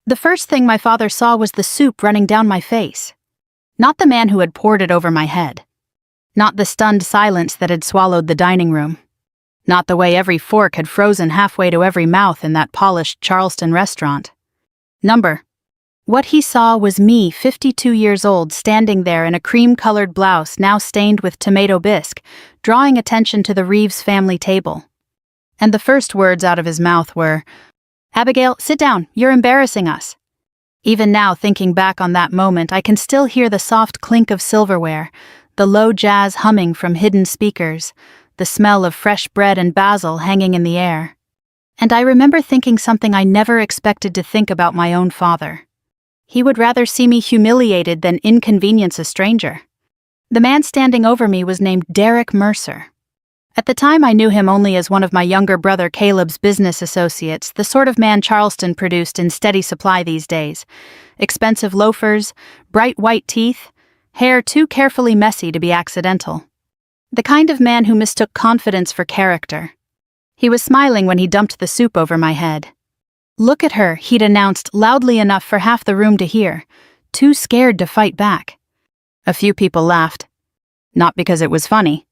The first thing my father saw was the soup running down my face. Not the man who had poured it over my head. Not the stunned silence that had swallowed the dining room. Not the way every fork had frozen halfway to every mouth in that polished Charleston restaurant. What he saw was me, 52 years old, standing there in a cream-colored blouse now stained with tomato bisque, drawing attention to the Reeves family table. And the first words out of his mouth were, "Abigail, sit down, you're embarrassing us." Even now, thinking back on that moment, I can still hear the soft clink of silverware, the low jazz humming from hidden speakers, the smell of fresh bread and basil hanging in the air. And I remember thinking something I never expected to think about my own father. He would rather see me humiliated than inconvenience a stranger. The man standing over me was named Derek Mercer. At the time I knew him only as one of my younger brother Caleb's business associates, the sort of man Charleston produced in steady supply these days. Expensive loafers, bright white teeth, hair too carefully messy to be accidental. The kind of man who mistook confidence for character. He was smiling when he dumped the soup over my head. "Look at her," he'd announced loudly enough for half the room to hear, too scared to fight back. A few people laughed. Not because it was funny.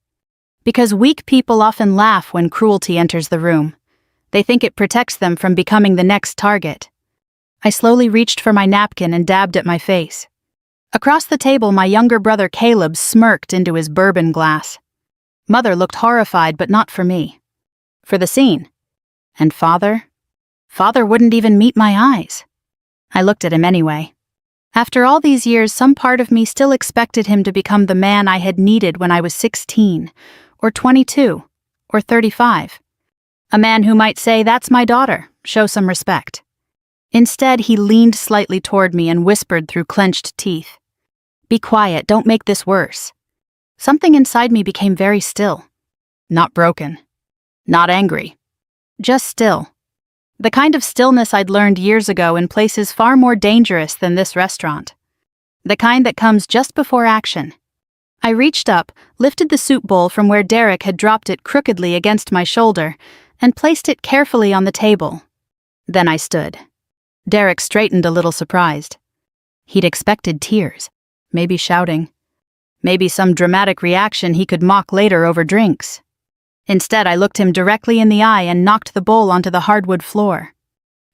Because weak people often laugh when cruelty enters the room. They think it protects them from becoming the next target. I slowly reached for my napkin and dabbed at my face. Across the table, my younger brother Caleb smirked into his bourbon glass. Mother looked horrified, but not for me. For the scene. And Father? Father wouldn't even meet my eyes. I looked at him anyway. After all these years, some part of me still expected him to become the man I had needed when I was 16, or 22, or 35. A man who might say, "That's my daughter, show some respect." Instead, he leaned slightly toward me and whispered through clenched teeth, "Be quiet, don't make this worse." Something inside me became very still. Not broken. Not angry. Just still. The kind of stillness I'd learned years ago in places far more dangerous than this restaurant. The kind that comes just before action. I reached up, lifted the soup bowl from where Derek had dropped it crookedly against my shoulder, and placed it carefully on the table. Then I stood. Derek straightened a little surprised. He'd expected tears, maybe shouting, maybe some dramatic reaction he could mock later over drinks. Instead, I looked him directly in the eye and knocked the bowl onto the hardwood floor.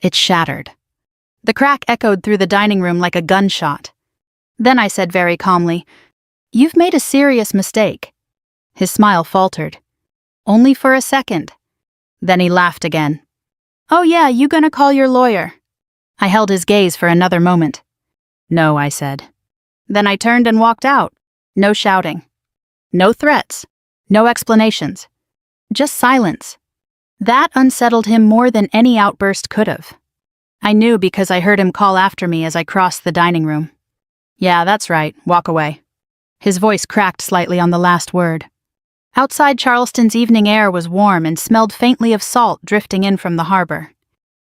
It shattered. The crack echoed through the dining room like a gunshot. Then I said very calmly, "You've made a serious mistake." His smile faltered. "Only for a second." Then he laughed again. "Oh yeah, you gonna call your lawyer?" I held his gaze for another moment. "No," I said. Then I turned and walked out. No shouting. No threats. No explanations. Just silence. That unsettled him more than any outburst could have. I knew because I heard him call after me as I crossed the dining room. "Yeah, that's right, walk away." His voice cracked slightly on the last word. Outside, Charleston's evening air was warm and smelled faintly of salt drifting in from the harbor.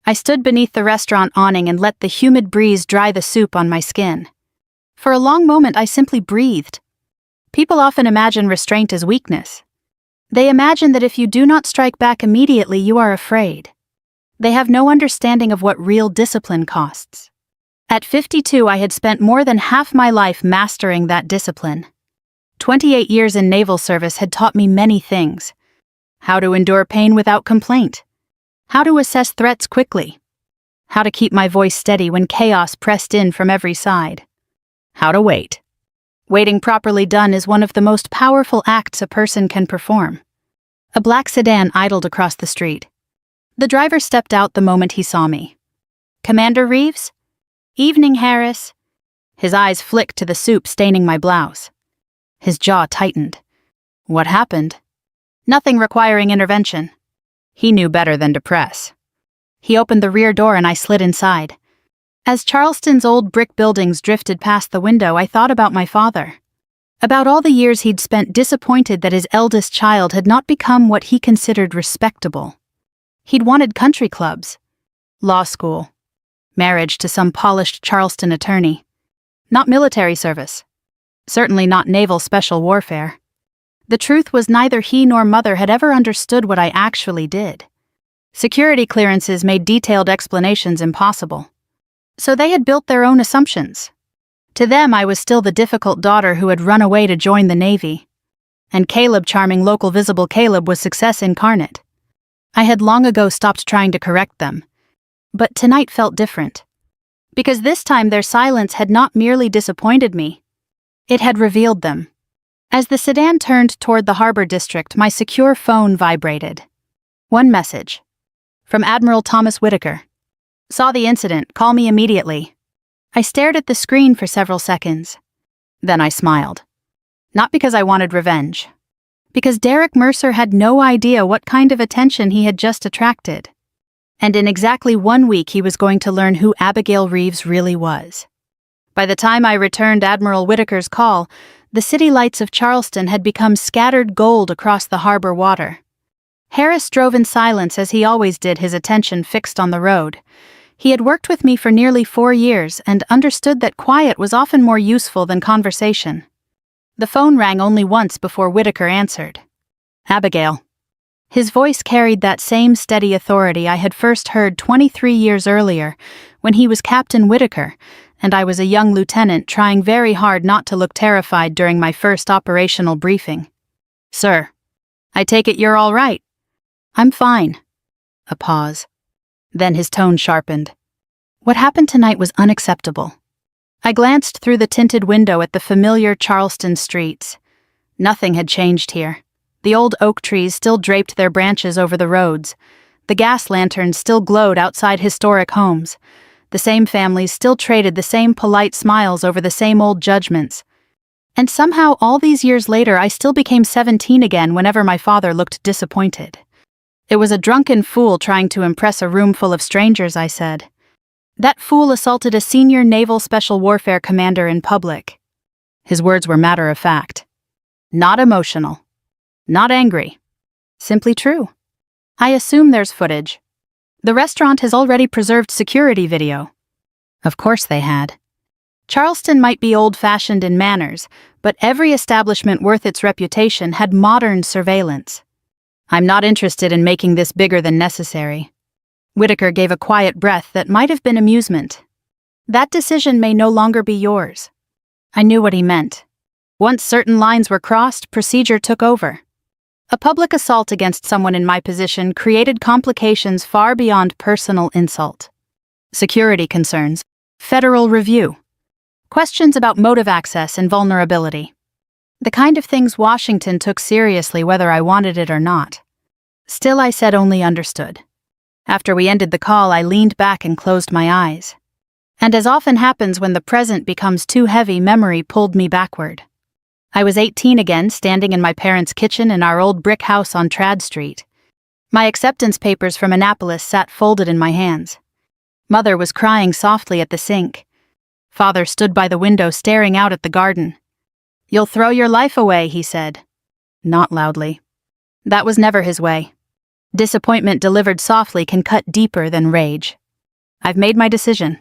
I stood beneath the restaurant awning and let the humid breeze dry the soup on my skin. For a long moment, I simply breathed. People often imagine restraint as weakness. They imagine that if you do not strike back immediately, you are afraid. They have no understanding of what real discipline costs. At 52, I had spent more than half my life mastering that discipline. 28 years in naval service had taught me many things. How to endure pain without complaint. How to assess threats quickly. How to keep my voice steady when chaos pressed in from every side. How to wait. Waiting properly done is one of the most powerful acts a person can perform. A black sedan idled across the street. The driver stepped out the moment he saw me. "Commander Reeves?" "Evening, Harris." His eyes flicked to the soup staining my blouse. His jaw tightened. What happened? Nothing requiring intervention. He knew better than to press. He opened the rear door and I slid inside. As Charleston's old brick buildings drifted past the window, I thought about my father. About all the years he'd spent disappointed that his eldest child had not become what he considered respectable. He'd wanted country clubs, law school, marriage to some polished Charleston attorney. Not military service. Certainly not naval special warfare. The truth was neither he nor mother had ever understood what I actually did. Security clearances made detailed explanations impossible. So they had built their own assumptions. To them, I was still the difficult daughter who had run away to join the Navy. And Caleb, charming local visible Caleb, was success incarnate. I had long ago stopped trying to correct them. But tonight felt different. Because this time their silence had not merely disappointed me. It had revealed them. As the sedan turned toward the harbor district, my secure phone vibrated. One message. From Admiral Thomas Whitaker. Saw the incident, call me immediately. I stared at the screen for several seconds. Then I smiled. Not because I wanted revenge. Because Derek Mercer had no idea what kind of attention he had just attracted. And in exactly 1 week he was going to learn who Abigail Reeves really was. By the time I returned Admiral Whitaker's call, the city lights of Charleston had become scattered gold across the harbor water. Harris drove in silence as he always did, his attention fixed on the road. He had worked with me for nearly 4 years and understood that quiet was often more useful than conversation. The phone rang only once before Whitaker answered. Abigail. His voice carried that same steady authority I had first heard 23 years earlier, when he was Captain Whitaker, and I was a young lieutenant trying very hard not to look terrified during my first operational briefing. Sir. I take it you're all right. I'm fine. A pause. Then his tone sharpened. What happened tonight was unacceptable. I glanced through the tinted window at the familiar Charleston streets. Nothing had changed here. The old oak trees still draped their branches over the roads. The gas lanterns still glowed outside historic homes. The same families still traded the same polite smiles over the same old judgments. And somehow, all these years later, I still became 17 again whenever my father looked disappointed. It was a drunken fool trying to impress a room full of strangers, I said. That fool assaulted a senior naval special warfare commander in public. His words were matter of fact. Not emotional. Not angry. Simply true. I assume there's footage. The restaurant has already preserved security video. Of course they had. Charleston might be old-fashioned in manners, but every establishment worth its reputation had modern surveillance. I'm not interested in making this bigger than necessary. Whitaker gave a quiet breath that might have been amusement. That decision may no longer be yours. I knew what he meant. Once certain lines were crossed, procedure took over. A public assault against someone in my position created complications far beyond personal insult. Security concerns, federal review, questions about motive access and vulnerability. The kind of things Washington took seriously whether I wanted it or not. Still, I said only understood. After we ended the call, I leaned back and closed my eyes. And as often happens when the present becomes too heavy, memory pulled me backward. I was 18 again, standing in my parents' kitchen in our old brick house on Trad Street. My acceptance papers from Annapolis sat folded in my hands. Mother was crying softly at the sink. Father stood by the window staring out at the garden. You'll throw your life away, he said. Not loudly. That was never his way. Disappointment delivered softly can cut deeper than rage. I've made my decision.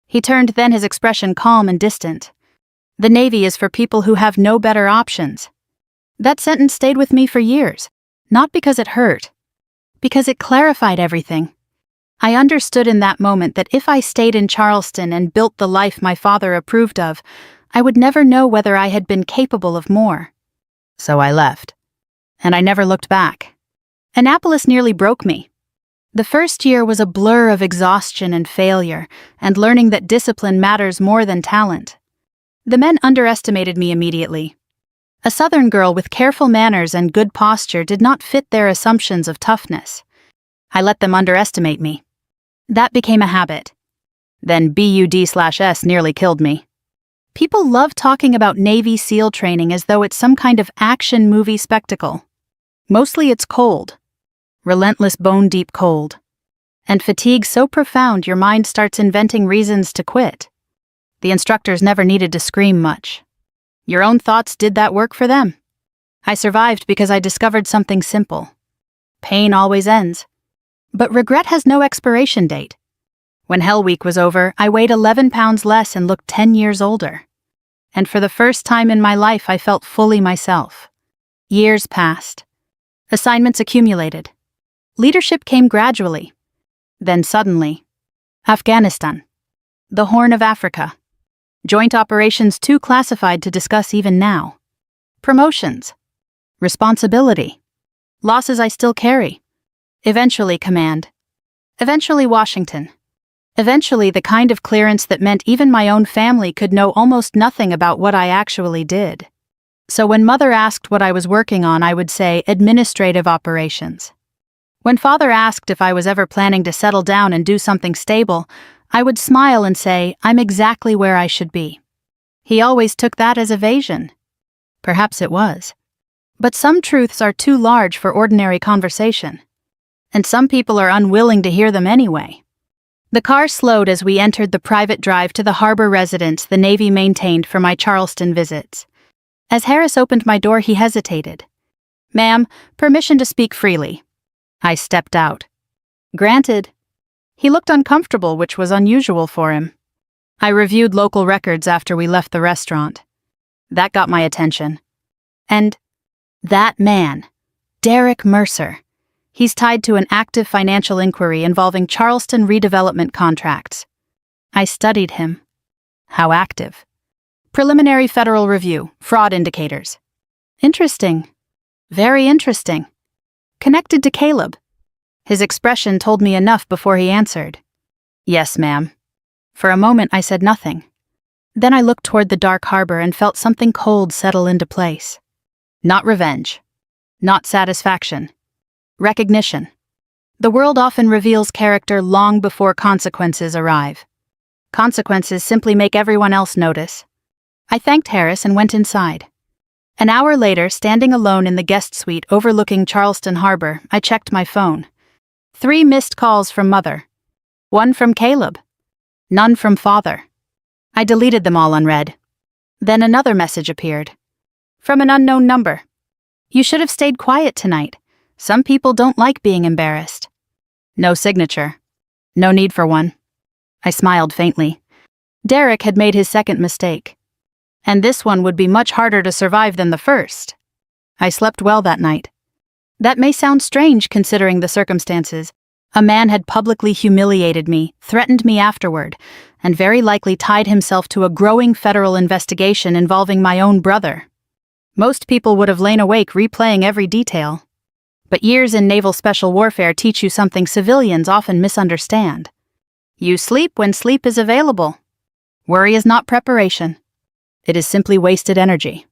He turned, then his expression calm and distant. The Navy is for people who have no better options. That sentence stayed with me for years, not because it hurt, because it clarified everything. I understood in that moment that if I stayed in Charleston and built the life my father approved of, I would never know whether I had been capable of more. So I left. And I never looked back. Annapolis nearly broke me. The first year was a blur of exhaustion and failure, and learning that discipline matters more than talent. The men underestimated me immediately. A Southern girl with careful manners and good posture did not fit their assumptions of toughness. I let them underestimate me. That became a habit. Then BUD/S nearly killed me. People love talking about Navy SEAL training as though it's some kind of action movie spectacle. Mostly it's cold. Relentless, bone-deep cold. And fatigue so profound your mind starts inventing reasons to quit. The instructors never needed to scream much. Your own thoughts did that work for them. I survived because I discovered something simple. Pain always ends. But regret has no expiration date. When Hell Week was over, I weighed 11 pounds less and looked 10 years older. And for the first time in my life, I felt fully myself. Years passed. Assignments accumulated. Leadership came gradually. Then suddenly, Afghanistan. The Horn of Africa. Joint Operations too classified to discuss even now. Promotions. Responsibility. Losses I still carry. Eventually command. Eventually Washington. Eventually the kind of clearance that meant even my own family could know almost nothing about what I actually did. So when Mother asked what I was working on, I would say administrative operations. When Father asked if I was ever planning to settle down and do something stable, I would smile and say, I'm exactly where I should be. He always took that as evasion. Perhaps it was. But some truths are too large for ordinary conversation. And some people are unwilling to hear them anyway. The car slowed as we entered the private drive to the harbor residence the Navy maintained for my Charleston visits. As Harris opened my door, he hesitated. Ma'am, permission to speak freely. I stepped out. Granted. He looked uncomfortable, which was unusual for him. I reviewed local records after we left the restaurant. That got my attention. And that man, Derek Mercer. He's tied to an active financial inquiry involving Charleston redevelopment contracts. I studied him. How active? Preliminary federal review, fraud indicators. Interesting. Very interesting. Connected to Caleb. His expression told me enough before he answered. Yes, ma'am. For a moment I said nothing. Then I looked toward the dark harbor and felt something cold settle into place. Not revenge. Not satisfaction. Recognition. The world often reveals character long before consequences arrive. Consequences simply make everyone else notice. I thanked Harris and went inside. An hour later, standing alone in the guest suite overlooking Charleston Harbor, I checked my phone. 3 missed calls from Mother. 1 from Caleb. None from Father. I deleted them all unread. Then another message appeared. From an unknown number. You should have stayed quiet tonight. Some people don't like being embarrassed. No signature. No need for one. I smiled faintly. Derek had made his second mistake. And this one would be much harder to survive than the first. I slept well that night. That may sound strange considering the circumstances. A man had publicly humiliated me, threatened me afterward, and very likely tied himself to a growing federal investigation involving my own brother. Most people would have lain awake replaying every detail. But years in naval special warfare teach you something civilians often misunderstand. You sleep when sleep is available. Worry is not preparation. It is simply wasted energy.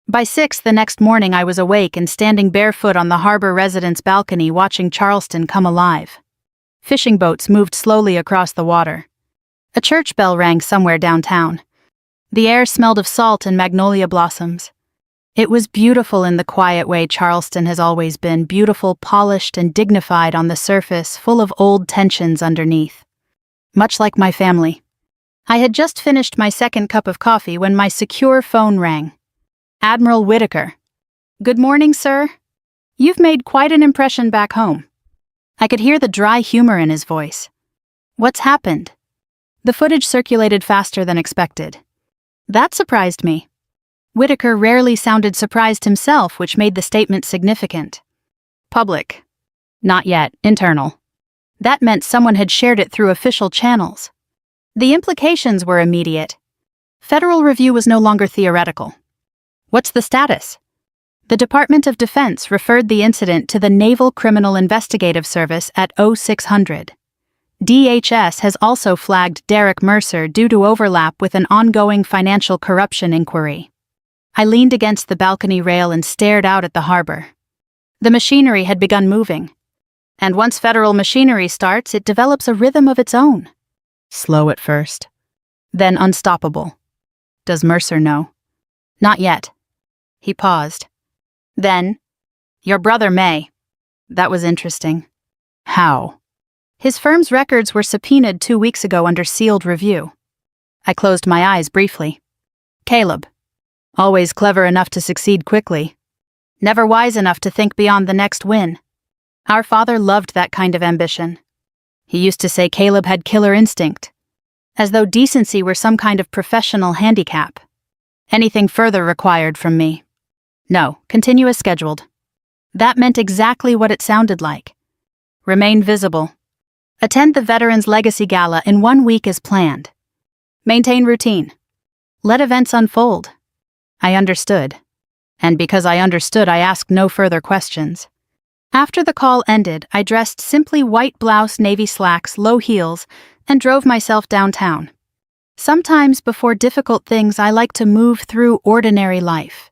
By 6 the next morning I was awake and standing barefoot on the harbor residence balcony watching Charleston come alive. Fishing boats moved slowly across the water. A church bell rang somewhere downtown. The air smelled of salt and magnolia blossoms. It was beautiful in the quiet way Charleston has always been, beautiful, polished, and dignified on the surface, full of old tensions underneath. Much like my family. I had just finished my second cup of coffee when my secure phone rang. Admiral Whitaker. Good morning, sir. You've made quite an impression back home. I could hear the dry humor in his voice. What's happened? The footage circulated faster than expected. That surprised me. Whitaker rarely sounded surprised himself, which made the statement significant. Public. Not yet. Internal. That meant someone had shared it through official channels. The implications were immediate. Federal review was no longer theoretical. What's the status? The Department of Defense referred the incident to the Naval Criminal Investigative Service at 0600. DHS has also flagged Derek Mercer due to overlap with an ongoing financial corruption inquiry. I leaned against the balcony rail and stared out at the harbor. The machinery had begun moving. And once federal machinery starts, it develops a rhythm of its own. Slow at first. Then unstoppable. Does Mercer know? Not yet. He paused. Then, your brother may. That was interesting. How? His firm's records were subpoenaed 2 weeks ago under sealed review. I closed my eyes briefly. Caleb. Always clever enough to succeed quickly. Never wise enough to think beyond the next win. Our father loved that kind of ambition. He used to say Caleb had killer instinct, as though decency were some kind of professional handicap. Anything further required from me. No, continue as scheduled. That meant exactly what it sounded like. Remain visible. Attend the Veterans Legacy Gala in 1 week as planned. Maintain routine. Let events unfold. I understood. And because I understood, I asked no further questions. After the call ended, I dressed simply white blouse, navy slacks, low heels, and drove myself downtown. Sometimes before difficult things, I like to move through ordinary life.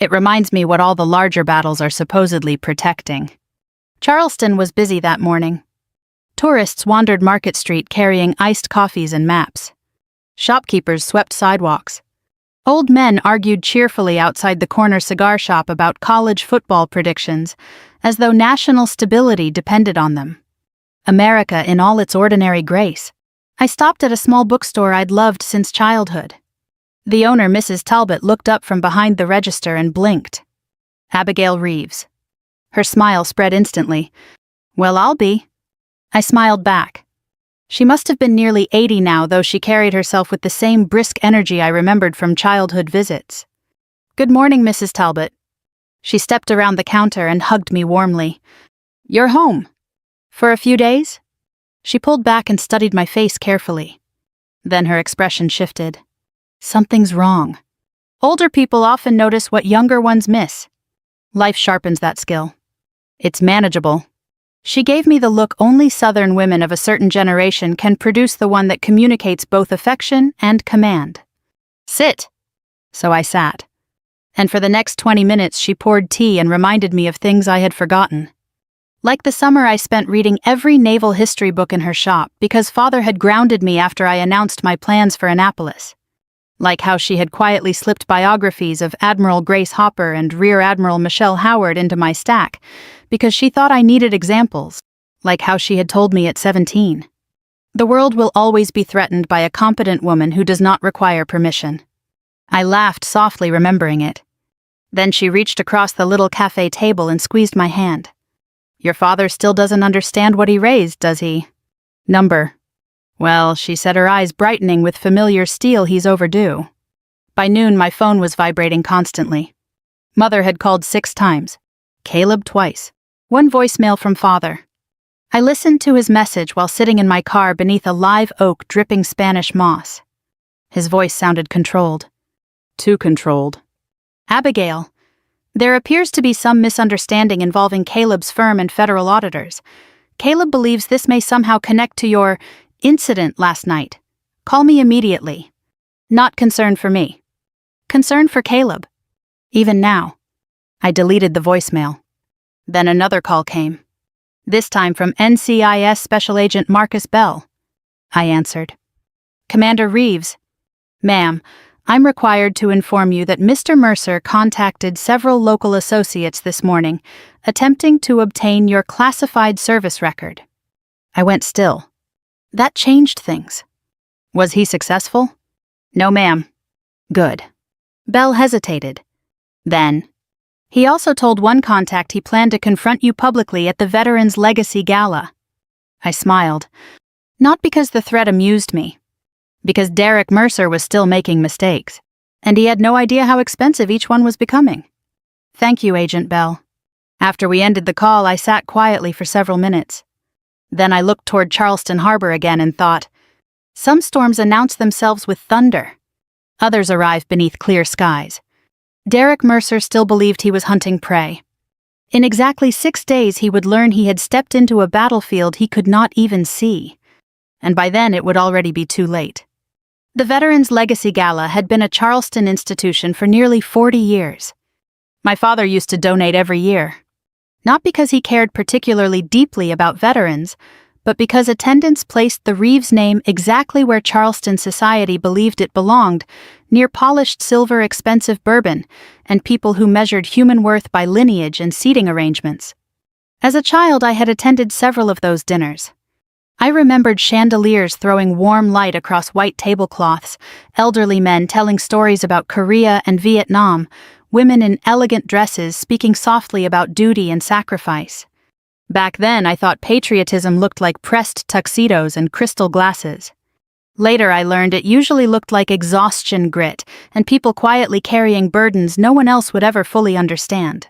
It reminds me what all the larger battles are supposedly protecting. Charleston was busy that morning. Tourists wandered Market Street carrying iced coffees and maps. Shopkeepers swept sidewalks. Old men argued cheerfully outside the corner cigar shop about college football predictions, as though national stability depended on them. America in all its ordinary grace. I stopped at a small bookstore I'd loved since childhood. The owner, Mrs. Talbot, looked up from behind the register and blinked. Abigail Reeves. Her smile spread instantly. Well, I'll be. I smiled back. She must have been nearly 80 now, though she carried herself with the same brisk energy I remembered from childhood visits. Good morning, Mrs. Talbot. She stepped around the counter and hugged me warmly. You're home. For a few days? She pulled back and studied my face carefully. Then her expression shifted. Something's wrong. Older people often notice what younger ones miss. Life sharpens that skill. It's manageable. She gave me the look only Southern women of a certain generation can produce, the one that communicates both affection and command. Sit. So I sat. And for the next 20 minutes she poured tea and reminded me of things I had forgotten. Like the summer I spent reading every naval history book in her shop because Father had grounded me after I announced my plans for Annapolis. Like how she had quietly slipped biographies of Admiral Grace Hopper and Rear Admiral Michelle Howard into my stack because she thought I needed examples, like how she had told me at 17. The world will always be threatened by a competent woman who does not require permission. I laughed softly, remembering it. Then she reached across the little cafe table and squeezed my hand. Your father still doesn't understand what he raised, does he? Number. Well, she said, her eyes brightening with familiar steel, he's overdue. By noon, my phone was vibrating constantly. Mother had called 6 times. Caleb twice. 1 voicemail from Father. I listened to his message while sitting in my car beneath a live oak dripping Spanish moss. His voice sounded controlled. Too controlled. Abigail, there appears to be some misunderstanding involving Caleb's firm and federal auditors. Caleb believes this may somehow connect to your incident last night. Call me immediately. Not concern for me. Concern for Caleb. Even now. I deleted the voicemail. Then another call came. This time from NCIS Special Agent Marcus Bell. I answered. Commander Reeves. Ma'am, I'm required to inform you that Mr. Mercer contacted several local associates this morning, attempting to obtain your classified service record. I went still. That changed things. Was he successful? No, ma'am. Good. Bell hesitated. Then, he also told one contact he planned to confront you publicly at the Veterans Legacy Gala. I smiled. Not because the threat amused me. Because Derek Mercer was still making mistakes, and he had no idea how expensive each one was becoming. Thank you, Agent Bell. After we ended the call, I sat quietly for several minutes. Then I looked toward Charleston Harbor again and thought, some storms announce themselves with thunder. Others arrive beneath clear skies. Derek Mercer still believed he was hunting prey. In exactly 6 days he would learn he had stepped into a battlefield he could not even see. And by then it would already be too late. The Veterans Legacy Gala had been a Charleston institution for nearly 40 years. My father used to donate every year. Not because he cared particularly deeply about veterans, but because attendance placed the Reeves name exactly where Charleston society believed it belonged, near polished silver expensive bourbon and people who measured human worth by lineage and seating arrangements. As a child, I had attended several of those dinners. I remembered chandeliers throwing warm light across white tablecloths, elderly men telling stories about Korea and Vietnam, women in elegant dresses speaking softly about duty and sacrifice. Back then, I thought patriotism looked like pressed tuxedos and crystal glasses. Later, I learned it usually looked like exhaustion grit and people quietly carrying burdens no one else would ever fully understand.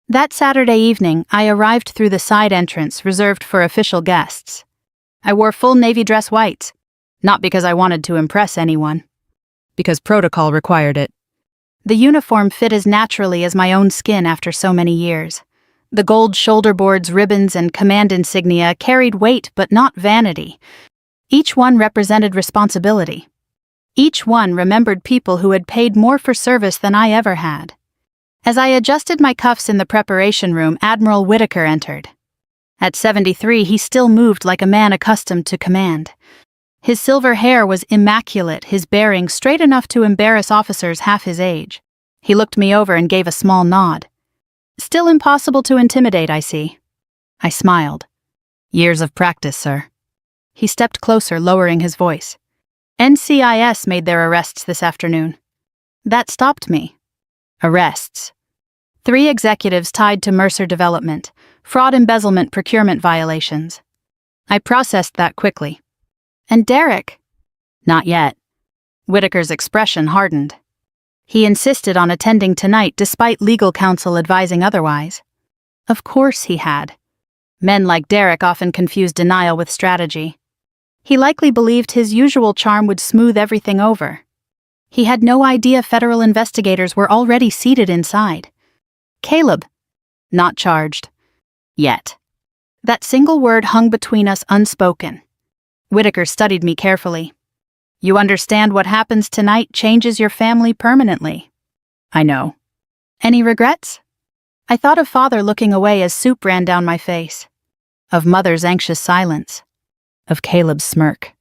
That Saturday evening, I arrived through the side entrance reserved for official guests. I wore full navy dress whites. Not because I wanted to impress anyone. Because protocol required it. The uniform fit as naturally as my own skin after so many years. The gold shoulder boards, ribbons, and command insignia carried weight but not vanity. Each one represented responsibility. Each one remembered people who had paid more for service than I ever had. As I adjusted my cuffs in the preparation room, Admiral Whitaker entered. At 73, he still moved like a man accustomed to command. His silver hair was immaculate, his bearing straight enough to embarrass officers half his age. He looked me over and gave a small nod. Still impossible to intimidate, I see. I smiled. Years of practice, sir. He stepped closer, lowering his voice. NCIS made their arrests this afternoon. That stopped me. Arrests. 3 executives tied to Mercer Development, fraud, embezzlement, procurement violations. I processed that quickly. And Derek? Not yet. Whitaker's expression hardened. He insisted on attending tonight despite legal counsel advising otherwise. Of course he had. Men like Derek often confuse denial with strategy. He likely believed his usual charm would smooth everything over. He had no idea federal investigators were already seated inside. Caleb. Not charged. Yet. That single word hung between us unspoken. Whitaker studied me carefully. You understand what happens tonight changes your family permanently. I know. Any regrets? I thought of Father looking away as soup ran down my face. Of Mother's anxious silence. Of Caleb's smirk.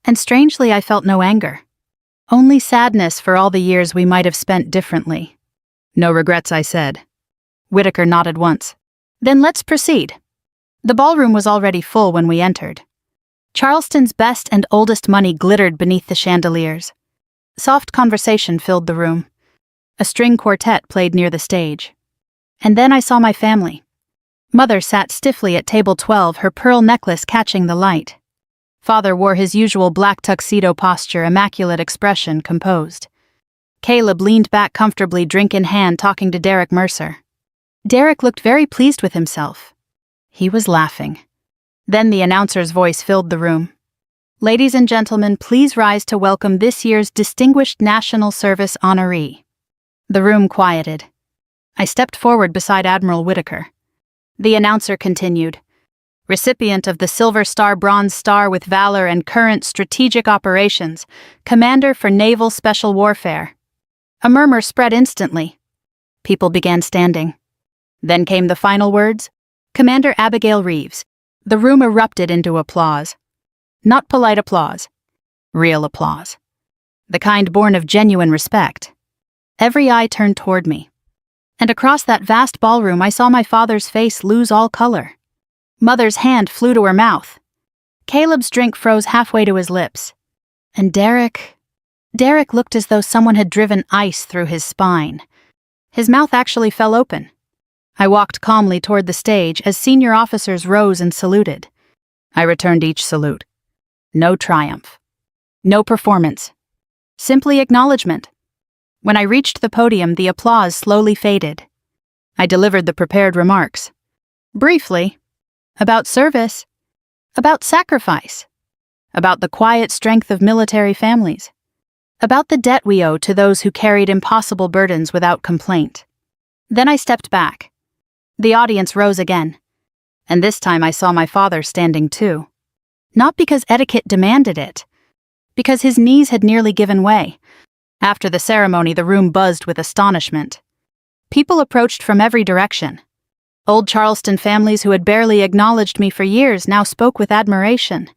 And strangely, I felt no anger. Only sadness for all the years we might have spent differently. No regrets, I said. Whitaker nodded once. Then let's proceed. The ballroom was already full when we entered. Charleston's best and oldest money glittered beneath the chandeliers. Soft conversation filled the room. A string quartet played near the stage. And then I saw my family. Mother sat stiffly at table 12, her pearl necklace catching the light. Father wore his usual black tuxedo posture, immaculate expression, composed. Caleb leaned back comfortably, drink in hand, talking to Derek Mercer. Derek looked very pleased with himself. He was laughing. Then the announcer's voice filled the room. Ladies and gentlemen, please rise to welcome this year's Distinguished National Service honoree. The room quieted. I stepped forward beside Admiral Whitaker. The announcer continued. Recipient of the Silver Star Bronze Star with Valor and Current Strategic Operations, Commander for Naval Special Warfare. A murmur spread instantly. People began standing. Then came the final words. Commander Abigail Reeves. The room erupted into applause. Not polite applause. Real applause. The kind born of genuine respect. Every eye turned toward me. And across that vast ballroom I saw my father's face lose all color. Mother's hand flew to her mouth. Caleb's drink froze halfway to his lips. And Derek looked as though someone had driven ice through his spine. His mouth actually fell open. I walked calmly toward the stage as senior officers rose and saluted. I returned each salute. No triumph. No performance. Simply acknowledgement. When I reached the podium, the applause slowly faded. I delivered the prepared remarks. Briefly. About service. About sacrifice. About the quiet strength of military families. About the debt we owe to those who carried impossible burdens without complaint. Then I stepped back. The audience rose again. And this time I saw my father standing too. Not because etiquette demanded it. Because his knees had nearly given way. After the ceremony, the room buzzed with astonishment. People approached from every direction. Old Charleston families who had barely acknowledged me for years now spoke with admiration.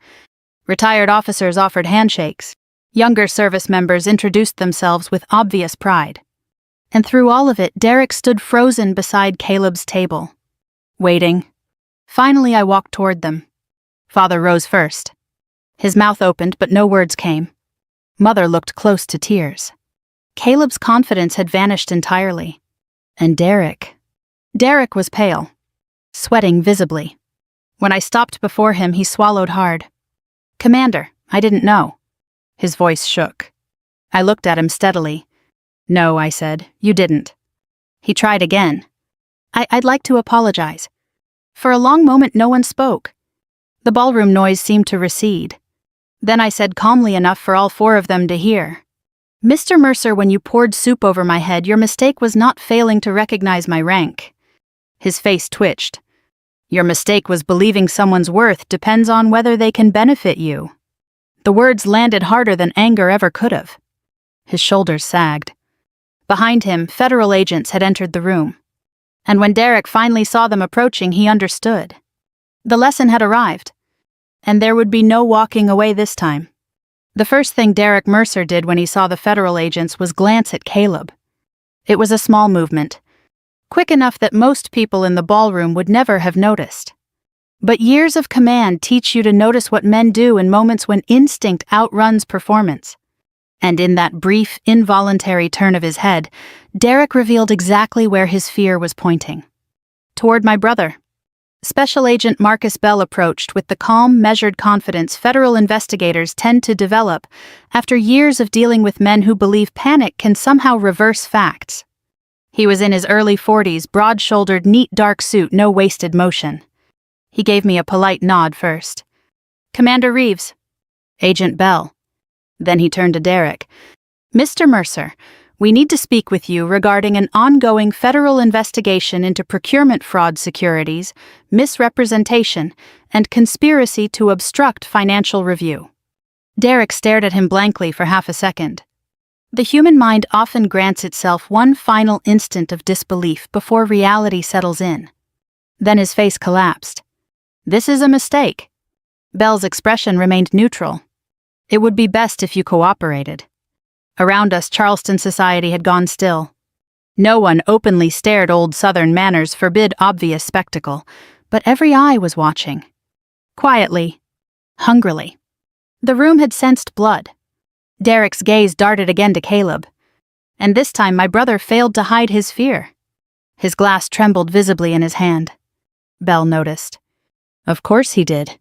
Retired officers offered handshakes. Younger service members introduced themselves with obvious pride. And through all of it, Derek stood frozen beside Caleb's table. Waiting. Finally, I walked toward them. Father rose first. His mouth opened, but no words came. Mother looked close to tears. Caleb's confidence had vanished entirely. And Derek was pale, sweating visibly. When I stopped before him, he swallowed hard. Commander, I didn't know. His voice shook. I looked at him steadily. No, I said, you didn't. He tried again. I'd like to apologize. For a long moment, no one spoke. The ballroom noise seemed to recede. Then I said calmly enough for all four of them to hear. "Mr. Mercer, when you poured soup over my head, your mistake was not failing to recognize my rank." His face twitched. "Your mistake was believing someone's worth depends on whether they can benefit you." The words landed harder than anger ever could have. His shoulders sagged. Behind him, federal agents had entered the room. And when Derek finally saw them approaching, he understood. The lesson had arrived. And there would be no walking away this time. The first thing Derek Mercer did when he saw the federal agents was glance at Caleb. It was a small movement, quick enough that most people in the ballroom would never have noticed. But years of command teach you to notice what men do in moments when instinct outruns performance. And in that brief, involuntary turn of his head, Derek revealed exactly where his fear was pointing. Toward my brother. Special Agent Marcus Bell approached with the calm, measured confidence federal investigators tend to develop after years of dealing with men who believe panic can somehow reverse facts. He was in his early 40s, broad-shouldered, neat dark suit, no wasted motion. He gave me a polite nod first. "Commander Reeves." "Agent Bell." Then he turned to Derek. "Mr. Mercer, we need to speak with you regarding an ongoing federal investigation into procurement fraud, securities, misrepresentation, and conspiracy to obstruct financial review." Derek stared at him blankly for half a second. The human mind often grants itself one final instant of disbelief before reality settles in. Then his face collapsed. "This is a mistake." Bell's expression remained neutral. "It would be best if you cooperated." Around us, Charleston society had gone still. No one openly stared. Old Southern manners forbid obvious spectacle, but every eye was watching. Quietly, hungrily. The room had sensed blood. Derek's gaze darted again to Caleb. And this time my brother failed to hide his fear. His glass trembled visibly in his hand. Bell noticed. "Of course he did."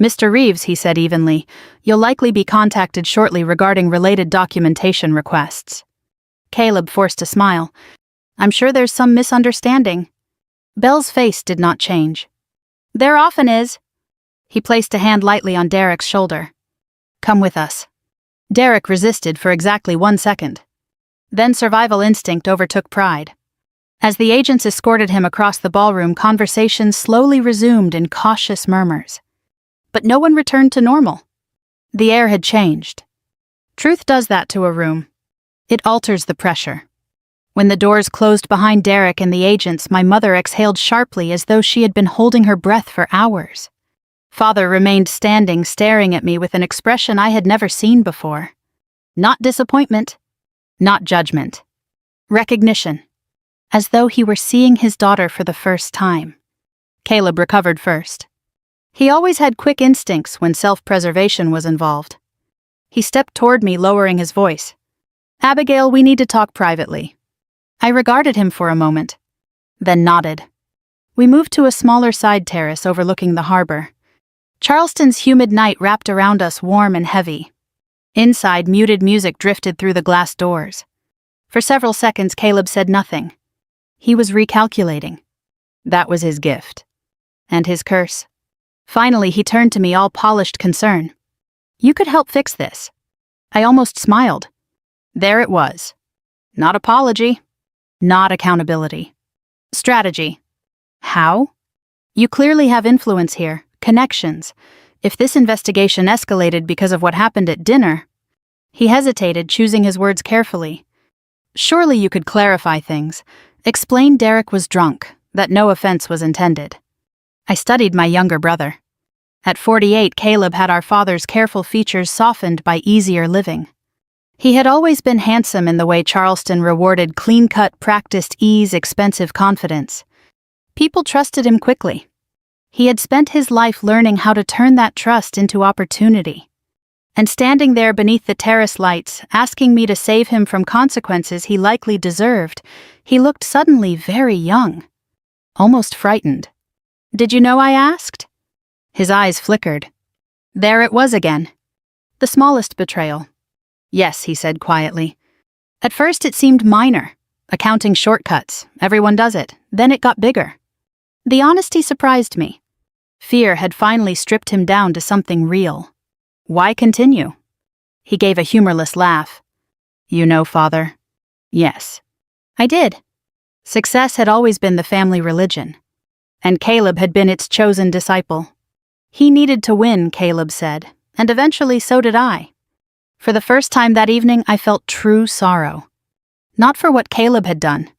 "Mr. Reeves," he said evenly, "you'll likely be contacted shortly regarding related documentation requests." Caleb forced a smile. "I'm sure there's some misunderstanding." Bell's face did not change. "There often is." He placed a hand lightly on Derek's shoulder. "Come with us." Derek resisted for exactly 1 second. Then survival instinct overtook pride. As the agents escorted him across the ballroom, conversation slowly resumed in cautious murmurs. But no one returned to normal. The air had changed. Truth does that to a room. It alters the pressure. When the doors closed behind Derek and the agents, my mother exhaled sharply as though she had been holding her breath for hours. Father remained standing, staring at me with an expression I had never seen before. Not disappointment. Not judgment. Recognition. As though he were seeing his daughter for the first time. Caleb recovered first. He always had quick instincts when self-preservation was involved. He stepped toward me, lowering his voice. "Abigail, we need to talk privately." I regarded him for a moment, then nodded. We moved to a smaller side terrace overlooking the harbor. Charleston's humid night wrapped around us, warm and heavy. Inside, muted music drifted through the glass doors. For several seconds, Caleb said nothing. He was recalculating. That was his gift. And his curse. Finally, he turned to me, all polished concern. "You could help fix this." I almost smiled. There it was. Not apology. Not accountability. Strategy. How? "You clearly have influence here, connections. If this investigation escalated because of what happened at dinner..." He hesitated, choosing his words carefully. "Surely you could clarify things. Explain Derek was drunk, that no offense was intended." I studied my younger brother. At 48, Caleb had our father's careful features softened by easier living. He had always been handsome in the way Charleston rewarded clean-cut, practiced ease, expensive confidence. People trusted him quickly. He had spent his life learning how to turn that trust into opportunity. And standing there beneath the terrace lights, asking me to save him from consequences he likely deserved, he looked suddenly very young. Almost frightened. "Did you know?" I asked. His eyes flickered. There it was again. The smallest betrayal. "Yes," he said quietly. "At first it seemed minor. Accounting shortcuts. Everyone does it. Then it got bigger." The honesty surprised me. Fear had finally stripped him down to something real. Why continue? He gave a humorless laugh. You know, Father. Yes. I did. Success had always been the family religion, and Caleb had been its chosen disciple. He needed to win, Caleb said, and eventually so did I. For the first time that evening, I felt true sorrow. Not for what Caleb had done,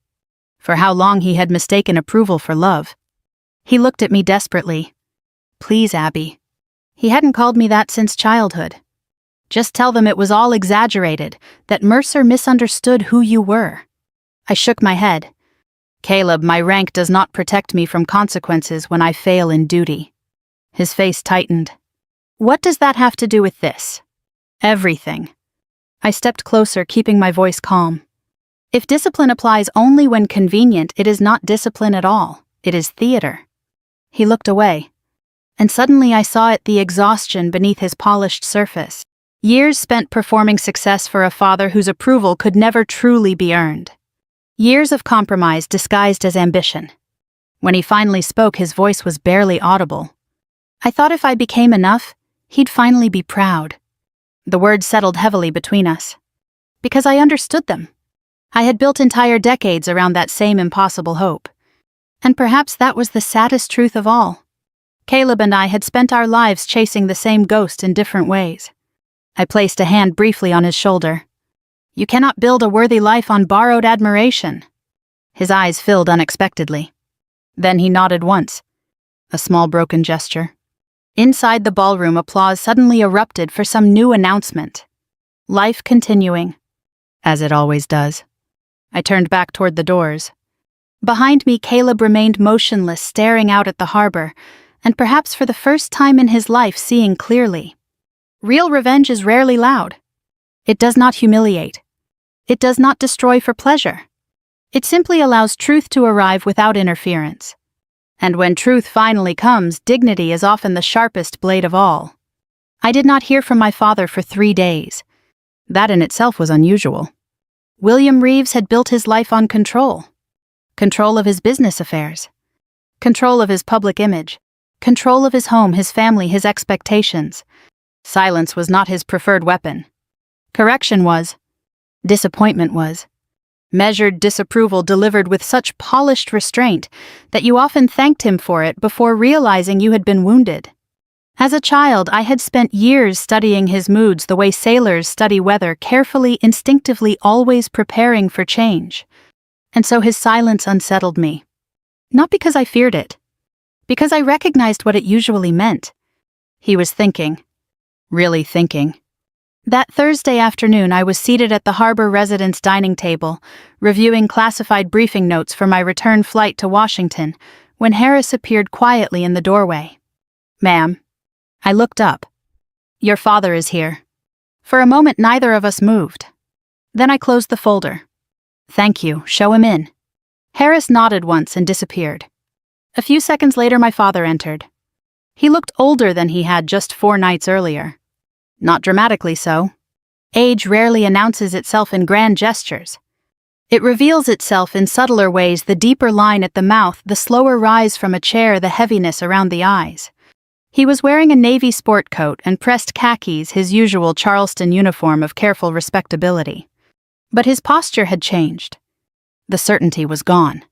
for how long he had mistaken approval for love. He looked at me desperately. Please, Abby. He hadn't called me that since childhood. Just tell them it was all exaggerated, that Mercer misunderstood who you were. I shook my head. Caleb, my rank does not protect me from consequences when I fail in duty. His face tightened. What does that have to do with this? Everything. I stepped closer, keeping my voice calm. If discipline applies only when convenient, it is not discipline at all. It is theater. He looked away. And suddenly I saw it, the exhaustion beneath his polished surface. Years spent performing success for a father whose approval could never truly be earned. Years of compromise disguised as ambition. When he finally spoke, his voice was barely audible. I thought if I became enough, he'd finally be proud. The words settled heavily between us. Because I understood them. I had built entire decades around that same impossible hope. And perhaps that was the saddest truth of all. Caleb and I had spent our lives chasing the same ghost in different ways. I placed a hand briefly on his shoulder. You cannot build a worthy life on borrowed admiration. His eyes filled unexpectedly. Then he nodded once. A small broken gesture. Inside the ballroom, applause suddenly erupted for some new announcement. Life continuing. As it always does. I turned back toward the doors. Behind me, Caleb remained motionless, staring out at the harbor, and perhaps for the first time in his life seeing clearly. Real revenge is rarely loud. It does not humiliate. It does not destroy for pleasure. It simply allows truth to arrive without interference. And when truth finally comes, dignity is often the sharpest blade of all. I did not hear from my father for 3 days. That in itself was unusual. William Reeves had built his life on control. Control of his business affairs. Control of his public image. Control of his home, his family, his expectations. Silence was not his preferred weapon. Correction was. Disappointment was. Measured disapproval delivered with such polished restraint that you often thanked him for it before realizing you had been wounded. As a child, I had spent years studying his moods the way sailors study weather, carefully, instinctively, always preparing for change. And so his silence unsettled me. Not because I feared it. Because I recognized what it usually meant. He was thinking. Really thinking. That Thursday afternoon, I was seated at the harbor residence dining table, reviewing classified briefing notes for my return flight to Washington, when Harris appeared quietly in the doorway. Ma'am. I looked up. Your father is here. For a moment, neither of us moved. Then I closed the folder. Thank you, show him in. Harris nodded once and disappeared. A few seconds later, my father entered. He looked older than he had just 4 nights earlier. Not dramatically so. Age rarely announces itself in grand gestures. It reveals itself in subtler ways, the deeper line at the mouth, the slower rise from a chair, the heaviness around the eyes. He was wearing a navy sport coat and pressed khakis, his usual Charleston uniform of careful respectability. But his posture had changed. The certainty was gone.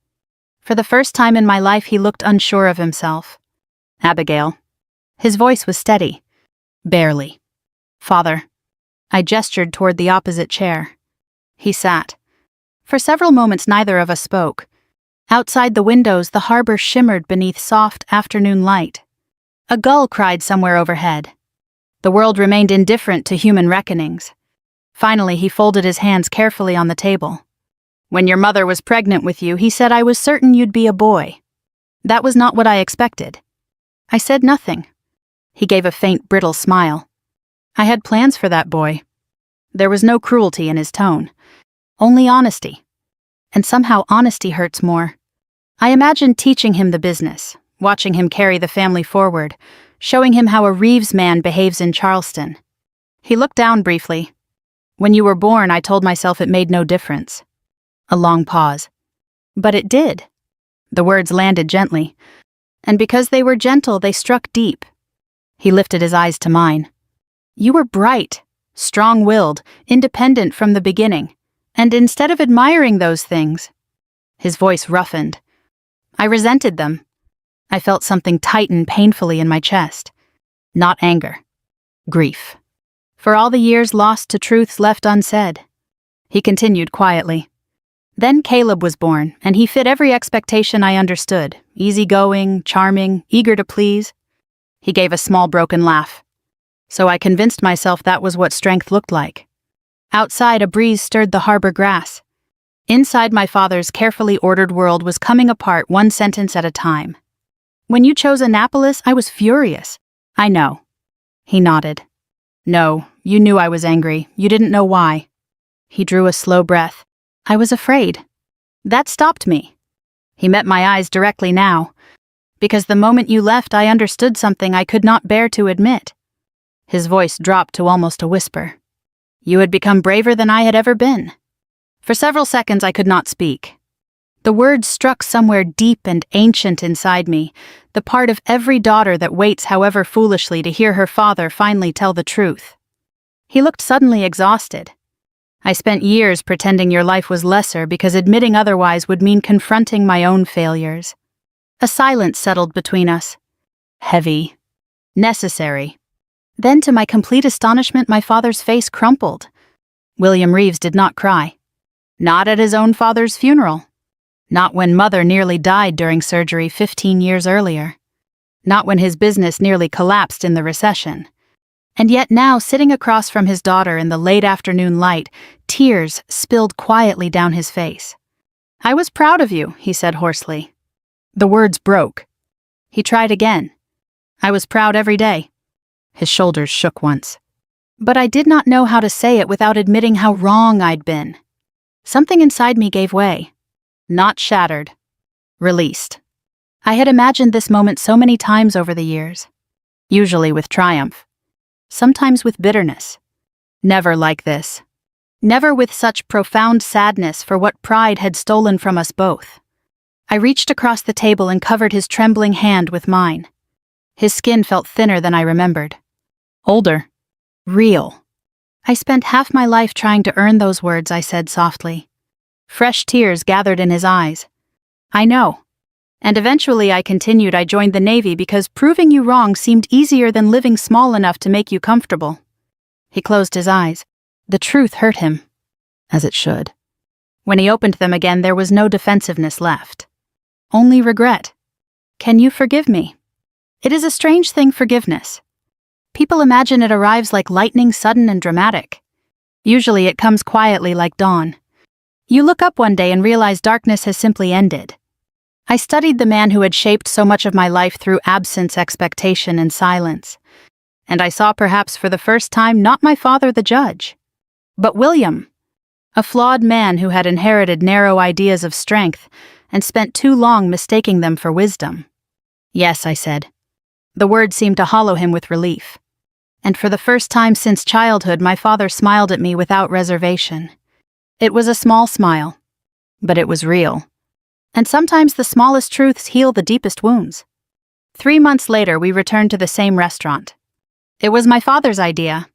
For the first time in my life, he looked unsure of himself. Abigail. His voice was steady. Barely. Father. I gestured toward the opposite chair. He sat. For several moments, neither of us spoke. Outside the windows, the harbor shimmered beneath soft afternoon light. A gull cried somewhere overhead. The world remained indifferent to human reckonings. Finally, he folded his hands carefully on the table. When your mother was pregnant with you, he said I was certain you'd be a boy. That was not what I expected. I said nothing. He gave a faint, brittle smile. I had plans for that boy. There was no cruelty in his tone. Only honesty. And somehow honesty hurts more. I imagined teaching him the business, watching him carry the family forward, showing him how a Reeves man behaves in Charleston. He looked down briefly. When you were born, I told myself it made no difference. A long pause. But it did. The words landed gently. And because they were gentle, they struck deep. He lifted his eyes to mine. You were bright, strong-willed, independent from the beginning, and instead of admiring those things—" His voice roughened. I resented them. I felt something tighten painfully in my chest. Not anger. Grief. For all the years lost to truths left unsaid. He continued quietly. Then Caleb was born, and he fit every expectation I understood. Easygoing, charming, eager to please. He gave a small broken laugh. So I convinced myself that was what strength looked like. Outside, a breeze stirred the harbor grass. Inside, my father's carefully ordered world was coming apart one sentence at a time. When you chose Annapolis, I was furious. I know. He nodded. No, you knew I was angry. You didn't know why. He drew a slow breath. I was afraid. That stopped me. He met my eyes directly now. Because the moment you left, I understood something I could not bear to admit. His voice dropped to almost a whisper. You had become braver than I had ever been. For several seconds I could not speak. The words struck somewhere deep and ancient inside me, the part of every daughter that waits however foolishly to hear her father finally tell the truth. He looked suddenly exhausted. I spent years pretending your life was lesser because admitting otherwise would mean confronting my own failures. A silence settled between us. Heavy. Necessary. Then, to my complete astonishment, my father's face crumpled. William Reeves did not cry. Not at his own father's funeral. Not when Mother nearly died during surgery 15 years earlier. Not when his business nearly collapsed in the recession. And yet now, sitting across from his daughter in the late afternoon light, tears spilled quietly down his face. I was proud of you, he said hoarsely. The words broke. He tried again. I was proud every day. His shoulders shook once. But I did not know how to say it without admitting how wrong I'd been. Something inside me gave way. Not shattered. Released. I had imagined this moment so many times over the years. Usually with triumph. Sometimes with bitterness. Never like this. Never with such profound sadness for what pride had stolen from us both. I reached across the table and covered his trembling hand with mine. His skin felt thinner than I remembered. Older. Real. I spent half my life trying to earn those words, I said softly. Fresh tears gathered in his eyes. I know. And eventually I continued. I joined the Navy because proving you wrong seemed easier than living small enough to make you comfortable. He closed his eyes. The truth hurt him. As it should. When he opened them again, there was no defensiveness left. Only regret. Can you forgive me? It is a strange thing, forgiveness. People imagine it arrives like lightning, sudden and dramatic. Usually it comes quietly like dawn. You look up one day and realize darkness has simply ended. I studied the man who had shaped so much of my life through absence, expectation, and silence. And I saw perhaps for the first time not my father the judge, but William, a flawed man who had inherited narrow ideas of strength and spent too long mistaking them for wisdom. Yes, I said. The word seemed to hollow him with relief. And for the first time since childhood, my father smiled at me without reservation. It was a small smile, but it was real. And sometimes the smallest truths heal the deepest wounds. 3 months later, we returned to the same restaurant. It was my father's idea.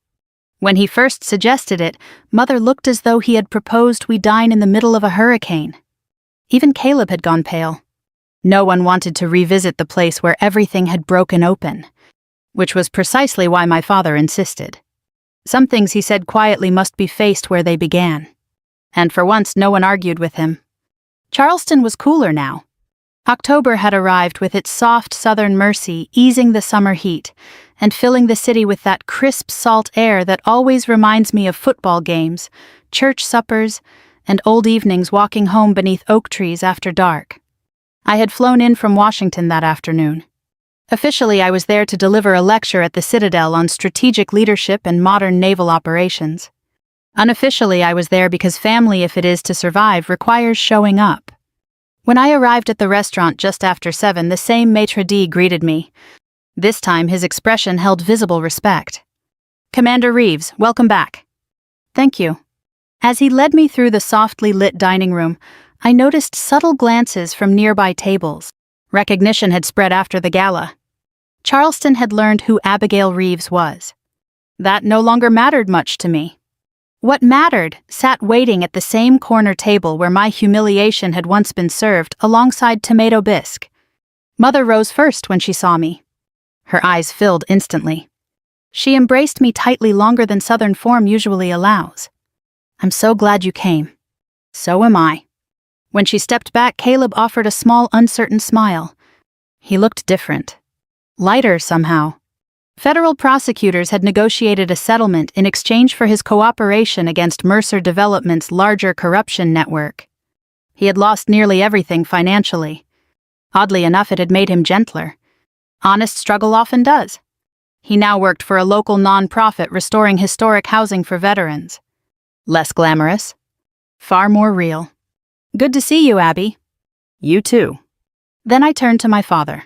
When he first suggested it, Mother looked as though he had proposed we dine in the middle of a hurricane. Even Caleb had gone pale. No one wanted to revisit the place where everything had broken open, which was precisely why my father insisted. Some things, he said quietly, must be faced where they began. And for once, no one argued with him. Charleston was cooler now. October had arrived with its soft southern mercy, easing the summer heat, and filling the city with that crisp salt air that always reminds me of football games, church suppers, and old evenings walking home beneath oak trees after dark. I had flown in from Washington that afternoon. Officially, I was there to deliver a lecture at the Citadel on strategic leadership and modern naval operations. Unofficially, I was there because family, if it is to survive, requires showing up. When I arrived at the restaurant just after 7, the same maitre d' greeted me. This time, his expression held visible respect. Commander Reeves, welcome back. Thank you. As he led me through the softly lit dining room, I noticed subtle glances from nearby tables. Recognition had spread after the gala. Charleston had learned who Abigail Reeves was. That no longer mattered much to me. What mattered sat waiting at the same corner table where my humiliation had once been served alongside tomato bisque. Mother rose first when she saw me. Her eyes filled instantly. She embraced me tightly longer than Southern form usually allows. "I'm so glad you came." "So am I." When she stepped back, Caleb offered a small, uncertain smile. He looked different. Lighter somehow. Federal prosecutors had negotiated a settlement in exchange for his cooperation against Mercer Development's larger corruption network. He had lost nearly everything financially. Oddly enough, it had made him gentler. Honest struggle often does. He now worked for a local non-profit restoring historic housing for veterans. Less glamorous. Far more real. "Good to see you, Abby." "You too." Then I turned to my father.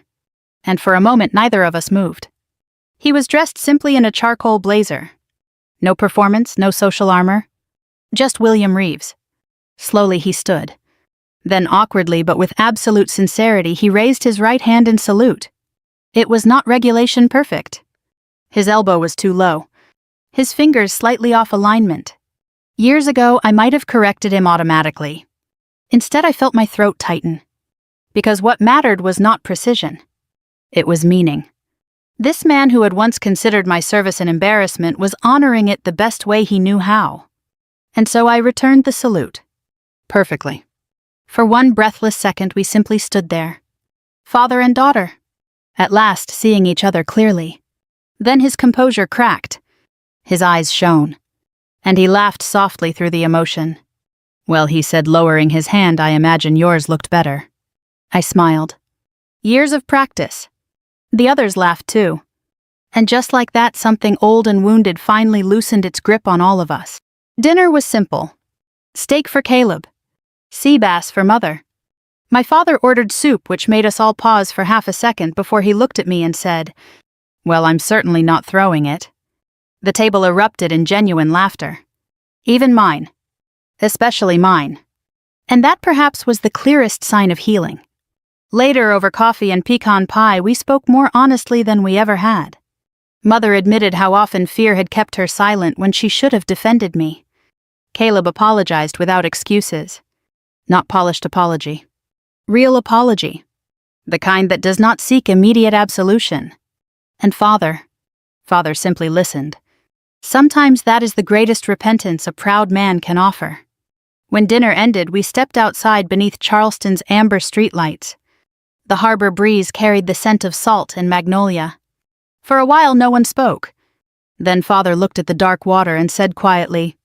And for a moment neither of us moved. He was dressed simply in a charcoal blazer. No performance, no social armor. Just William Reeves. Slowly he stood. Then awkwardly but with absolute sincerity he raised his right hand in salute. It was not regulation perfect. His elbow was too low. His fingers slightly off alignment. Years ago I might have corrected him automatically. Instead I felt my throat tighten. Because what mattered was not precision. It was meaning. This man who had once considered my service an embarrassment was honoring it the best way he knew how. And so I returned the salute. Perfectly. For one breathless second we simply stood there. Father and daughter. At last seeing each other clearly. Then his composure cracked. His eyes shone. And he laughed softly through the emotion. "Well," he said, lowering his hand, "I imagine yours looked better." I smiled. Years of practice. The others laughed too. And just like that, something old and wounded finally loosened its grip on all of us. Dinner was simple. Steak for Caleb. Sea bass for Mother. My father ordered soup, which made us all pause for half a second before he looked at me and said, "Well, I'm certainly not throwing it." The table erupted in genuine laughter. Even mine. Especially mine. And that perhaps was the clearest sign of healing. Later, over coffee and pecan pie, we spoke more honestly than we ever had. Mother admitted how often fear had kept her silent when she should have defended me. Caleb apologized without excuses. Not polished apology. Real apology. The kind that does not seek immediate absolution. And Father simply listened. Sometimes that is the greatest repentance a proud man can offer. When dinner ended, we stepped outside beneath Charleston's amber streetlights. The harbor breeze carried the scent of salt and magnolia. For a while no one spoke. Then Father looked at the dark water and said quietly,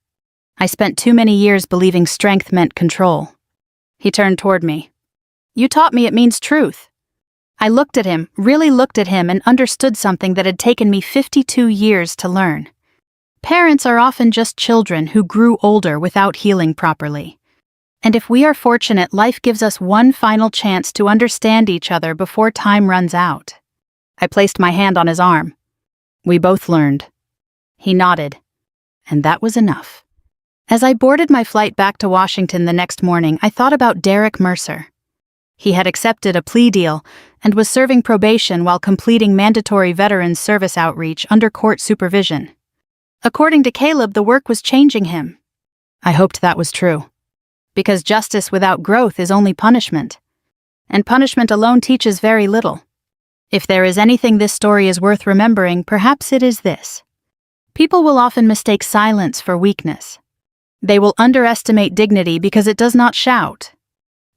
"I spent too many years believing strength meant control." He turned toward me. "You taught me it means truth." I looked at him, really looked at him, and understood something that had taken me 52 years to learn. Parents are often just children who grew older without healing properly. And if we are fortunate, life gives us one final chance to understand each other before time runs out. I placed my hand on his arm. We both learned. He nodded. And that was enough. As I boarded my flight back to Washington the next morning, I thought about Derek Mercer. He had accepted a plea deal and was serving probation while completing mandatory veterans service outreach under court supervision. According to Caleb, the work was changing him. I hoped that was true. Because justice without growth is only punishment. And punishment alone teaches very little. If there is anything this story is worth remembering, perhaps it is this. People will often mistake silence for weakness. They will underestimate dignity because it does not shout.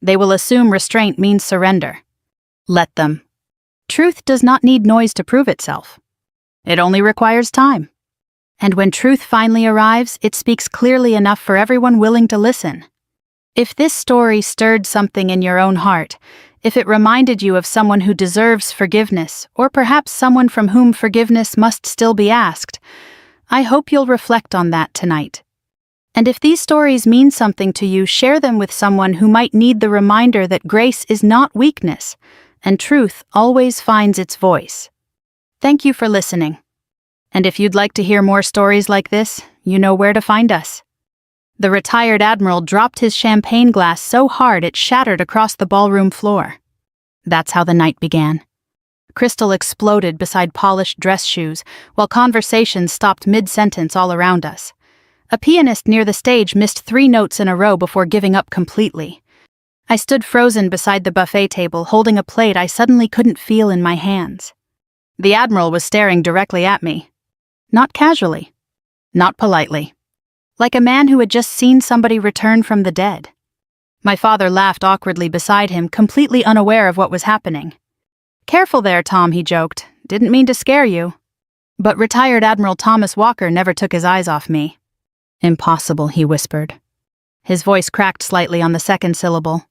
They will assume restraint means surrender. Let them. Truth does not need noise to prove itself. It only requires time. And when truth finally arrives, it speaks clearly enough for everyone willing to listen. If this story stirred something in your own heart, if it reminded you of someone who deserves forgiveness, or perhaps someone from whom forgiveness must still be asked, I hope you'll reflect on that tonight. And if these stories mean something to you, share them with someone who might need the reminder that grace is not weakness, and truth always finds its voice. Thank you for listening. And if you'd like to hear more stories like this, you know where to find us. The retired admiral dropped his champagne glass so hard it shattered across the ballroom floor. That's how the night began. crystal exploded beside polished dress shoes, while conversation stopped mid-sentence all around us. A pianist near the stage missed 3 notes in a row before giving up completely. I stood frozen beside the buffet table, holding a plate I suddenly couldn't feel in my hands. The Admiral was staring directly at me. Not casually. Not politely. Like a man who had just seen somebody return from the dead. My father laughed awkwardly beside him, completely unaware of what was happening. "Careful there, Tom," he joked. "Didn't mean to scare you." But retired Admiral Thomas Walker never took his eyes off me. "Impossible," he whispered. His voice cracked slightly on the second syllable.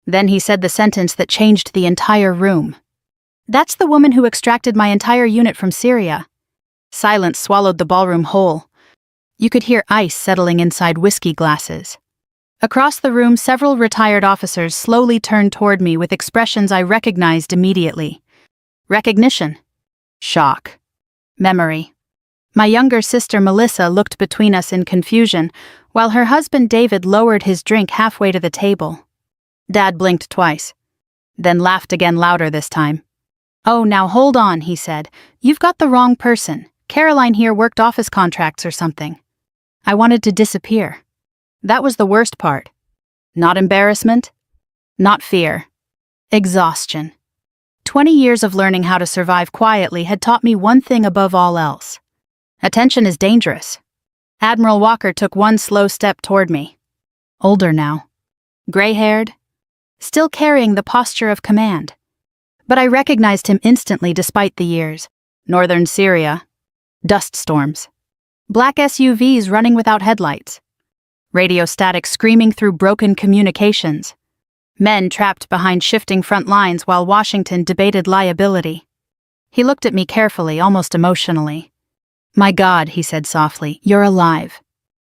Then he said the sentence that changed the entire room. "That's the woman who extracted my entire unit from Syria." Silence swallowed the ballroom whole. You could hear ice settling inside whiskey glasses. Across the room, several retired officers slowly turned toward me with expressions I recognized immediately. Recognition. Shock. Memory. My younger sister Melissa looked between us in confusion, while her husband David lowered his drink halfway to the table. Dad blinked twice, then laughed again, louder this time. "Oh, now hold on," he said. "You've got the wrong person. Caroline here worked office contracts or something." I wanted to disappear. That was the worst part. Not embarrassment. Not fear. Exhaustion. 20 years of learning how to survive quietly had taught me one thing above all else. Attention is dangerous. Admiral Walker took one slow step toward me. Older now. Gray-haired. Still carrying the posture of command. But I recognized him instantly despite the years. Northern Syria. Dust storms. Black SUVs running without headlights. Radio static screaming through broken communications. Men trapped behind shifting front lines while Washington debated liability. He looked at me carefully, almost emotionally. "My God," he said softly, "you're alive."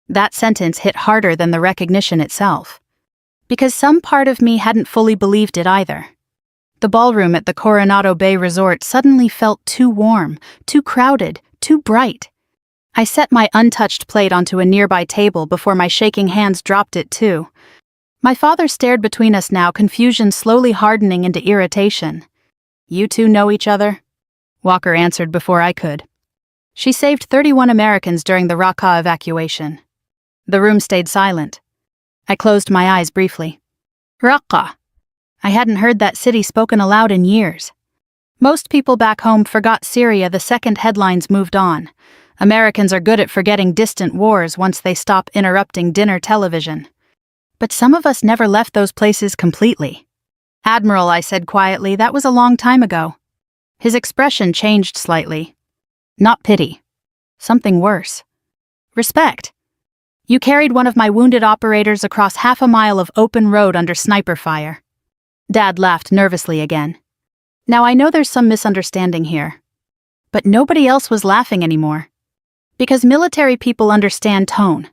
That sentence hit harder than the recognition itself. Because some part of me hadn't fully believed it either. The ballroom at the Coronado Bay Resort suddenly felt too warm, too crowded, too bright. I set my untouched plate onto a nearby table before my shaking hands dropped it too. My father stared between us now, confusion slowly hardening into irritation. "You two know each other?" Walker answered before I could. "She saved 31 Americans during the Raqqa evacuation." The room stayed silent. I closed my eyes briefly. Raqqa. I hadn't heard that city spoken aloud in years. Most people back home forgot Syria the second headlines moved on. Americans are good at forgetting distant wars once they stop interrupting dinner television. But some of us never left those places completely. "Admiral," I said quietly, "that was a long time ago." His expression changed slightly. Not pity. Something worse. Respect. "You carried one of my wounded operators across half a mile of open road under sniper fire." Dad laughed nervously again. Now I know there's some misunderstanding here. But nobody else was laughing anymore. Because military people understand tone.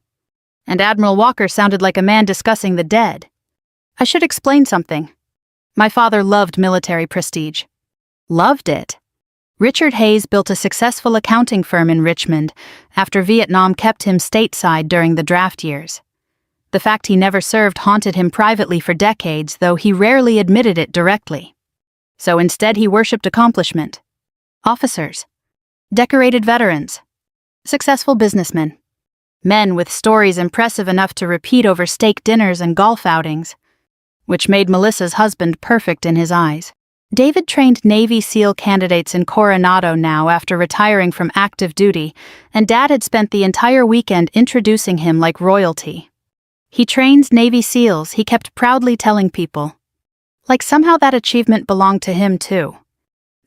And Admiral Walker sounded like a man discussing the dead. I should explain something. My father loved military prestige. Loved it. Richard Hayes built a successful accounting firm in Richmond after Vietnam kept him stateside during the draft years. The fact he never served haunted him privately for decades, though he rarely admitted it directly. So instead he worshipped accomplishment. Officers. Decorated veterans. Successful businessmen. Men with stories impressive enough to repeat over steak dinners and golf outings. Which made Melissa's husband perfect in his eyes. David trained Navy SEAL candidates in Coronado now after retiring from active duty, and Dad had spent the entire weekend introducing him like royalty. He trains Navy SEALs, he kept proudly telling people. Like somehow that achievement belonged to him too.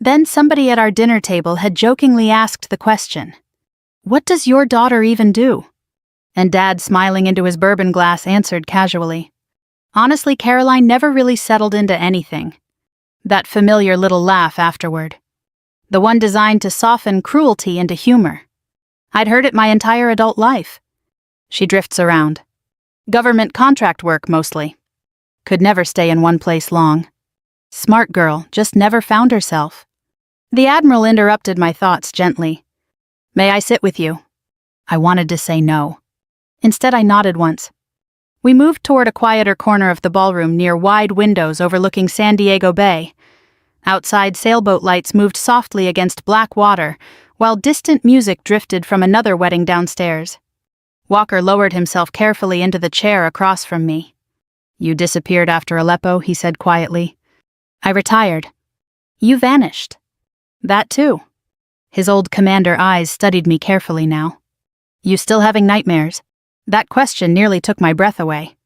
Then somebody at our dinner table had jokingly asked the question, "What does your daughter even do?" And Dad, smiling into his bourbon glass, answered casually, "Honestly, Caroline never really settled into anything." That familiar little laugh afterward. The one designed to soften cruelty into humor. I'd heard it my entire adult life. She drifts around. Government contract work, mostly. Could never stay in one place long. Smart girl, just never found herself. The Admiral interrupted my thoughts gently. "May I sit with you?" I wanted to say no. Instead, I nodded once. We moved toward a quieter corner of the ballroom near wide windows overlooking San Diego Bay. Outside, sailboat lights moved softly against black water, while distant music drifted from another wedding downstairs. Walker lowered himself carefully into the chair across from me. "You disappeared after Aleppo," he said quietly. "I retired." "You vanished." "That too." His old commander eyes studied me carefully now. "You still having nightmares?" That question nearly took my breath away.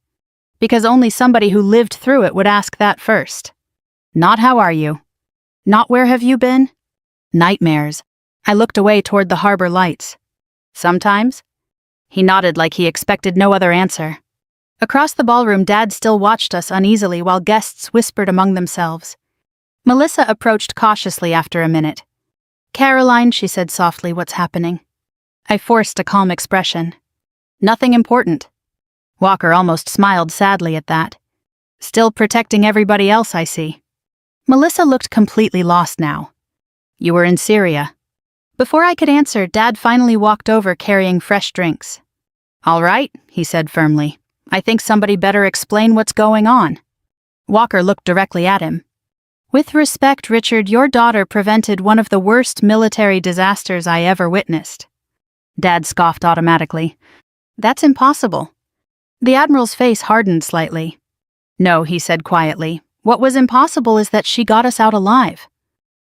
Because only somebody who lived through it would ask that first. Not "how are you?" Not "where have you been?" Nightmares. I looked away toward the harbor lights. "Sometimes?" He nodded like he expected no other answer. Across the ballroom, Dad still watched us uneasily while guests whispered among themselves. Melissa approached cautiously after a minute. "Caroline," she said softly, "what's happening?" I forced a calm expression. "Nothing important." Walker almost smiled sadly at that. "Still protecting everybody else, I see." Melissa looked completely lost now. "You were in Syria." Before I could answer, Dad finally walked over carrying fresh drinks. "All right," he said firmly. "I think somebody better explain what's going on." Walker looked directly at him. "With respect, Richard, your daughter prevented one of the worst military disasters I ever witnessed." Dad scoffed automatically. "That's impossible." The Admiral's face hardened slightly. "No," he said quietly. "What was impossible is that she got us out alive."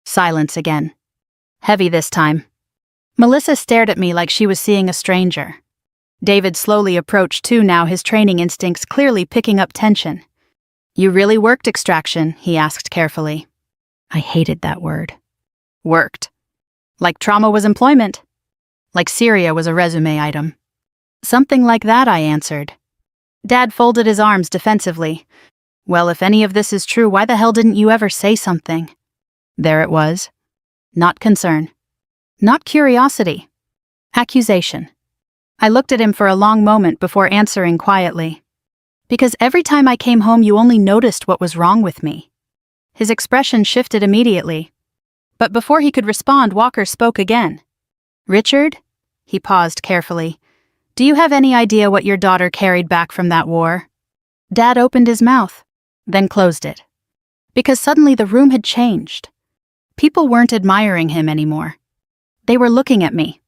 Silence again. Heavy this time. Melissa stared at me like she was seeing a stranger. David slowly approached too now, his training instincts clearly picking up tension. "You really worked extraction?" he asked carefully. I hated that word. Worked. Like trauma was employment. Like Syria was a resume item. "Something like that," I answered. Dad folded his arms defensively. "Well, if any of this is true, why the hell didn't you ever say something?" There it was. Not concern. Not curiosity. Accusation. I looked at him for a long moment before answering quietly. "Because every time I came home you only noticed what was wrong with me." His expression shifted immediately. But before he could respond, Walker spoke again. "Richard?" He paused carefully. "Do you have any idea what your daughter carried back from that war?" Dad opened his mouth, then closed it. Because suddenly the room had changed. People weren't admiring him anymore. They were looking at me.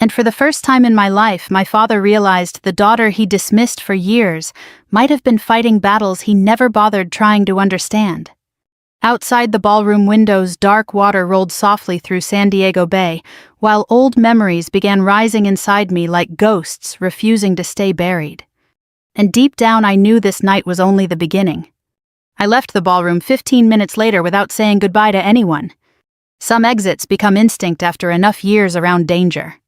And for the first time in my life, my father realized the daughter he dismissed for years might have been fighting battles he never bothered trying to understand. Outside the ballroom windows, dark water rolled softly through San Diego Bay, while old memories began rising inside me like ghosts refusing to stay buried. And deep down I knew this night was only the beginning. I left the ballroom 15 minutes later without saying goodbye to anyone. Some exits become instinct after enough years around danger.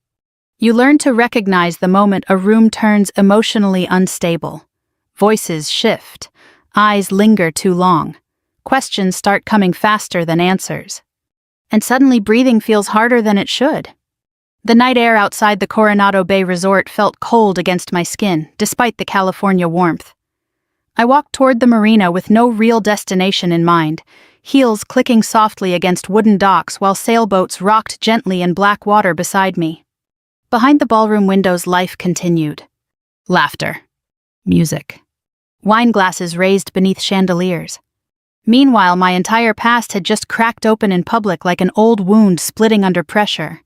You learn to recognize the moment a room turns emotionally unstable. Voices shift, eyes linger too long, questions start coming faster than answers. And suddenly breathing feels harder than it should. The night air outside the Coronado Bay Resort felt cold against my skin, despite the California warmth. I walked toward the marina with no real destination in mind, heels clicking softly against wooden docks while sailboats rocked gently in black water beside me. Behind the ballroom windows, life continued. Laughter. Music. Wine glasses raised beneath chandeliers. Meanwhile, my entire past had just cracked open in public like an old wound splitting under pressure.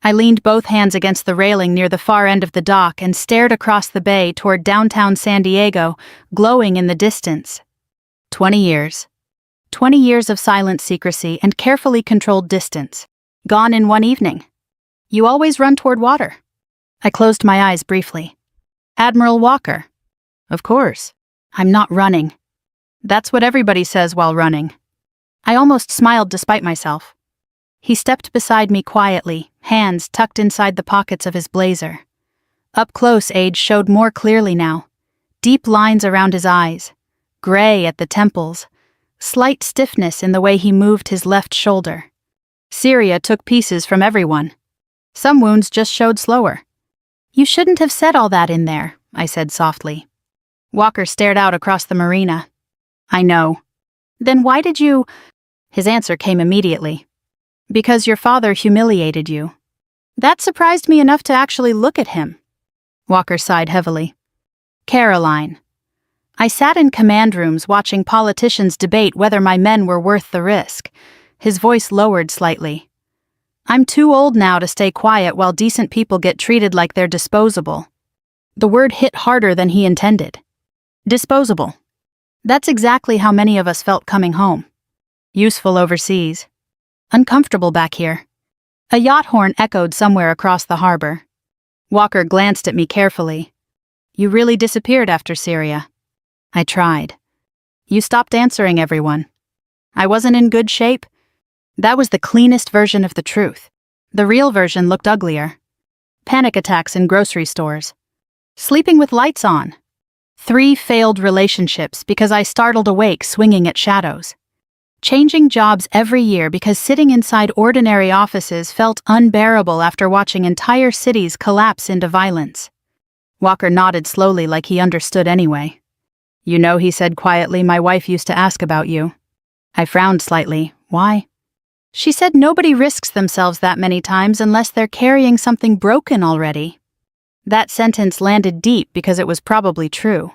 I leaned both hands against the railing near the far end of the dock and stared across the bay toward downtown San Diego, glowing in the distance. 20 years. 20 years of silent secrecy and carefully controlled distance. Gone in one evening. You always run toward water. I closed my eyes briefly. Admiral Walker. Of course. I'm not running. That's what everybody says while running. I almost smiled despite myself. He stepped beside me quietly, hands tucked inside the pockets of his blazer. Up close, age showed more clearly now. Deep lines around his eyes. Gray at the temples. Slight stiffness in the way he moved his left shoulder. Syria took pieces from everyone. Some wounds just showed slower. You shouldn't have said all that in there, I said softly. Walker stared out across the marina. I know. Then why did you... His answer came immediately. Because your father humiliated you. That surprised me enough to actually look at him. Walker sighed heavily. Caroline. I sat in command rooms watching politicians debate whether my men were worth the risk. His voice lowered slightly. I'm too old now to stay quiet while decent people get treated like they're disposable. The word hit harder than he intended. Disposable. That's exactly how many of us felt coming home. Useful overseas. Uncomfortable back here. A yacht horn echoed somewhere across the harbor. Walker glanced at me carefully. You really disappeared after Syria. I tried. You stopped answering everyone. I wasn't in good shape. That was the cleanest version of the truth. The real version looked uglier. Panic attacks in grocery stores. Sleeping with lights on. 3 failed relationships because I startled awake swinging at shadows. Changing jobs every year because sitting inside ordinary offices felt unbearable after watching entire cities collapse into violence. Walker nodded slowly like he understood anyway. You know, he said quietly, my wife used to ask about you. I frowned slightly. Why? She said nobody risks themselves that many times unless they're carrying something broken already. That sentence landed deep because it was probably true.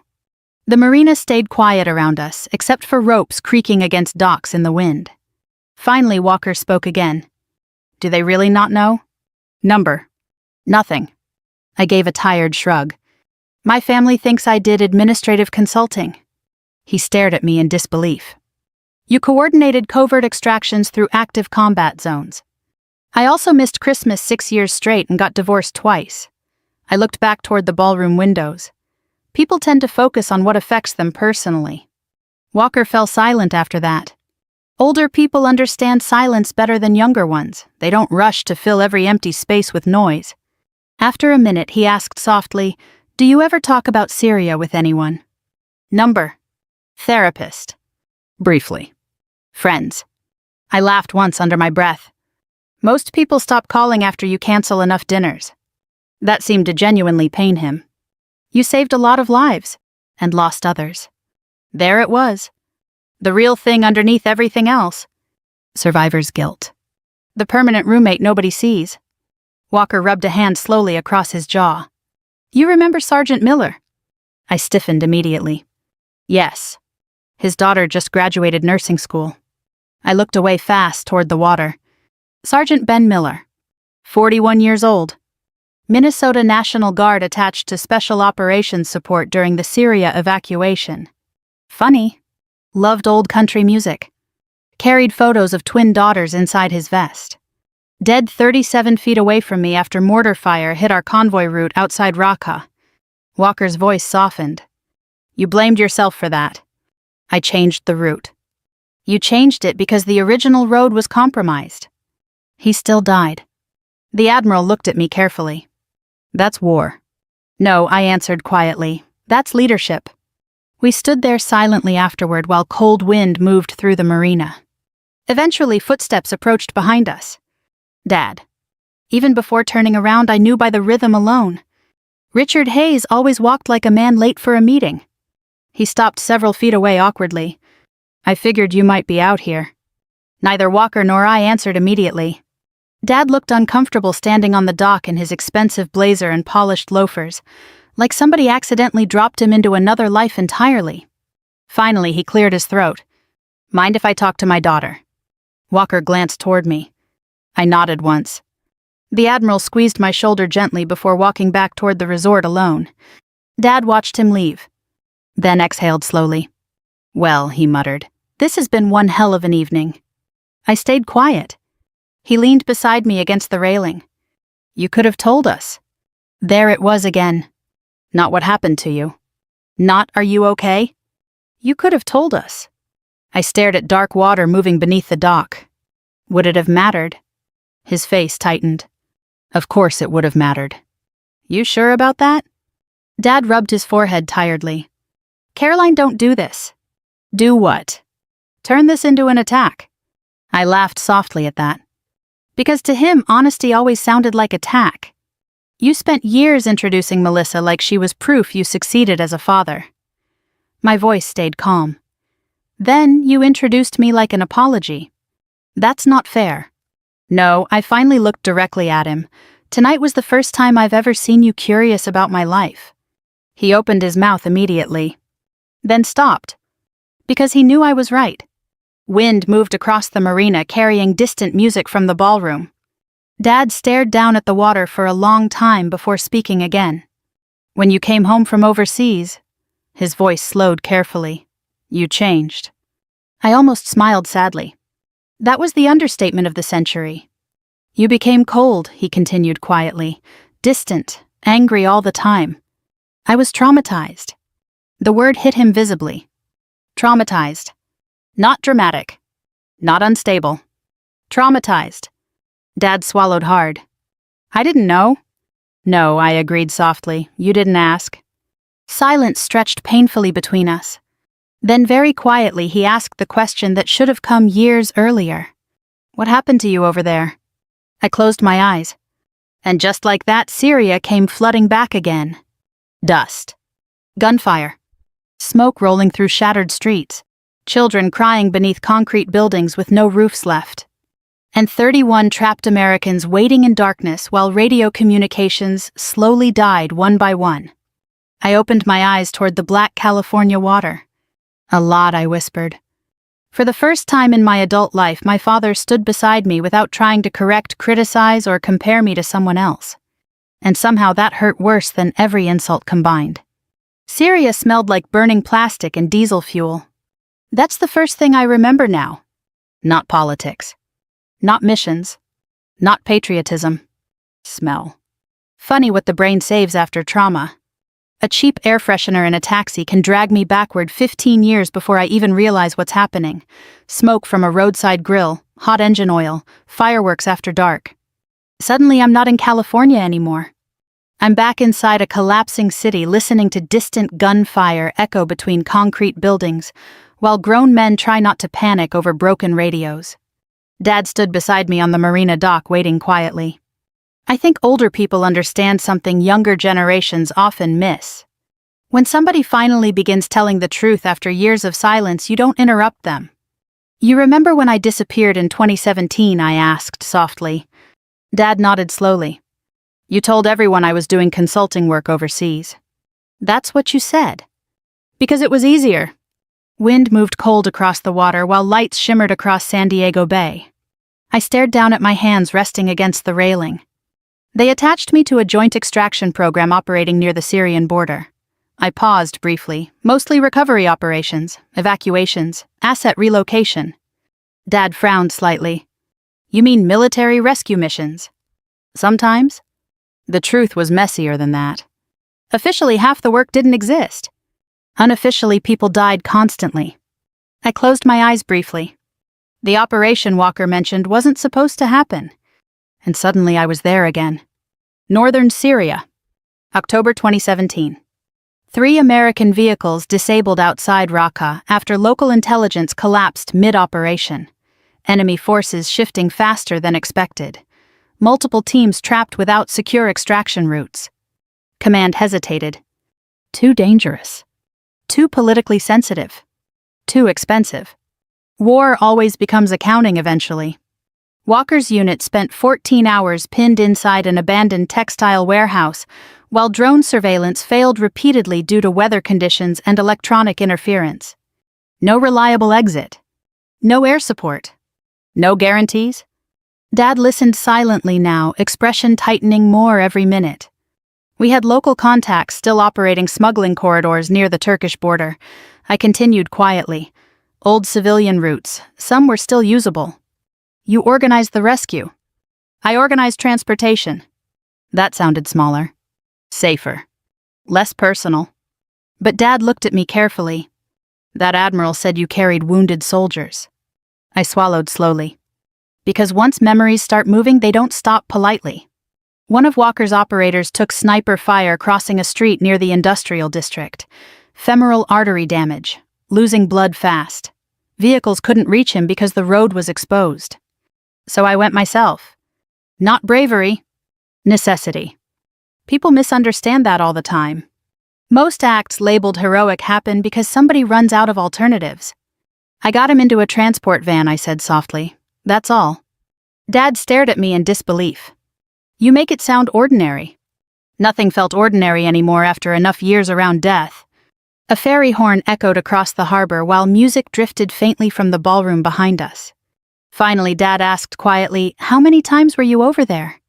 The marina stayed quiet around us, except for ropes creaking against docks in the wind. Finally, Walker spoke again. Do they really not know? Number. Nothing. I gave a tired shrug. My family thinks I did administrative consulting. He stared at me in disbelief. You coordinated covert extractions through active combat zones. I also missed Christmas 6 years straight and got divorced twice. I looked back toward the ballroom windows. People tend to focus on what affects them personally. Walker fell silent after that. Older people understand silence better than younger ones. They don't rush to fill every empty space with noise. After a minute, he asked softly, Do you ever talk about Syria with anyone? Number. Therapist. Briefly. Friends. I laughed once under my breath. Most people stop calling after you cancel enough dinners. That seemed to genuinely pain him. You saved a lot of lives, and lost others. There it was. The real thing underneath everything else. Survivor's guilt. The permanent roommate nobody sees. Walker rubbed a hand slowly across his jaw. You remember Sergeant Miller? I stiffened immediately. Yes. His daughter just graduated nursing school. I looked away fast toward the water. Sergeant Ben Miller. 41 years old. Minnesota National Guard attached to Special Operations support during the Syria evacuation. Funny. Loved old country music. Carried photos of twin daughters inside his vest. Dead 37 feet away from me after mortar fire hit our convoy route outside Raqqa. Walker's voice softened. You blamed yourself for that. I changed the route. You changed it because the original road was compromised. He still died. The Admiral looked at me carefully. That's war. No, I answered quietly. That's leadership. We stood there silently afterward while cold wind moved through the marina. Eventually, footsteps approached behind us. Dad. Even before turning around, I knew by the rhythm alone. Richard Hayes always walked like a man late for a meeting. He stopped several feet away awkwardly. I figured you might be out here. Neither Walker nor I answered immediately. Dad looked uncomfortable standing on the dock in his expensive blazer and polished loafers, like somebody accidentally dropped him into another life entirely. Finally, he cleared his throat. Mind if I talk to my daughter? Walker glanced toward me. I nodded once. The Admiral squeezed my shoulder gently before walking back toward the resort alone. Dad watched him leave. Then exhaled slowly. Well, he muttered, this has been one hell of an evening. I stayed quiet. He leaned beside me against the railing. You could have told us. There it was again. Not what happened to you. Not, are you okay? You could have told us. I stared at dark water moving beneath the dock. Would it have mattered? His face tightened. Of course it would have mattered. You sure about that? Dad rubbed his forehead tiredly. Caroline, don't do this. Do what? Turn this into an attack. I laughed softly at that. Because to him, honesty always sounded like attack. You spent years introducing Melissa like she was proof you succeeded as a father. My voice stayed calm. Then you introduced me like an apology. That's not fair. No, I finally looked directly at him. Tonight was the first time I've ever seen you curious about my life. He opened his mouth immediately. then stopped. Because he knew I was right. Wind moved across the marina carrying distant music from the ballroom. Dad stared down at the water for a long time before speaking again. When you came home from overseas, his voice slowed carefully, you changed. I almost smiled sadly. That was the understatement of the century. You became cold, he continued quietly, distant, angry all the time. I was traumatized. The word hit him visibly. Traumatized. Not dramatic. Not unstable. Traumatized. Dad swallowed hard. I didn't know. No, I agreed softly. You didn't ask. Silence stretched painfully between us. Then very quietly he asked the question that should have come years earlier. What happened to you over there? I closed my eyes. And just like that, Syria came flooding back again. Dust. Gunfire. Smoke rolling through shattered streets. Children crying beneath concrete buildings with no roofs left. And 31 trapped Americans waiting in darkness while radio communications slowly died one by one. I opened my eyes toward the black California water. A lot, I whispered. For the first time in my adult life, my father stood beside me without trying to correct, criticize, or compare me to someone else. And somehow that hurt worse than every insult combined. Syria smelled like burning plastic and diesel fuel. That's the first thing I remember now. Not politics. Not missions. Not patriotism. Smell. Funny what the brain saves after trauma. A cheap air freshener in a taxi can drag me backward 15 years before I even realize what's happening. Smoke from a roadside grill, hot engine oil, fireworks after dark. Suddenly I'm not in California anymore. I'm back inside a collapsing city listening to distant gunfire echo between concrete buildings, while grown men try not to panic over broken radios. Dad stood beside me on the marina dock waiting quietly. I think older people understand something younger generations often miss. When somebody finally begins telling the truth after years of silence, you don't interrupt them. You remember when I disappeared in 2017, I asked softly. Dad nodded slowly. You told everyone I was doing consulting work overseas. That's what you said. Because it was easier. Wind moved cold across the water while lights shimmered across San Diego Bay. I stared down at my hands resting against the railing. They attached me to a joint extraction program operating near the Syrian border. I paused briefly, mostly recovery operations, evacuations, asset relocation. Dad frowned slightly. You mean military rescue missions? Sometimes. The truth was messier than that. Officially, half the work didn't exist. Unofficially, people died constantly. I closed my eyes briefly. The operation Walker mentioned wasn't supposed to happen. And suddenly I was there again. Northern Syria. October 2017. 3 American vehicles disabled outside Raqqa after local intelligence collapsed mid-operation. Enemy forces shifting faster than expected. Multiple teams trapped without secure extraction routes. Command hesitated. Too dangerous. Too politically sensitive. Too expensive. War always becomes accounting eventually. Walker's unit spent 14 hours pinned inside an abandoned textile warehouse, while drone surveillance failed repeatedly due to weather conditions and electronic interference. No reliable exit. No air support. No guarantees. Dad listened silently now, expression tightening more every minute. We had local contacts still operating smuggling corridors near the Turkish border. I continued quietly. Old civilian routes, some were still usable. You organized the rescue. I organized transportation. That sounded smaller. Safer. Less personal. But Dad looked at me carefully. That admiral said you carried wounded soldiers. I swallowed slowly. Because once memories start moving, they don't stop politely. One of Walker's operators took sniper fire crossing a street near the industrial district. Femoral artery damage. Losing blood fast. Vehicles couldn't reach him because the road was exposed. So I went myself. Not bravery. Necessity. People misunderstand that all the time. Most acts labeled heroic happen because somebody runs out of alternatives. I got him into a transport van, I said softly. That's all. Dad stared at me in disbelief. You make it sound ordinary. Nothing felt ordinary anymore after enough years around death. A ferry horn echoed across the harbor while music drifted faintly from the ballroom behind us. Finally, Dad asked quietly, "How many times were you over there?"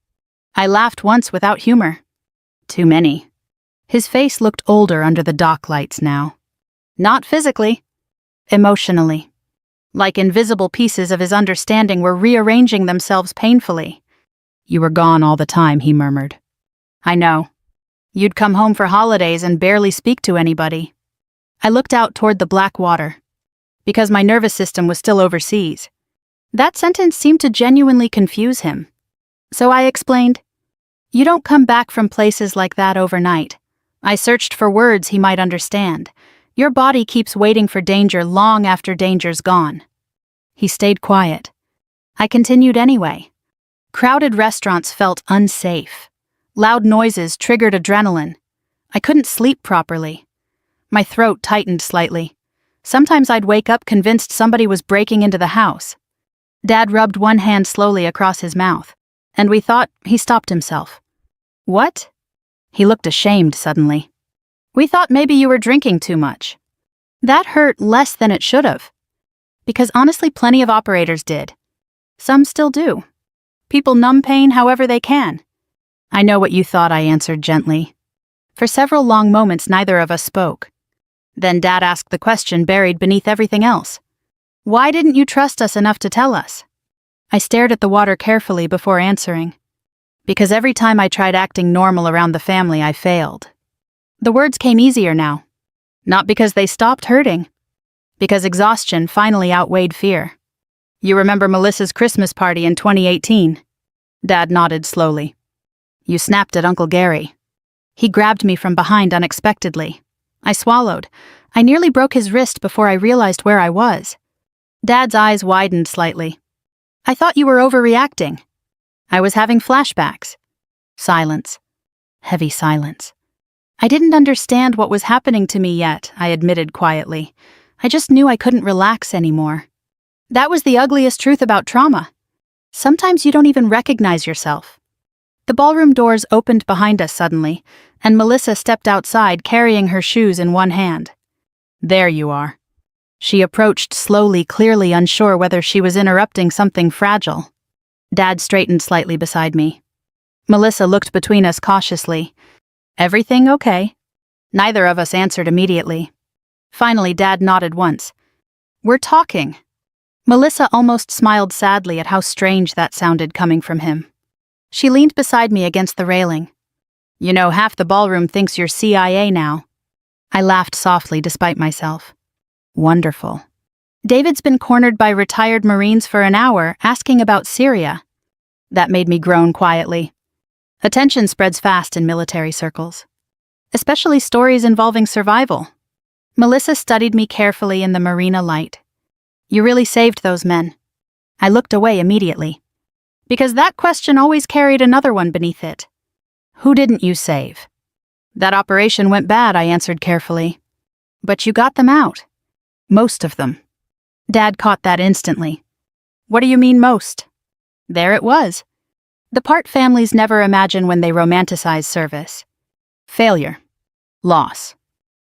I laughed once without humor. "Too many." His face looked older under the dock lights now. Not physically. Emotionally. Like invisible pieces of his understanding were rearranging themselves painfully. "You were gone all the time," he murmured. "I know. You'd come home for holidays and barely speak to anybody." I looked out toward the black water. Because my nervous system was still overseas. That sentence seemed to genuinely confuse him. So I explained, "You don't come back from places like that overnight." I searched for words he might understand. "Your body keeps waiting for danger long after danger's gone." He stayed quiet. I continued anyway. Crowded restaurants felt unsafe. Loud noises triggered adrenaline. I couldn't sleep properly. My throat tightened slightly. Sometimes I'd wake up convinced somebody was breaking into the house. Dad rubbed one hand slowly across his mouth, and we thought he stopped himself. "What?" He looked ashamed suddenly. "We thought maybe you were drinking too much." That hurt less than it should have. Because honestly, plenty of operators did. Some still do. People numb pain however they can. "I know what you thought," I answered gently. For several long moments, neither of us spoke. Then Dad asked the question buried beneath everything else. "Why didn't you trust us enough to tell us?" I stared at the water carefully before answering. "Because every time I tried acting normal around the family, I failed." The words came easier now. Not because they stopped hurting. Because exhaustion finally outweighed fear. "You remember Melissa's Christmas party in 2018? Dad nodded slowly. "You snapped at Uncle Gary." He grabbed me from behind unexpectedly. I swallowed. I nearly broke his wrist before I realized where I was. Dad's eyes widened slightly. "I thought you were overreacting." "I was having flashbacks." Silence. Heavy silence. I didn't understand what was happening to me yet, I admitted quietly. I just knew I couldn't relax anymore. That was the ugliest truth about trauma. Sometimes you don't even recognize yourself. The ballroom doors opened behind us suddenly, and Melissa stepped outside carrying her shoes in one hand. "There you are." She approached slowly, clearly unsure whether she was interrupting something fragile. Dad straightened slightly beside me. Melissa looked between us cautiously. "Everything okay?" Neither of us answered immediately. Finally, Dad nodded once. "We're talking." Melissa almost smiled sadly at how strange that sounded coming from him. She leaned beside me against the railing. "You know, half the ballroom thinks you're CIA now." I laughed softly despite myself. "Wonderful." "David's been cornered by retired Marines for an hour asking about Syria." That made me groan quietly. Attention spreads fast in military circles. Especially stories involving survival. Melissa studied me carefully in the marina light. "You really saved those men." I looked away immediately. Because that question always carried another one beneath it. "Who didn't you save?" "That operation went bad," I answered carefully. "But you got them out." "Most of them." Dad caught that instantly. "What do you mean most?" There it was. The part families never imagine when they romanticize service. Failure. Loss.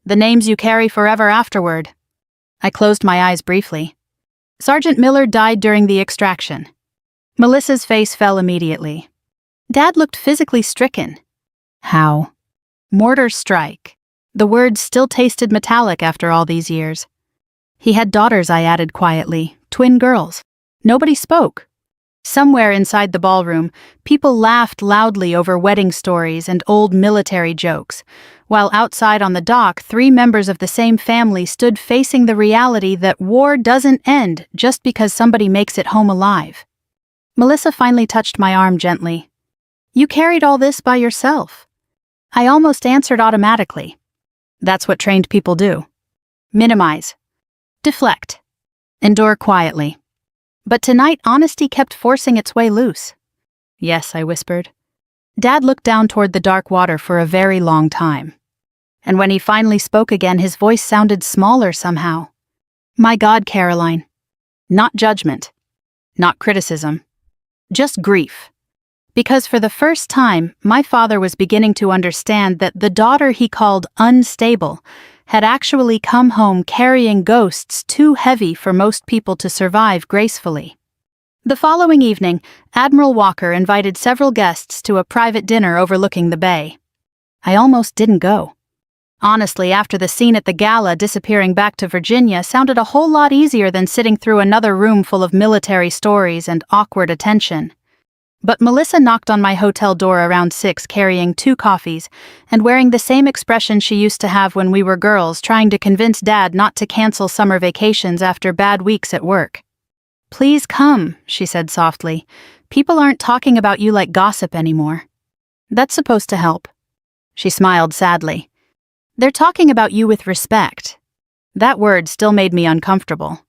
The names you carry forever afterward. I closed my eyes briefly. Sergeant Miller died during the extraction. Melissa's face fell immediately. Dad looked physically stricken. "How?" "Mortar strike." The words still tasted metallic after all these years. "He had daughters," I added quietly, "twin girls." Nobody spoke. Somewhere inside the ballroom, people laughed loudly over wedding stories and old military jokes, while outside on the dock, 3 members of the same family stood facing the reality that war doesn't end just because somebody makes it home alive. Melissa finally touched my arm gently. "You carried all this by yourself." I almost answered automatically. That's what trained people do. Minimize. Deflect. Endure quietly. But tonight, honesty kept forcing its way loose. "Yes," I whispered. Dad looked down toward the dark water for a very long time. And when he finally spoke again, his voice sounded smaller somehow. "My God, Caroline. Not judgment. Not criticism. Just grief. Because for the first time, my father was beginning to understand that the daughter he called unstable had actually come home carrying ghosts too heavy for most people to survive gracefully. The following evening, Admiral Walker invited several guests to a private dinner overlooking the bay. I almost didn't go. Honestly, after the scene at the gala, disappearing back to Virginia sounded a whole lot easier than sitting through another room full of military stories and awkward attention. But Melissa knocked on my hotel door around 6 carrying 2 coffees and wearing the same expression she used to have when we were girls, trying to convince Dad not to cancel summer vacations after bad weeks at work. "Please come," she said softly. "People aren't talking about you like gossip anymore." "That's supposed to help." She smiled sadly. "They're talking about you with respect." That word still made me uncomfortable.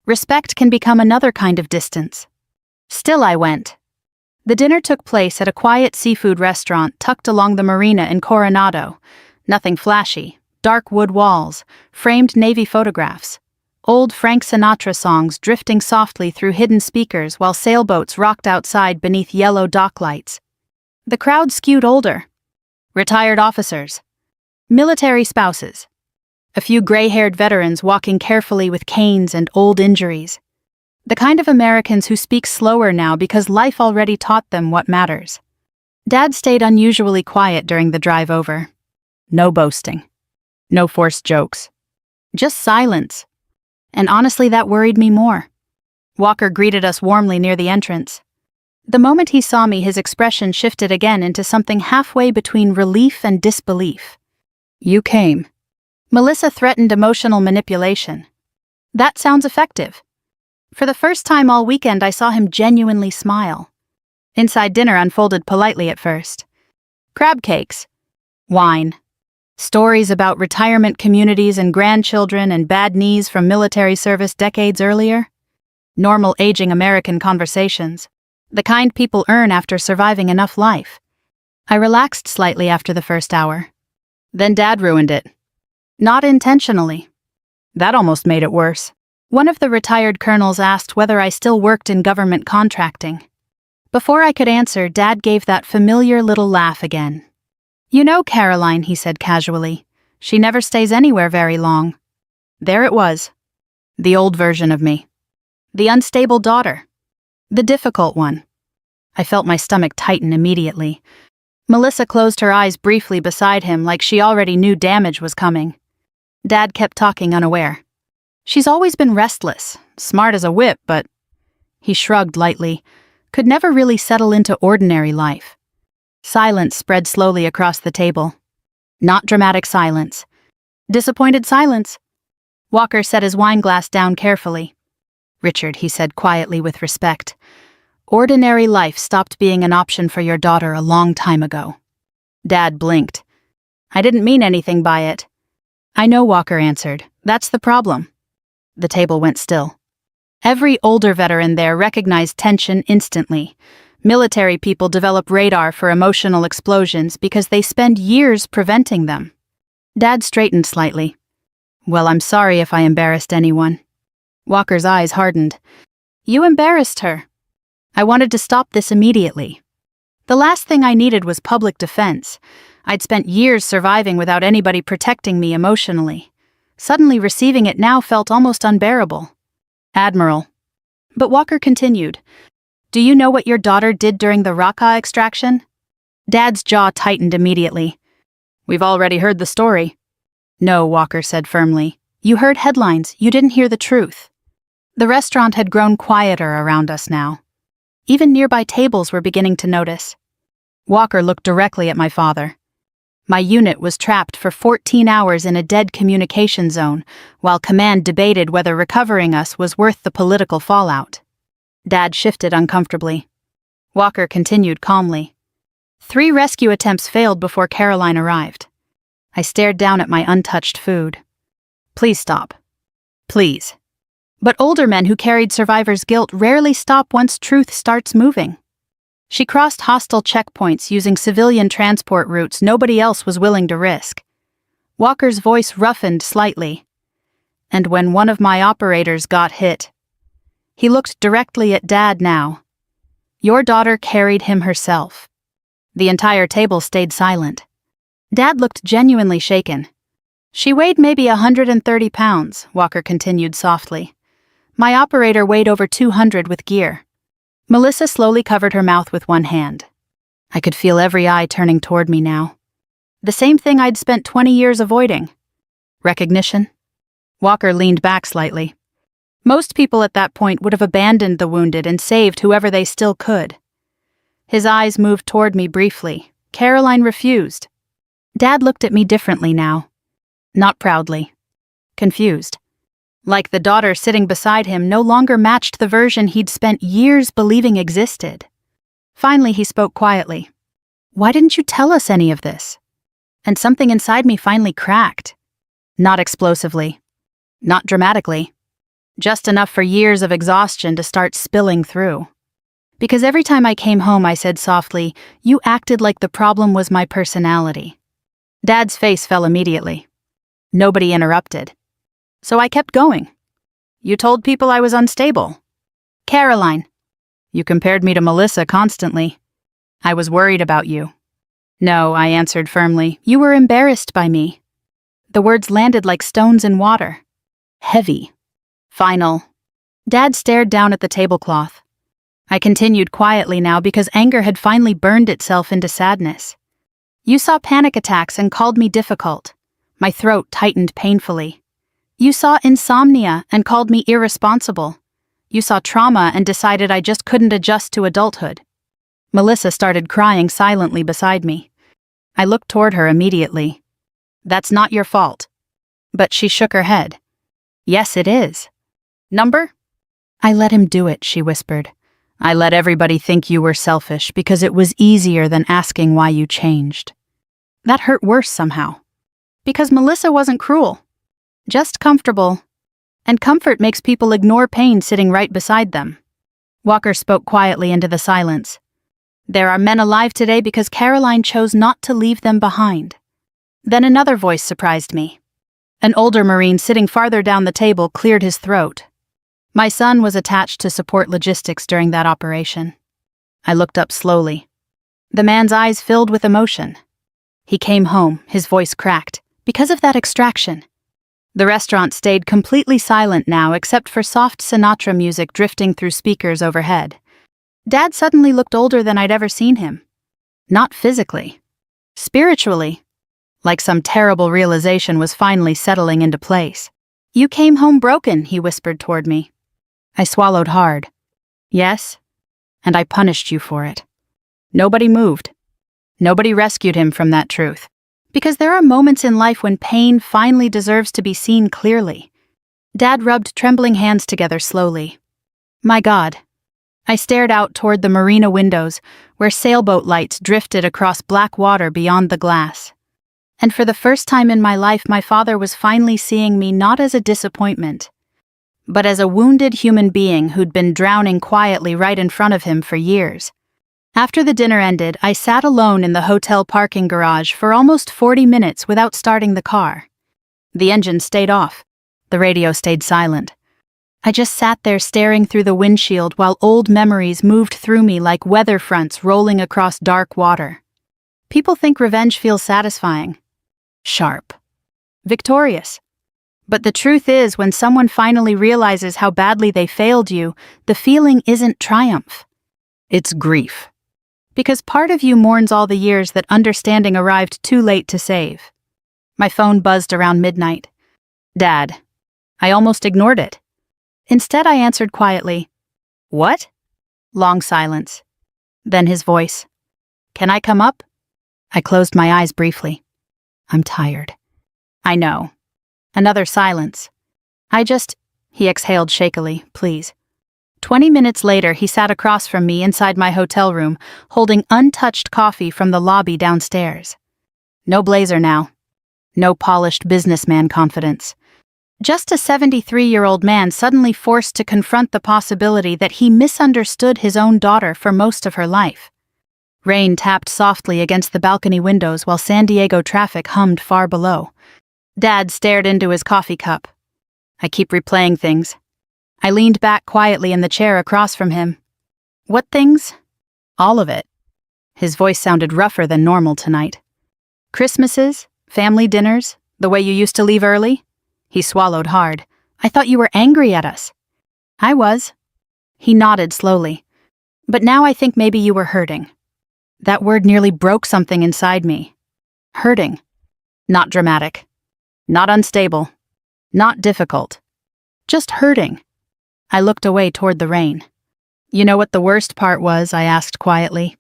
Respect can become another kind of distance. Still I went. The dinner took place at a quiet seafood restaurant tucked along the marina in Coronado. Nothing flashy, dark wood walls, framed Navy photographs, old Frank Sinatra songs drifting softly through hidden speakers while sailboats rocked outside beneath yellow dock lights. The crowd skewed older. Retired officers. Military spouses. A few gray-haired veterans walking carefully with canes and old injuries. The kind of Americans who speak slower now because life already taught them what matters. Dad stayed unusually quiet during the drive over. No boasting. No forced jokes. Just silence. And honestly, that worried me more. Walker greeted us warmly near the entrance. The moment he saw me, his expression shifted again into something halfway between relief and disbelief. "You came." Melissa threatened emotional manipulation. That sounds effective. For the first time all weekend, I saw him genuinely smile. Inside dinner unfolded politely at first. Crab cakes. Wine. Stories about retirement communities and grandchildren and bad knees from military service decades earlier. Normal aging American conversations. The kind people earn after surviving enough life. I relaxed slightly after the first hour. Then Dad ruined it. Not intentionally. That almost made it worse. One of the retired colonels asked whether I still worked in government contracting. Before I could answer, Dad gave that familiar little laugh again. "You know Caroline," he said casually. "She never stays anywhere very long." There it was. The old version of me. The unstable daughter. The difficult one. I felt my stomach tighten immediately. Melissa closed her eyes briefly beside him like she already knew damage was coming. Dad kept talking unaware. "She's always been restless, smart as a whip, but..." He shrugged lightly. "Could never really settle into ordinary life." Silence spread slowly across the table. Not dramatic silence. Disappointed silence. Walker set his wineglass down carefully. "Richard," he said quietly with respect, "ordinary life stopped being an option for your daughter a long time ago." Dad blinked. "I didn't mean anything by it." "I know," Walker answered. "That's the problem." The table went still. Every older veteran there recognized tension instantly. Military people develop radar for emotional explosions because they spend years preventing them. Dad straightened slightly. "Well, I'm sorry if I embarrassed anyone." Walker's eyes hardened. "You embarrassed her. I wanted to stop this immediately. The last thing I needed was public defense. I'd spent years surviving without anybody protecting me emotionally. Suddenly receiving it now felt almost unbearable. Admiral." But Walker continued. "Do you know what your daughter did during the Raqqa extraction?" Dad's jaw tightened immediately. "We've already heard the story." "No," Walker said firmly. "You heard headlines, you didn't hear the truth." The restaurant had grown quieter around us now. Even nearby tables were beginning to notice. Walker looked directly at my father. My unit was trapped for 14 hours in a dead communication zone, while command debated whether recovering us was worth the political fallout. Dad shifted uncomfortably. Walker continued calmly. 3 rescue attempts failed before Caroline arrived. I stared down at my untouched food. "Please stop. Please." But older men who carried survivors' guilt rarely stop once truth starts moving. She crossed hostile checkpoints using civilian transport routes nobody else was willing to risk. Walker's voice roughened slightly. "And when one of my operators got hit..." He looked directly at Dad now. "Your daughter carried him herself." The entire table stayed silent. Dad looked genuinely shaken. She weighed maybe 130 pounds, Walker continued softly. My operator weighed over 200 with gear. Melissa slowly covered her mouth with one hand. I could feel every eye turning toward me now. The same thing I'd spent 20 years avoiding. Recognition? Walker leaned back slightly. Most people at that point would have abandoned the wounded and saved whoever they still could. His eyes moved toward me briefly. Caroline refused. Dad looked at me differently now. Not proudly. Confused. Like the daughter sitting beside him no longer matched the version he'd spent years believing existed. Finally, he spoke quietly. Why didn't you tell us any of this? And something inside me finally cracked. Not explosively. Not dramatically. Just enough for years of exhaustion to start spilling through. Because every time I came home, I said softly, you acted like the problem was my personality. Dad's face fell immediately. Nobody interrupted. So I kept going. You told people I was unstable. Caroline. You compared me to Melissa constantly. I was worried about you. No, I answered firmly. You were embarrassed by me. The words landed like stones in water. Heavy. Final. Dad stared down at the tablecloth. I continued quietly now because anger had finally burned itself into sadness. You saw panic attacks and called me difficult. My throat tightened painfully. You saw insomnia and called me irresponsible. You saw trauma and decided I just couldn't adjust to adulthood. Melissa started crying silently beside me. I looked toward her immediately. That's not your fault. But she shook her head. Yes, it is. Number? I let him do it, she whispered. I let everybody think you were selfish because it was easier than asking why you changed. That hurt worse somehow. Because Melissa wasn't cruel. Just comfortable. And comfort makes people ignore pain sitting right beside them. Walker spoke quietly into the silence. There are men alive today because Caroline chose not to leave them behind. Then another voice surprised me. An older Marine sitting farther down the table cleared his throat. My son was attached to support logistics during that operation. I looked up slowly. The man's eyes filled with emotion. He came home, his voice cracked, because of that extraction. The restaurant stayed completely silent now except for soft Sinatra music drifting through speakers overhead. Dad suddenly looked older than I'd ever seen him. Not physically. Spiritually. Like some terrible realization was finally settling into place. You came home broken, he whispered toward me. I swallowed hard. Yes, and I punished you for it. Nobody moved. Nobody rescued him from that truth. Because there are moments in life when pain finally deserves to be seen clearly. Dad rubbed trembling hands together slowly. My God. I stared out toward the marina windows, where sailboat lights drifted across black water beyond the glass. And for the first time in my life, my father was finally seeing me not as a disappointment, but as a wounded human being who'd been drowning quietly right in front of him for years. After the dinner ended, I sat alone in the hotel parking garage for almost 40 minutes without starting the car. The engine stayed off. The radio stayed silent. I just sat there staring through the windshield while old memories moved through me like weather fronts rolling across dark water. People think revenge feels satisfying. Sharp. Victorious. But the truth is, when someone finally realizes how badly they failed you, the feeling isn't triumph. It's grief. Because part of you mourns all the years that understanding arrived too late to save. My phone buzzed around midnight. Dad. I almost ignored it. Instead, I answered quietly. What? Long silence. Then his voice. Can I come up? I closed my eyes briefly. I'm tired. I know. Another silence. He exhaled shakily, please. 20 minutes later, he sat across from me inside my hotel room, holding untouched coffee from the lobby downstairs. No blazer now. No polished businessman confidence. Just a 73-year-old man suddenly forced to confront the possibility that he misunderstood his own daughter for most of her life. Rain tapped softly against the balcony windows while San Diego traffic hummed far below. Dad stared into his coffee cup. I keep replaying things. I leaned back quietly in the chair across from him. What things? All of it. His voice sounded rougher than normal tonight. Christmases, family dinners, The way you used to leave early? He swallowed hard. I thought you were angry at us. I was. He nodded slowly. But now I think maybe you were hurting. That word nearly broke something inside me. Hurting. Not dramatic. Not unstable. Not difficult. Just hurting. I looked away toward the rain. You know what the worst part was? I asked quietly.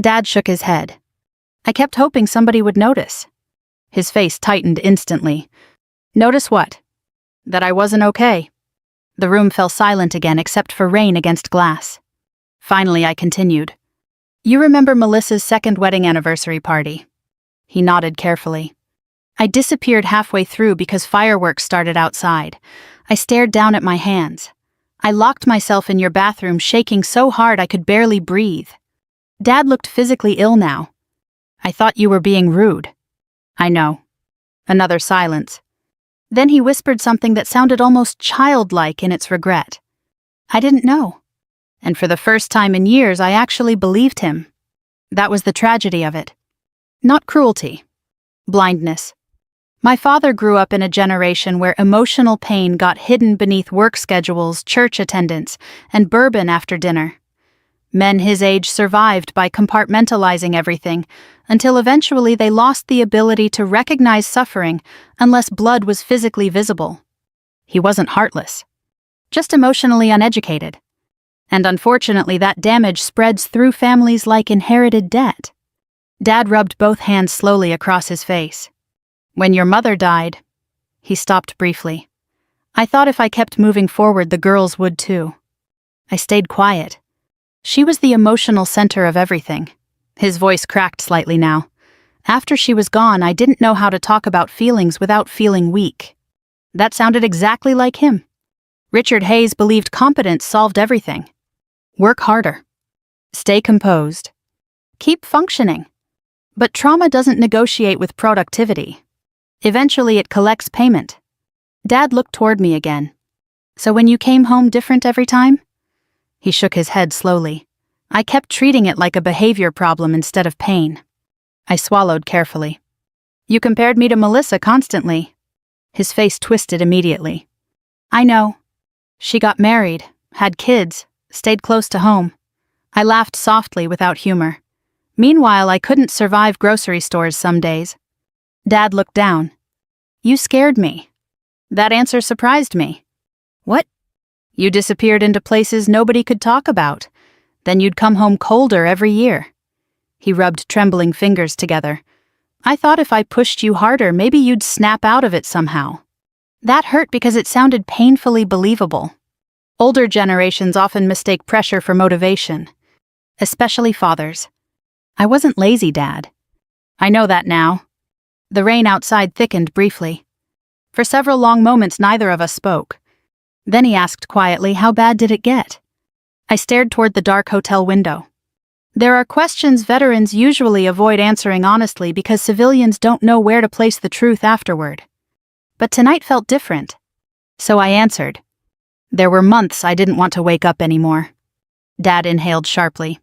Dad shook his head. I kept hoping somebody would notice. His face tightened instantly. Notice what? That I wasn't okay. The room fell silent again except for rain against glass. Finally, I continued. You remember Melissa's second wedding anniversary party? He nodded carefully. I disappeared halfway through because fireworks started outside. I stared down at my hands. I locked myself in your bathroom, shaking so hard I could barely breathe. Dad looked physically ill now. I thought you were being rude. I know. Another silence. Then he whispered something that sounded almost childlike in its regret. I didn't know. And for the first time in years, I actually believed him. That was the tragedy of it. Not cruelty. Blindness. My father grew up in a generation where emotional pain got hidden beneath work schedules, church attendance, and bourbon after dinner. Men his age survived by compartmentalizing everything, until eventually they lost the ability to recognize suffering unless blood was physically visible. He wasn't heartless, just emotionally uneducated. And unfortunately, that damage spreads through families like inherited debt. Dad rubbed both hands slowly across his face. When your mother died, he stopped briefly. I thought if I kept moving forward, the girls would too. I stayed quiet. She was the emotional center of everything. His voice cracked slightly now. After she was gone, I didn't know how to talk about feelings without feeling weak. That sounded exactly like him. Richard Hayes believed competence solved everything. Work harder. Stay composed. Keep functioning. But trauma doesn't negotiate with productivity. Eventually it collects payment. Dad looked toward me again. So when you came home different every time? He shook his head slowly. I kept treating it like a behavior problem instead of pain. I swallowed carefully. You compared me to Melissa constantly. His face twisted immediately. I know. She got married, had kids, stayed close to home. I laughed softly without humor. Meanwhile, I couldn't survive grocery stores some days. Dad looked down. You scared me. That answer surprised me. What? You disappeared into places nobody could talk about. Then you'd come home colder every year. He rubbed trembling fingers together. I thought if I pushed you harder, maybe you'd snap out of it somehow. That hurt because it sounded painfully believable. Older generations often mistake pressure for motivation, especially fathers. I wasn't lazy, Dad. I know that now. The rain outside thickened briefly. For several long moments, neither of us spoke. Then he asked quietly, how bad did it get? I stared toward the dark hotel window. There are questions veterans usually avoid answering honestly because civilians don't know where to place the truth afterward. But tonight felt different. So I answered. There were months I didn't want to wake up anymore. Dad inhaled sharply.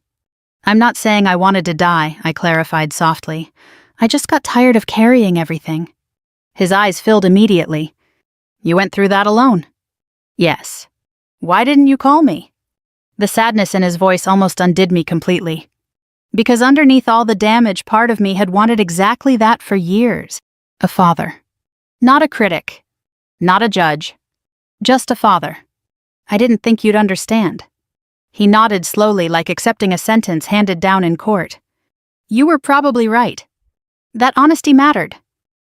I'm not saying I wanted to die, I clarified softly. I just got tired of carrying everything. His eyes filled immediately. You went through that alone? Yes. Why didn't you call me? The sadness in his voice almost undid me completely. Because underneath all the damage, part of me had wanted exactly that for years. A father. Not a critic. Not a judge. Just a father. I didn't think you'd understand. He nodded slowly, like accepting a sentence handed down in court. You were probably right. That honesty mattered.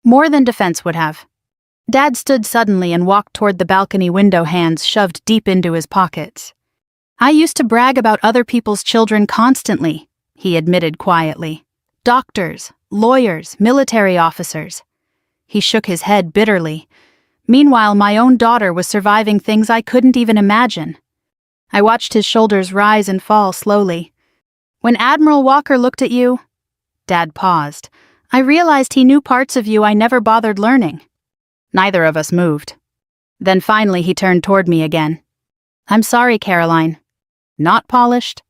More than defense would have. Dad stood suddenly and walked toward the balcony window, hands shoved deep into his pockets. I used to brag about other people's children constantly, he admitted quietly. Doctors, lawyers, military officers. He shook his head bitterly. Meanwhile, my own daughter was surviving things I couldn't even imagine. I watched his shoulders rise and fall slowly. When Admiral Walker looked at you, Dad paused. I realized he knew parts of you I never bothered learning. Neither of us moved. Then finally he turned toward me again. I'm sorry, Caroline. Not polished.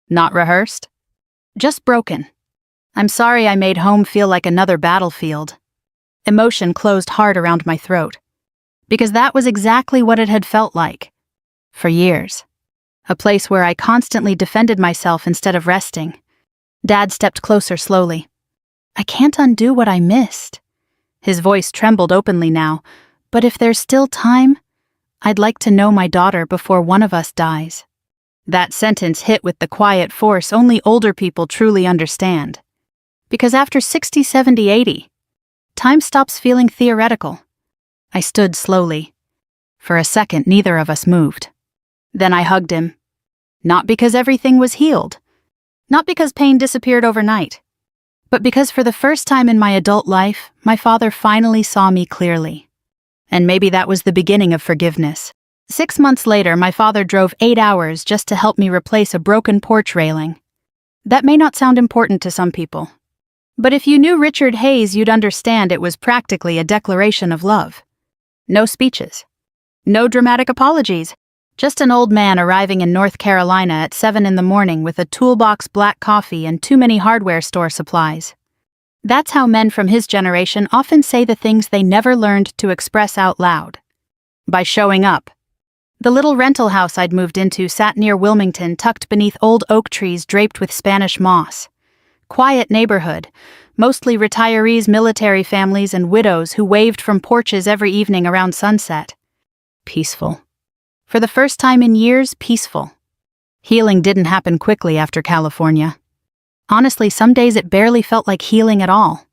Not rehearsed. Just broken. I'm sorry I made home feel like another battlefield. Emotion closed hard around my throat. Because that was exactly what it had felt like. For years. A place where I constantly defended myself instead of resting. Dad stepped closer slowly. I can't undo what I missed. His voice trembled openly now, but if there's still time, I'd like to know my daughter before one of us dies. That sentence hit with the quiet force only older people truly understand. Because after 60, 70, 80, time stops feeling theoretical. I stood slowly. For a second, neither of us moved. Then I hugged him. Not because everything was healed. Not because pain disappeared overnight. But because for the first time in my adult life, my father finally saw me clearly. And maybe that was the beginning of forgiveness. 6 months later, my father drove 8 hours just to help me replace a broken porch railing. That may not sound important to some people. But if you knew Richard Hayes, you'd understand it was practically a declaration of love. No speeches. No dramatic apologies. Just an old man arriving in North Carolina at 7 in the morning with a toolbox black coffee and too many hardware store supplies. That's how men from his generation often say the things they never learned to express out loud. By showing up. The little rental house I'd moved into sat near Wilmington, tucked beneath old oak trees draped with Spanish moss. Quiet neighborhood, mostly retirees, military families, and widows who waved from porches every evening around sunset. Peaceful. For the first time in years, peaceful. Healing didn't happen quickly after California. Honestly, some days it barely felt like healing at all.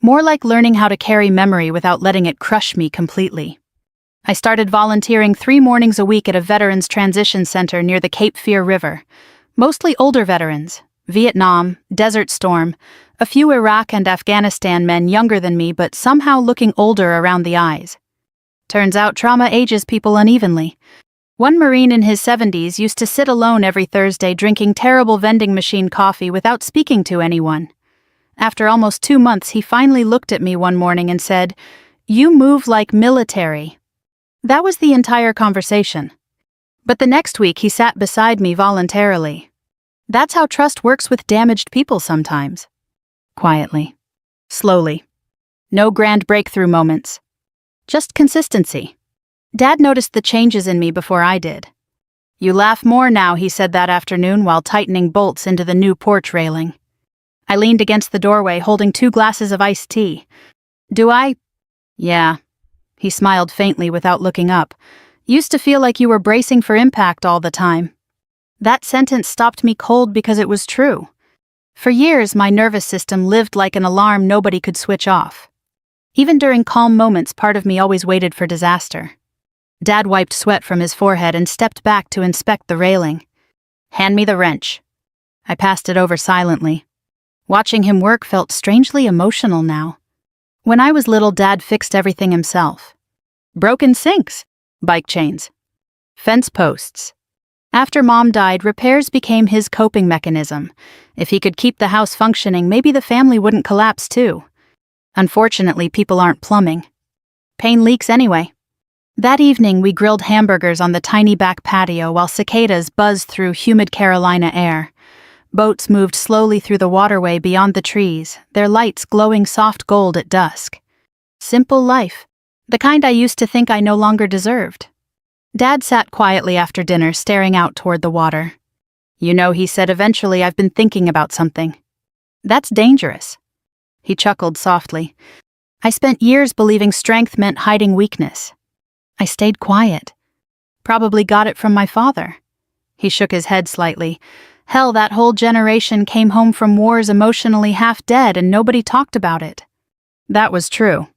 More like learning how to carry memory without letting it crush me completely. I started volunteering 3 mornings a week at a veterans transition center near the Cape Fear River. Mostly older veterans. Vietnam, Desert Storm, a few Iraq and Afghanistan men younger than me but somehow looking older around the eyes. Turns out trauma ages people unevenly. One Marine in his 70s used to sit alone every Thursday drinking terrible vending machine coffee without speaking to anyone. After almost 2 months, he finally looked at me one morning and said, "You move like military." That was the entire conversation. But the next week he sat beside me voluntarily. That's how trust works with damaged people sometimes. Quietly. Slowly. No grand breakthrough moments. Just consistency. Dad noticed the changes in me before I did. "You laugh more now," he said that afternoon while tightening bolts into the new porch railing. I leaned against the doorway holding 2 glasses of iced tea. "Do I?" "Yeah." He smiled faintly without looking up. "Used to feel like you were bracing for impact all the time." That sentence stopped me cold because it was true. For years, my nervous system lived like an alarm nobody could switch off. Even during calm moments, part of me always waited for disaster. Dad wiped sweat from his forehead and stepped back to inspect the railing. "Hand me the wrench." I passed it over silently. Watching him work felt strangely emotional now. When I was little, Dad fixed everything himself. Broken sinks, bike chains, fence posts. After Mom died, repairs became his coping mechanism. If he could keep the house functioning, maybe the family wouldn't collapse too. Unfortunately, people aren't plumbing. Pain leaks anyway. That evening, we grilled hamburgers on the tiny back patio while cicadas buzzed through humid Carolina air. Boats moved slowly through the waterway beyond the trees, their lights glowing soft gold at dusk. Simple life. The kind I used to think I no longer deserved. Dad sat quietly after dinner, staring out toward the water. "You know," he said, "eventually I've been thinking about something. That's dangerous." He chuckled softly. "I spent years believing strength meant hiding weakness. I stayed quiet. Probably got it from my father." He shook his head slightly. "Hell, that whole generation came home from wars emotionally half dead and nobody talked about it." That was true.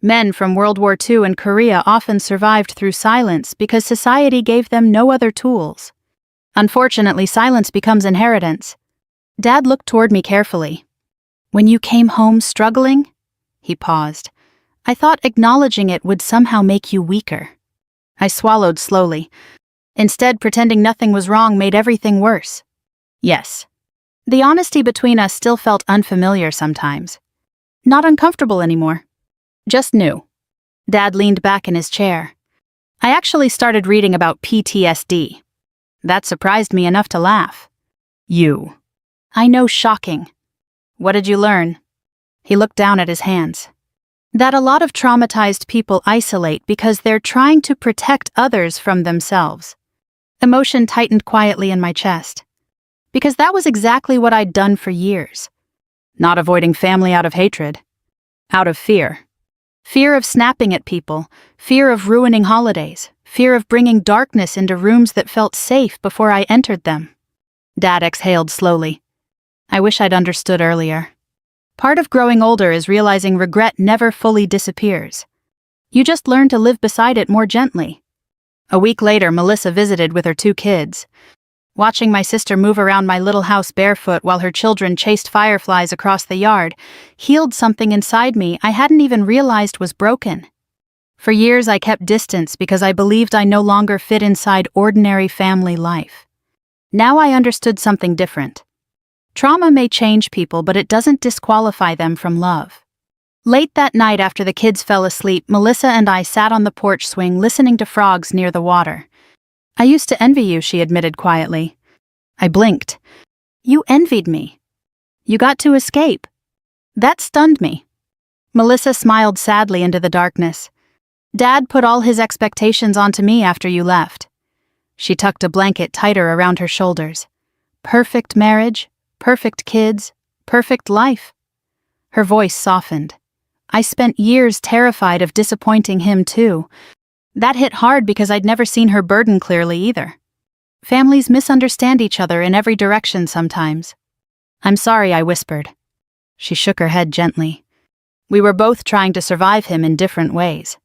Men from World War II and Korea often survived through silence because society gave them no other tools. Unfortunately, silence becomes inheritance. Dad looked toward me carefully. "When you came home struggling?" He paused. "I thought acknowledging it would somehow make you weaker." I swallowed slowly. Instead, pretending nothing was wrong made everything worse. Yes. The honesty between us still felt unfamiliar sometimes. Not uncomfortable anymore. Just new. Dad leaned back in his chair. "I actually started reading about PTSD. That surprised me enough to laugh." "You." "I know, shocking." "What did you learn?" He looked down at his hands. That a lot of traumatized people isolate because they're trying to protect others from themselves. Emotion tightened quietly in my chest. Because that was exactly what I'd done for years. Not avoiding family out of hatred. Out of fear. Fear of snapping at people, fear of ruining holidays, fear of bringing darkness into rooms that felt safe before I entered them. Dad exhaled slowly. I wish I'd understood earlier. Part of growing older is realizing regret never fully disappears. You just learn to live beside it more gently. A week later, Melissa visited with her 2 kids. Watching my sister move around my little house barefoot while her children chased fireflies across the yard healed something inside me I hadn't even realized was broken. For years I kept distance because I believed I no longer fit inside ordinary family life. Now I understood something different. Trauma may change people, but it doesn't disqualify them from love. Late that night after the kids fell asleep, Melissa and I sat on the porch swing listening to frogs near the water. I used to envy you, she admitted quietly. I blinked. You envied me. You got to escape. That stunned me. Melissa smiled sadly into the darkness. Dad put all his expectations onto me after you left. She tucked a blanket tighter around her shoulders. Perfect marriage, perfect kids, perfect life. Her voice softened. I spent years terrified of disappointing him too. That hit hard because I'd never seen her burden clearly either. Families misunderstand each other in every direction sometimes. I'm sorry, I whispered. She shook her head gently. We were both trying to survive him in different ways.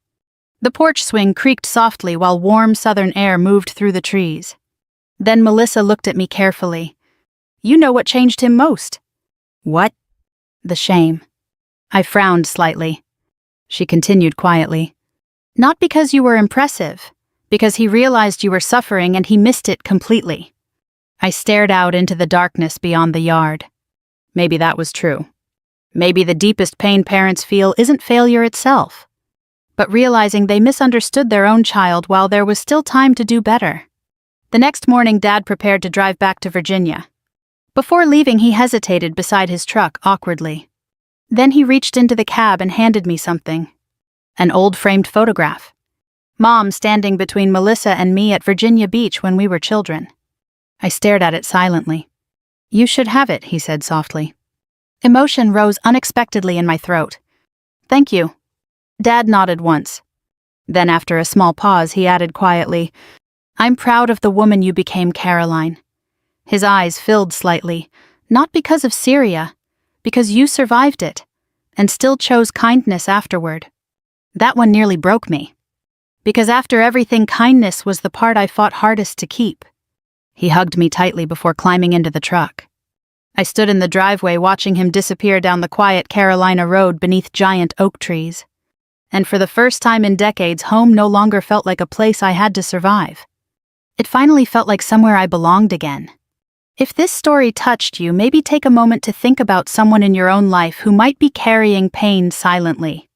The porch swing creaked softly while warm southern air moved through the trees. Then Melissa looked at me carefully. You know what changed him most. What? The shame. I frowned slightly. She continued quietly. Not because you were impressive, because he realized you were suffering and he missed it completely. I stared out into the darkness beyond the yard. Maybe that was true. Maybe the deepest pain parents feel isn't failure itself, but realizing they misunderstood their own child while there was still time to do better. The next morning, Dad prepared to drive back to Virginia. Before leaving, he hesitated beside his truck awkwardly. Then he reached into the cab and handed me something. An old framed photograph. Mom standing between Melissa and me at Virginia Beach when we were children. I stared at it silently. You should have it, he said softly. Emotion rose unexpectedly in my throat. Thank you. Dad nodded once. Then after a small pause, he added quietly, I'm proud of the woman you became, Caroline. His eyes filled slightly, not because of Syria, because you survived it, and still chose kindness afterward. That one nearly broke me. Because after everything, kindness was the part I fought hardest to keep. He hugged me tightly before climbing into the truck. I stood in the driveway watching him disappear down the quiet Carolina road beneath giant oak trees. And for the first time in decades, home no longer felt like a place I had to survive. It finally felt like somewhere I belonged again. If this story touched you, maybe take a moment to think about someone in your own life who might be carrying pain silently.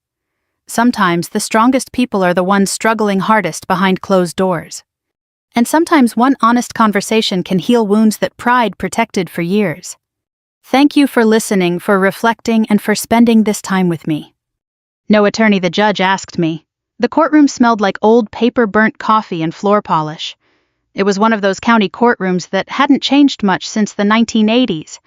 Sometimes the strongest people are the ones struggling hardest behind closed doors. And sometimes one honest conversation can heal wounds that pride protected for years. Thank you for listening, for reflecting, and for spending this time with me. No attorney, the judge asked me. The courtroom smelled like old paper, burnt coffee, and floor polish. It was one of those county courtrooms that hadn't changed much since the 1980s.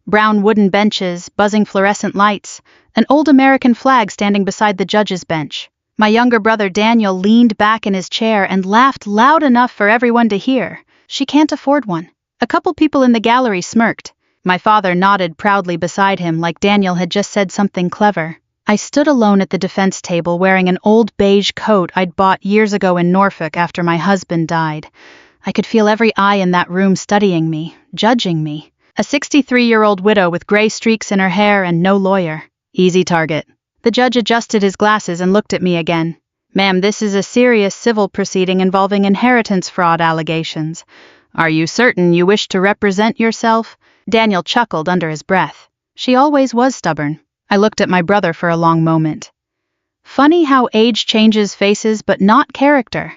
Brown wooden benches, buzzing fluorescent lights, an old American flag standing beside the judge's bench. My younger brother Daniel leaned back in his chair and laughed loud enough for everyone to hear. She can't afford one. A couple people in the gallery smirked. My father nodded proudly beside him like Daniel had just said something clever. I stood alone at the defense table wearing an old beige coat I'd bought years ago in Norfolk after my husband died. I could feel every eye in that room studying me, judging me. A 63-year-old widow with gray streaks in her hair and no lawyer. Easy target. The judge adjusted his glasses and looked at me again. Ma'am, this is a serious civil proceeding involving inheritance fraud allegations. Are you certain you wish to represent yourself? Daniel chuckled under his breath. She always was stubborn. I looked at my brother for a long moment. Funny how age changes faces but not character.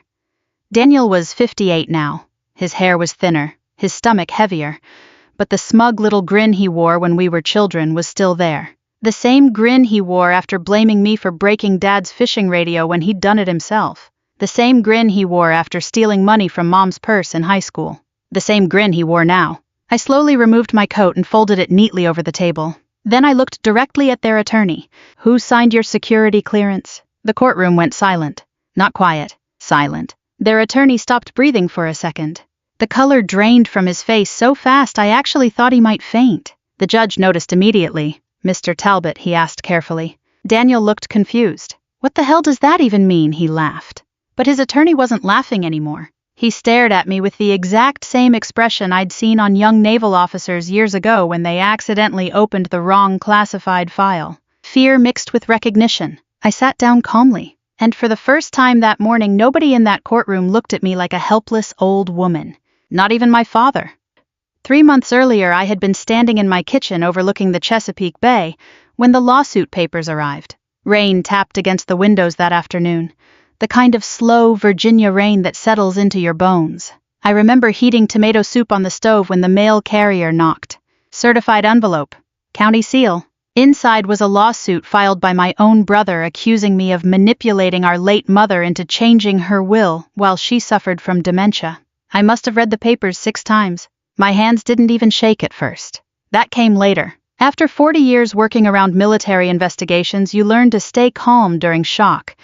Daniel was 58 now. His hair was thinner, his stomach heavier, but the smug little grin he wore when we were children was still there. The same grin he wore after blaming me for breaking Dad's fishing radio when he'd done it himself. The same grin he wore after stealing money from Mom's purse in high school. The same grin he wore now. I slowly removed my coat and folded it neatly over the table. Then I looked directly at their attorney. Who signed your security clearance? The courtroom went silent. Not quiet. Silent. Their attorney stopped breathing for a second. The color drained from his face so fast I actually thought he might faint. The judge noticed immediately. Mr. Talbot, he asked carefully. Daniel looked confused. What the hell does that even mean? He laughed. But his attorney wasn't laughing anymore. He stared at me with the exact same expression I'd seen on young naval officers years ago when they accidentally opened the wrong classified file. Fear mixed with recognition. I sat down calmly, and for the first time that morning nobody in that courtroom looked at me like a helpless old woman. Not even my father. 3 months earlier I had been standing in my kitchen overlooking the Chesapeake Bay when the lawsuit papers arrived. Rain tapped against the windows that afternoon. The kind of slow Virginia rain that settles into your bones. I remember heating tomato soup on the stove when the mail carrier knocked. Certified envelope. County seal. Inside was a lawsuit filed by my own brother accusing me of manipulating our late mother into changing her will while she suffered from dementia. I must have read the papers 6 times. My hands didn't even shake at first. That came later. After 40 years working around military investigations, you learn to stay calm during shock.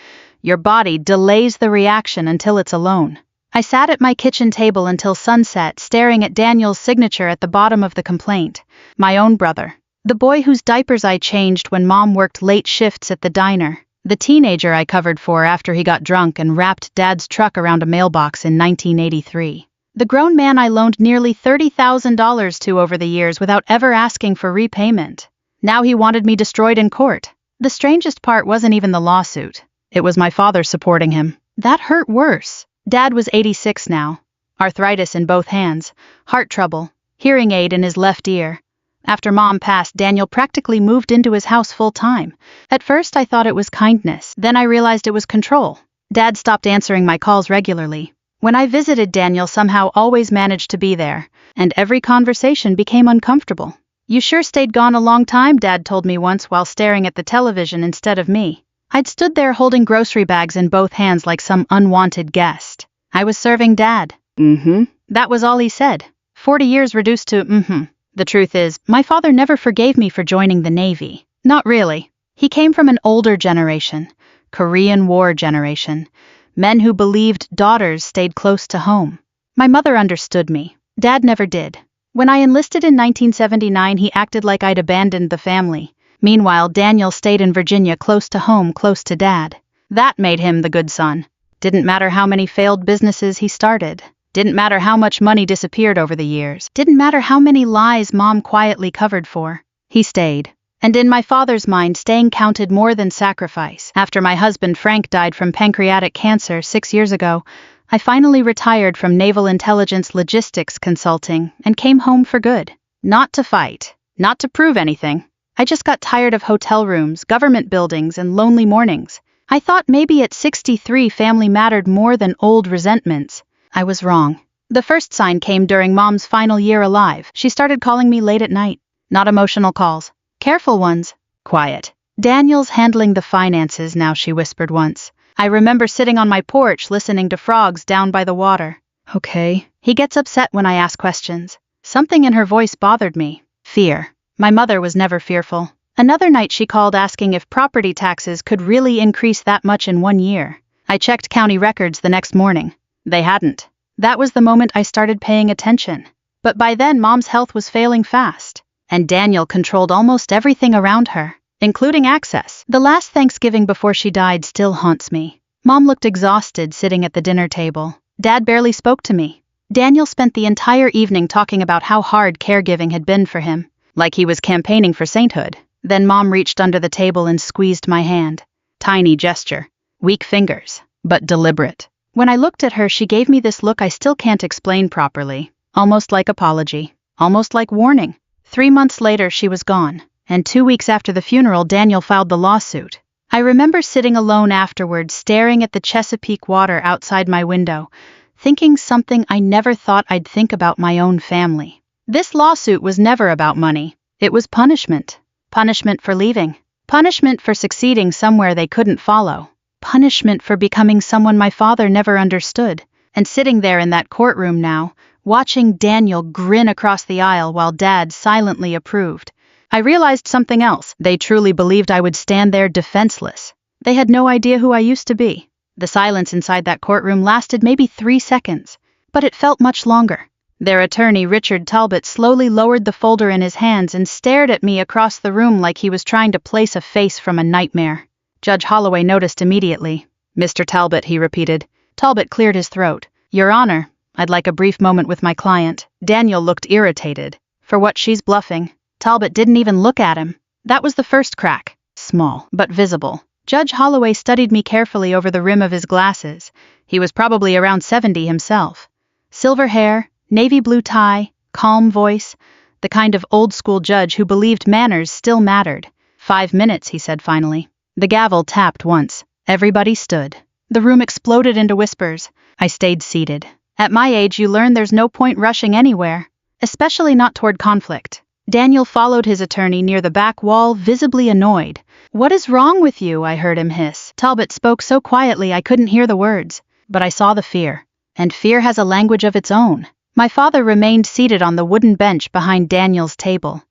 Your body delays the reaction until it's alone. I sat at my kitchen table until sunset, staring at Daniel's signature at the bottom of the complaint. My own brother. The boy whose diapers I changed when Mom worked late shifts at the diner. The teenager I covered for after he got drunk and wrapped Dad's truck around a mailbox in 1983. The grown man I loaned nearly $30,000 to over the years without ever asking for repayment. Now he wanted me destroyed in court. The strangest part wasn't even the lawsuit. It was my father supporting him. That hurt worse. Dad was 86 now. Arthritis in both hands, heart trouble, hearing aid in his left ear. After Mom passed, Daniel practically moved into his house full-time. At first I thought it was kindness, then I realized it was control. Dad stopped answering my calls regularly. When I visited, Daniel somehow always managed to be there, and every conversation became uncomfortable. You sure stayed gone a long time, Dad told me once while staring at the television instead of me. I'd stood there holding grocery bags in both hands like some unwanted guest. I was serving Dad. That was all he said. 40 years reduced to The truth is, my father never forgave me for joining the Navy. Not really. He came from an older generation. Korean War generation. Men who believed daughters stayed close to home. My mother understood me. Dad never did. When I enlisted in 1979, he acted like I'd abandoned the family. Meanwhile, Daniel stayed in Virginia close to home, close to Dad. That made him the good son. Didn't matter how many failed businesses he started. Didn't matter how much money disappeared over the years. Didn't matter how many lies Mom quietly covered for. He stayed. And in my father's mind, staying counted more than sacrifice. After my husband Frank died from pancreatic cancer 6 years ago, I finally retired from Naval Intelligence Logistics Consulting and came home for good. Not to fight. Not to prove anything. I just got tired of hotel rooms, government buildings, and lonely mornings. I thought maybe at 63 family mattered more than old resentments. I was wrong. The first sign came during Mom's final year alive. She started calling me late at night. Not emotional calls. Careful ones. Quiet. Daniel's handling the finances now, she whispered once. I remember sitting on my porch listening to frogs down by the water. Okay. He gets upset when I ask questions. Something in her voice bothered me. Fear. My mother was never fearful. Another night she called asking if property taxes could really increase that much in 1 year. I checked county records the next morning. They hadn't. That was the moment I started paying attention. But by then Mom's health was failing fast. And Daniel controlled almost everything around her, including access. The last Thanksgiving before she died still haunts me. Mom looked exhausted sitting at the dinner table. Dad barely spoke to me. Daniel spent the entire evening talking about how hard caregiving had been for him. Like he was campaigning for sainthood. Then Mom reached under the table and squeezed my hand. Tiny gesture. Weak fingers. But deliberate. When I looked at her, she gave me this look I still can't explain properly. Almost like apology. Almost like warning. 3 months later, she was gone. And 2 weeks after the funeral, Daniel filed the lawsuit. I remember sitting alone afterwards, staring at the Chesapeake water outside my window, thinking something I never thought I'd think about my own family. This lawsuit was never about money. It was punishment. Punishment for leaving. Punishment for succeeding somewhere they couldn't follow. Punishment for becoming someone my father never understood. And sitting there in that courtroom now, watching Daniel grin across the aisle while Dad silently approved, I realized something else. They truly believed I would stand there defenseless. They had no idea who I used to be. The silence inside that courtroom lasted maybe 3 seconds, but it felt much longer. Their attorney, Richard Talbot, slowly lowered the folder in his hands and stared at me across the room like he was trying to place a face from a nightmare. Judge Holloway noticed immediately. "Mr. Talbot," he repeated. Talbot cleared his throat. "Your Honor, I'd like a brief moment with my client." Daniel looked irritated. For what, she's bluffing? Talbot didn't even look at him. That was the first crack. Small, but visible. Judge Holloway studied me carefully over the rim of his glasses. He was probably around 70 himself. Silver hair, navy blue tie, calm voice, the kind of old-school judge who believed manners still mattered. 5 minutes, he said finally. The gavel tapped once. Everybody stood. The room exploded into whispers. I stayed seated. At my age, you learn there's no point rushing anywhere, especially not toward conflict. Daniel followed his attorney near the back wall, visibly annoyed. "What is wrong with you?" I heard him hiss. Talbot spoke so quietly I couldn't hear the words, but I saw the fear. And fear has a language of its own. My father remained seated on the wooden bench behind Daniel's table.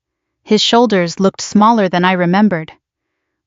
His shoulders looked smaller than I remembered.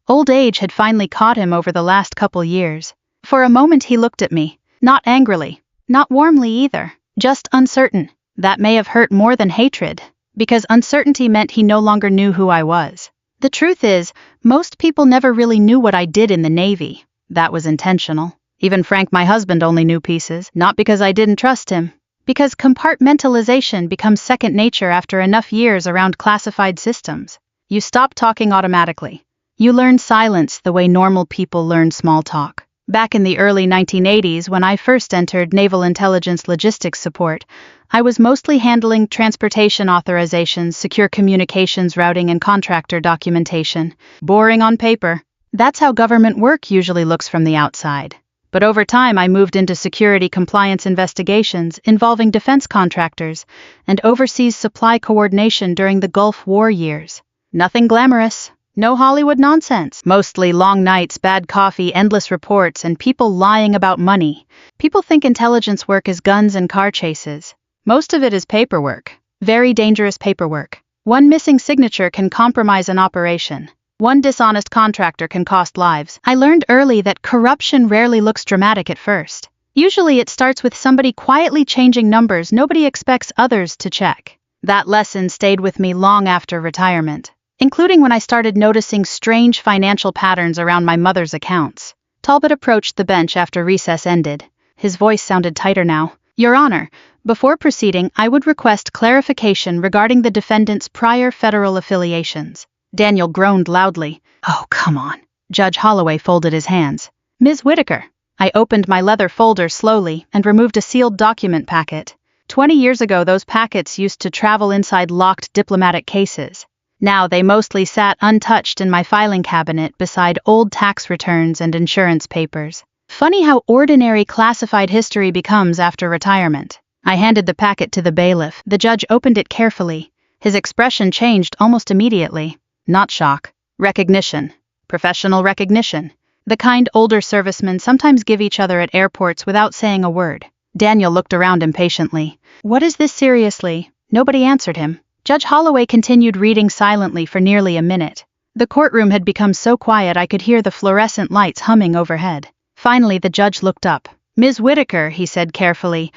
Old age had finally caught him over the last couple years. For a moment he looked at me, not angrily, not warmly either, just uncertain. That may have hurt more than hatred, because uncertainty meant he no longer knew who I was. The truth is, most people never really knew what I did in the Navy. That was intentional. Even Frank, my husband, only knew pieces, not because I didn't trust him. Because compartmentalization becomes second nature after enough years around classified systems. You stop talking automatically. You learn silence the way normal people learn small talk. Back in the early 1980s, when I first entered Naval Intelligence Logistics Support, I was mostly handling transportation authorizations, secure communications routing, and contractor documentation. Boring on paper. That's how government work usually looks from the outside. But over time I moved into security compliance investigations involving defense contractors and overseas supply coordination during the Gulf War years. Nothing glamorous. No Hollywood nonsense. Mostly long nights, bad coffee, endless reports, and people lying about money. People think intelligence work is guns and car chases. Most of it is paperwork. Very dangerous paperwork. One missing signature can compromise an operation. One dishonest contractor can cost lives. I learned early that corruption rarely looks dramatic at first. Usually it starts with somebody quietly changing numbers nobody expects others to check. That lesson stayed with me long after retirement, including when I started noticing strange financial patterns around my mother's accounts. Talbot approached the bench after recess ended. His voice sounded tighter now. "Your Honor, before proceeding, I would request clarification regarding the defendant's prior federal affiliations." Daniel groaned loudly. "Oh, come on." Judge Holloway folded his hands. "Ms. Whitaker." I opened my leather folder slowly and removed a sealed document packet. 20 years ago, those packets used to travel inside locked diplomatic cases. Now they mostly sat untouched in my filing cabinet beside old tax returns and insurance papers. Funny how ordinary classified history becomes after retirement. I handed the packet to the bailiff. The judge opened it carefully. His expression changed almost immediately. Not shock. Recognition. Professional recognition. The kind older servicemen sometimes give each other at airports without saying a word. Daniel looked around impatiently. "What is this seriously?" Nobody answered him. Judge Holloway continued reading silently for nearly a minute. The courtroom had become so quiet I could hear the fluorescent lights humming overhead. Finally, the judge looked up. "Ms. Whitaker," he said carefully,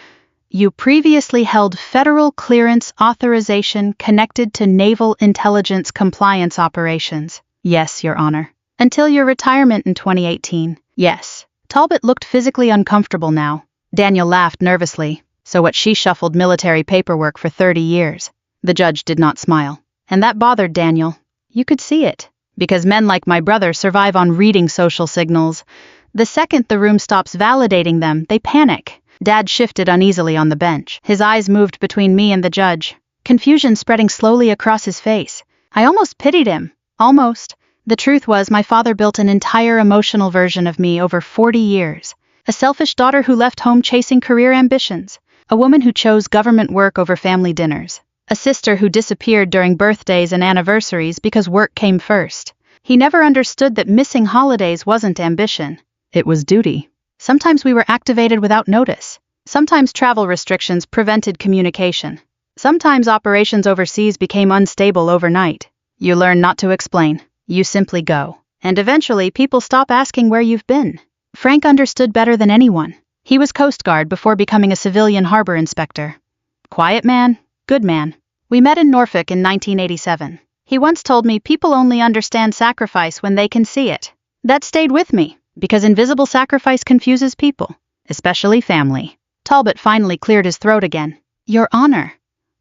"you previously held federal clearance authorization connected to naval intelligence compliance operations." "Yes, Your Honor." "Until your retirement in 2018. "Yes." Talbot looked physically uncomfortable now. Daniel laughed nervously. "So what, she shuffled military paperwork for 30 years. The judge did not smile. And that bothered Daniel. You could see it. Because men like my brother survive on reading social signals. The second the room stops validating them, they panic. Dad shifted uneasily on the bench. His eyes moved between me and the judge, confusion spreading slowly across his face. I almost pitied him. Almost. The truth was, my father built an entire emotional version of me over 40 years. A selfish daughter who left home chasing career ambitions. A woman who chose government work over family dinners. A sister who disappeared during birthdays and anniversaries because work came first. He never understood that missing holidays wasn't ambition. It was duty. Sometimes we were activated without notice. Sometimes travel restrictions prevented communication. Sometimes operations overseas became unstable overnight. You learn not to explain. You simply go. And eventually people stop asking where you've been. Frank understood better than anyone. He was Coast Guard before becoming a civilian harbor inspector. Quiet man, good man. We met in Norfolk in 1987. He once told me people only understand sacrifice when they can see it. That stayed with me, because invisible sacrifice confuses people, especially family. Talbot finally cleared his throat again. Your Honor,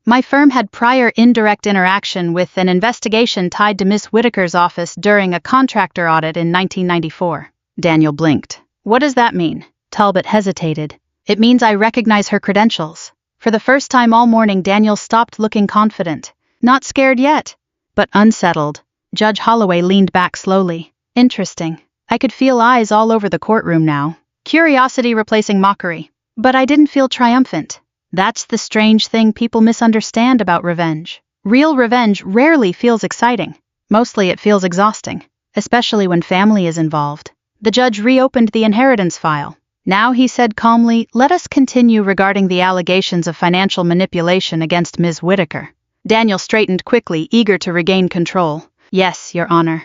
my firm had prior indirect interaction with an investigation tied to Miss Whitaker's office during a contractor audit in 1994. Daniel blinked. What does that mean? Talbot hesitated. It means I recognize her credentials. For the first time all morning, Daniel stopped looking confident. Not scared yet, but unsettled. Judge Holloway leaned back slowly. Interesting. I could feel eyes all over the courtroom now. Curiosity replacing mockery. But I didn't feel triumphant. That's the strange thing people misunderstand about revenge. Real revenge rarely feels exciting. Mostly it feels exhausting, especially when family is involved. The judge reopened the inheritance file. Now he said calmly, let us continue regarding the allegations of financial manipulation against Ms. Whitaker. Daniel straightened quickly, eager to regain control. Yes, Your Honor.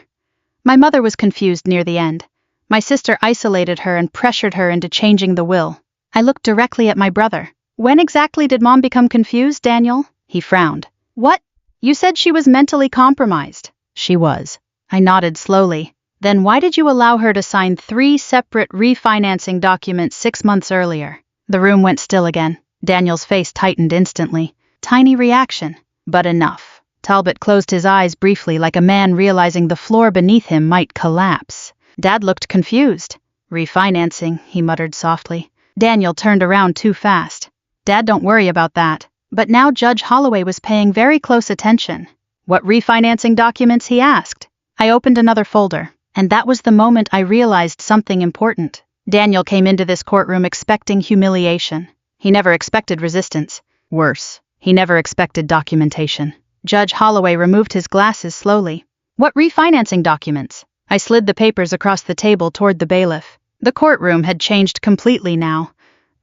My mother was confused near the end. My sister isolated her and pressured her into changing the will. I looked directly at my brother. When exactly did Mom become confused, Daniel? He frowned. What? You said she was mentally compromised. She was. I nodded slowly. Then why did you allow her to sign 3 separate refinancing documents 6 months earlier? The room went still again. Daniel's face tightened instantly. Tiny reaction, but enough. Talbot closed his eyes briefly like a man realizing the floor beneath him might collapse. Dad looked confused. Refinancing, he muttered softly. Daniel turned around too fast. Dad, don't worry about that. But now Judge Holloway was paying very close attention. What refinancing documents, he asked. I opened another folder. And that was the moment I realized something important. Daniel came into this courtroom expecting humiliation. He never expected resistance. Worse, he never expected documentation. Judge Holloway removed his glasses slowly. What refinancing documents? I slid the papers across the table toward the bailiff. The courtroom had changed completely now.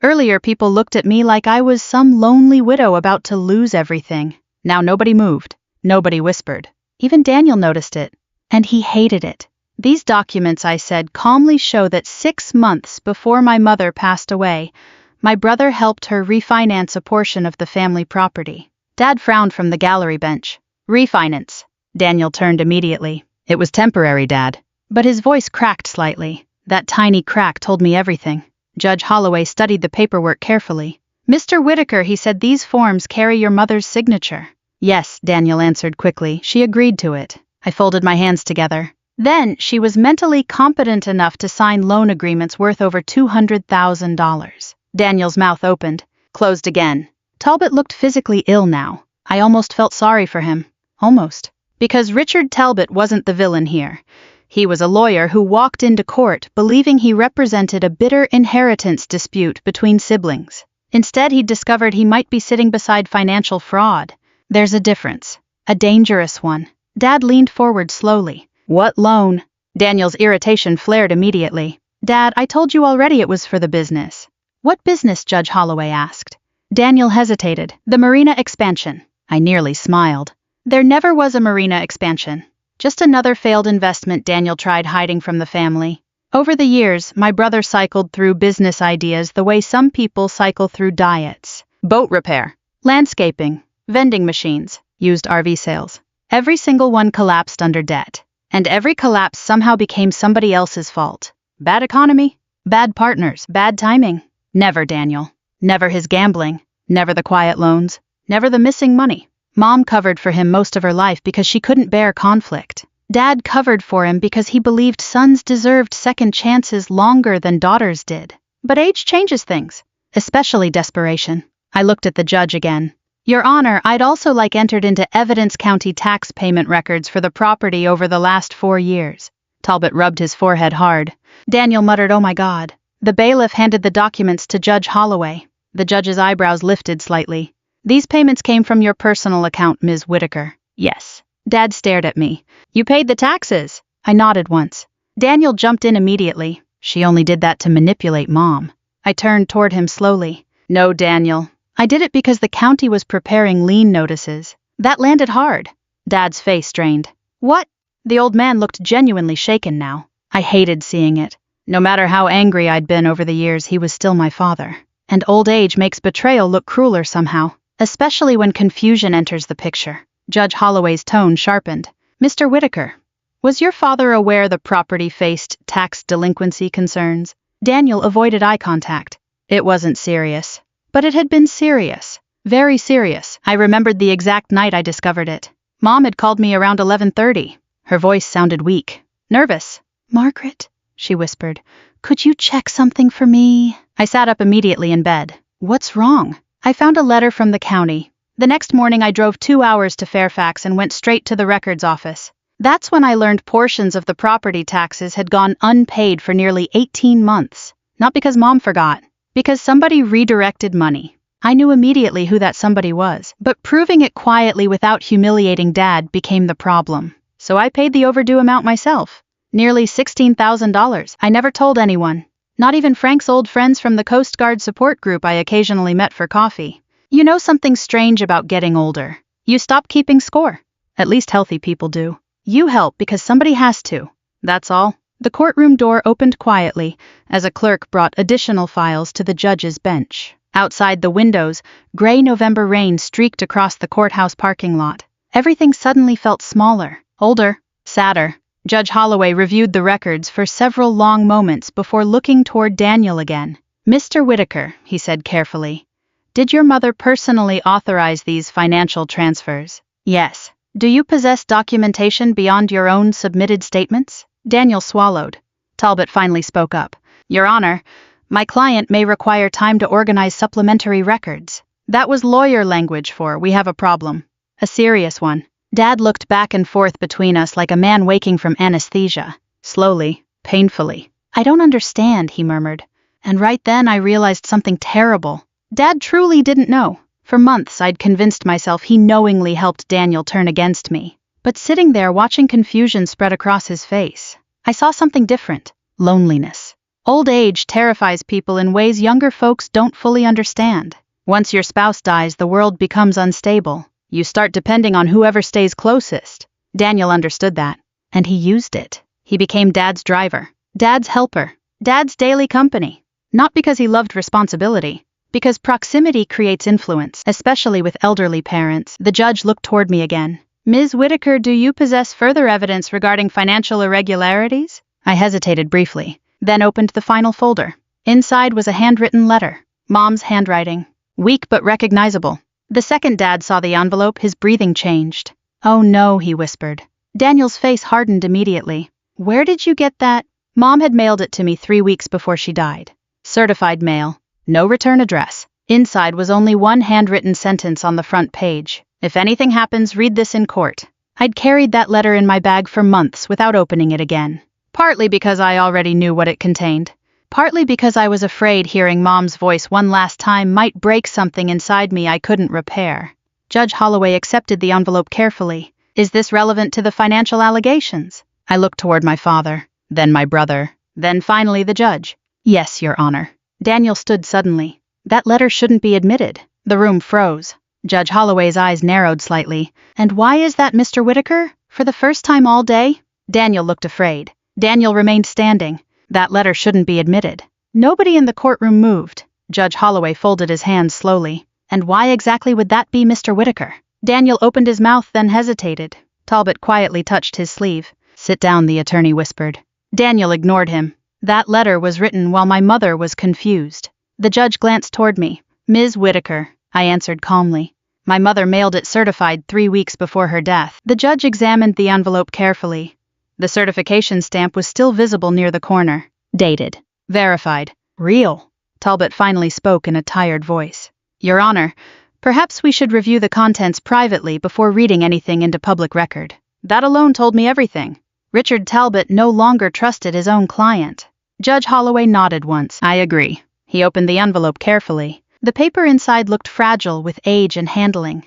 Earlier people looked at me like I was some lonely widow about to lose everything. Now nobody moved. Nobody whispered. Even Daniel noticed it. And he hated it. These documents, I said, calmly show that 6 months before my mother passed away, my brother helped her refinance a portion of the family property. Dad frowned from the gallery bench. Refinance. Daniel turned immediately. It was temporary, Dad. But his voice cracked slightly. That tiny crack told me everything. Judge Holloway studied the paperwork carefully. Mr. Whitaker, he said, these forms carry your mother's signature. Yes, Daniel answered quickly. She agreed to it. I folded my hands together. Then, she was mentally competent enough to sign loan agreements worth over $200,000. Daniel's mouth opened, closed again. Talbot looked physically ill now. I almost felt sorry for him. Almost. Because Richard Talbot wasn't the villain here. He was a lawyer who walked into court believing he represented a bitter inheritance dispute between siblings. Instead, he'd discovered he might be sitting beside financial fraud. There's a difference. A dangerous one. Dad leaned forward slowly. What loan? Daniel's irritation flared immediately. Dad, I told you already it was for the business. What business? Judge Holloway asked. Daniel hesitated. The marina expansion. I nearly smiled. There never was a marina expansion. Just another failed investment Daniel tried hiding from the family. Over the years, my brother cycled through business ideas the way some people cycle through diets. Boat repair, landscaping, vending machines, used RV sales. Every single one collapsed under debt. And every collapse somehow became somebody else's fault. Bad economy, bad partners, bad timing. Never Daniel. Never his gambling. Never the quiet loans. Never the missing money. Mom covered for him most of her life because she couldn't bear conflict. Dad covered for him because he believed sons deserved second chances longer than daughters did. But age changes things, especially desperation. I looked at the judge again. Your Honor, I'd also entered into Evidence County tax payment records for the property over the last 4 years. Talbot rubbed his forehead hard. Daniel muttered, oh my God. The bailiff handed the documents to Judge Holloway. The judge's eyebrows lifted slightly. These payments came from your personal account, Ms. Whitaker. Yes. Dad stared at me. You paid the taxes. I nodded once. Daniel jumped in immediately. She only did that to manipulate Mom. I turned toward him slowly. No, Daniel. I did it because the county was preparing lien notices. That landed hard. Dad's face strained. What? The old man looked genuinely shaken now. I hated seeing it. No matter how angry I'd been over the years, he was still my father. And old age makes betrayal look crueler somehow, especially when confusion enters the picture. Judge Holloway's tone sharpened. Mr. Whitaker, was your father aware the property faced tax delinquency concerns? Daniel avoided eye contact. It wasn't serious. But it had been serious. Very serious. I remembered the exact night I discovered it. Mom had called me around 11:30. Her voice sounded weak. Nervous. Margaret, she whispered, could you check something for me? I sat up immediately in bed. What's wrong? I found a letter from the county. The next morning I drove 2 hours to Fairfax and went straight to the records office. That's when I learned portions of the property taxes had gone unpaid for nearly 18 months. Not because Mom forgot, because somebody redirected money. I knew immediately who that somebody was, but proving it quietly without humiliating Dad became the problem. So I paid the overdue amount myself. Nearly $16,000. I never told anyone. Not even Frank's old friends from the Coast Guard support group I occasionally met for coffee. You know something strange about getting older. You stop keeping score. At least healthy people do. You help because somebody has to. That's all. The courtroom door opened quietly as a clerk brought additional files to the judge's bench. Outside the windows, gray November rain streaked across the courthouse parking lot. Everything suddenly felt smaller, older, sadder. Judge Holloway reviewed the records for several long moments before looking toward Daniel again. Mr. Whitaker, he said carefully, did your mother personally authorize these financial transfers? Yes. Do you possess documentation beyond your own submitted statements? Daniel swallowed. Talbot finally spoke up. Your Honor, my client may require time to organize supplementary records. That was lawyer language for we have a problem. A serious one. Dad looked back and forth between us like a man waking from anesthesia. Slowly, painfully. I don't understand, he murmured. And right then I realized something terrible. Dad truly didn't know. For months I'd convinced myself he knowingly helped Daniel turn against me. But sitting there watching confusion spread across his face, I saw something different. Loneliness. Old age terrifies people in ways younger folks don't fully understand. Once your spouse dies, the world becomes unstable. You start depending on whoever stays closest. Daniel understood that, and he used it. He became Dad's driver, Dad's helper, Dad's daily company. Not because he loved responsibility, because proximity creates influence, especially with elderly parents. The judge looked toward me again. Ms. Whitaker, do you possess further evidence regarding financial irregularities? I hesitated briefly, then opened the final folder. Inside was a handwritten letter. Mom's handwriting. Weak but recognizable. The second Dad saw the envelope, his breathing changed. Oh no, he whispered. Daniel's face hardened immediately. Where did you get that? Mom had mailed it to me 3 weeks before she died. Certified mail. No return address. Inside was only one handwritten sentence on the front page. If anything happens, read this in court. I'd carried that letter in my bag for months without opening it again. Partly because I already knew what it contained. Partly because I was afraid hearing Mom's voice one last time might break something inside me I couldn't repair. Judge Holloway accepted the envelope carefully. Is this relevant to the financial allegations? I looked toward my father, then my brother, then finally the judge. Yes, Your Honor. Daniel stood suddenly. That letter shouldn't be admitted. The room froze. Judge Holloway's eyes narrowed slightly. And why is that, Mr. Whitaker? For the first time all day? Daniel looked afraid. Daniel remained standing. That letter shouldn't be admitted. Nobody in the courtroom moved. Judge Holloway folded his hands slowly. And why exactly would that be, Mr. Whitaker? Daniel opened his mouth, then hesitated. Talbot quietly touched his sleeve. Sit down, the attorney whispered. Daniel ignored him. That letter was written while my mother was confused. The judge glanced toward me. Ms. Whitaker, I answered calmly. My mother mailed it certified 3 weeks before her death. The judge examined the envelope carefully. The certification stamp was still visible near the corner. Dated. Verified. Real. Talbot finally spoke in a tired voice. Your Honor, perhaps we should review the contents privately before reading anything into public record. That alone told me everything. Richard Talbot no longer trusted his own client. Judge Holloway nodded once. I agree. He opened the envelope carefully. The paper inside looked fragile with age and handling.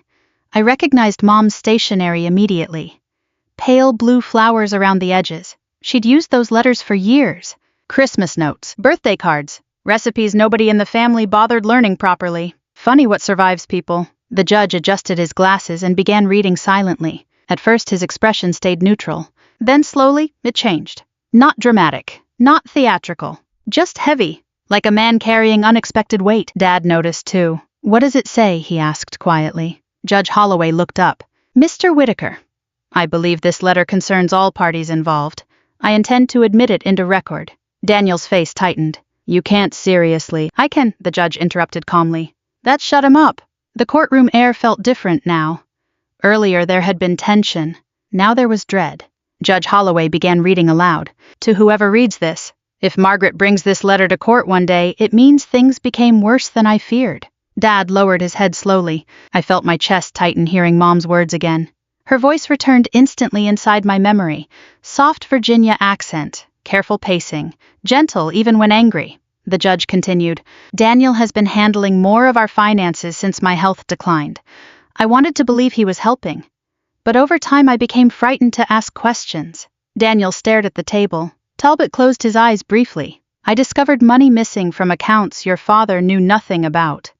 I recognized Mom's stationery immediately. Pale blue flowers around the edges. She'd used those letters for years. Christmas notes, birthday cards, recipes nobody in the family bothered learning properly. Funny what survives people. The judge adjusted his glasses and began reading silently. At first his expression stayed neutral. Then slowly, it changed. Not dramatic, not theatrical, just heavy, like a man carrying unexpected weight. Dad noticed too. What does it say? He asked quietly. Judge Holloway looked up. Mr. Whitaker, I believe this letter concerns all parties involved. I intend to admit it into record. Daniel's face tightened. You can't seriously. I can, the judge interrupted calmly. That shut him up. The courtroom air felt different now. Earlier there had been tension. Now there was dread. Judge Holloway began reading aloud. To whoever reads this, if Margaret brings this letter to court one day, it means things became worse than I feared. Dad lowered his head slowly. I felt my chest tighten hearing Mom's words again. Her voice returned instantly inside my memory. Soft Virginia accent, careful pacing, gentle even when angry. The judge continued, Daniel has been handling more of our finances since my health declined. I wanted to believe he was helping. But over time I became frightened to ask questions. Daniel stared at the table. Talbot closed his eyes briefly. I discovered money missing from accounts your father knew nothing about.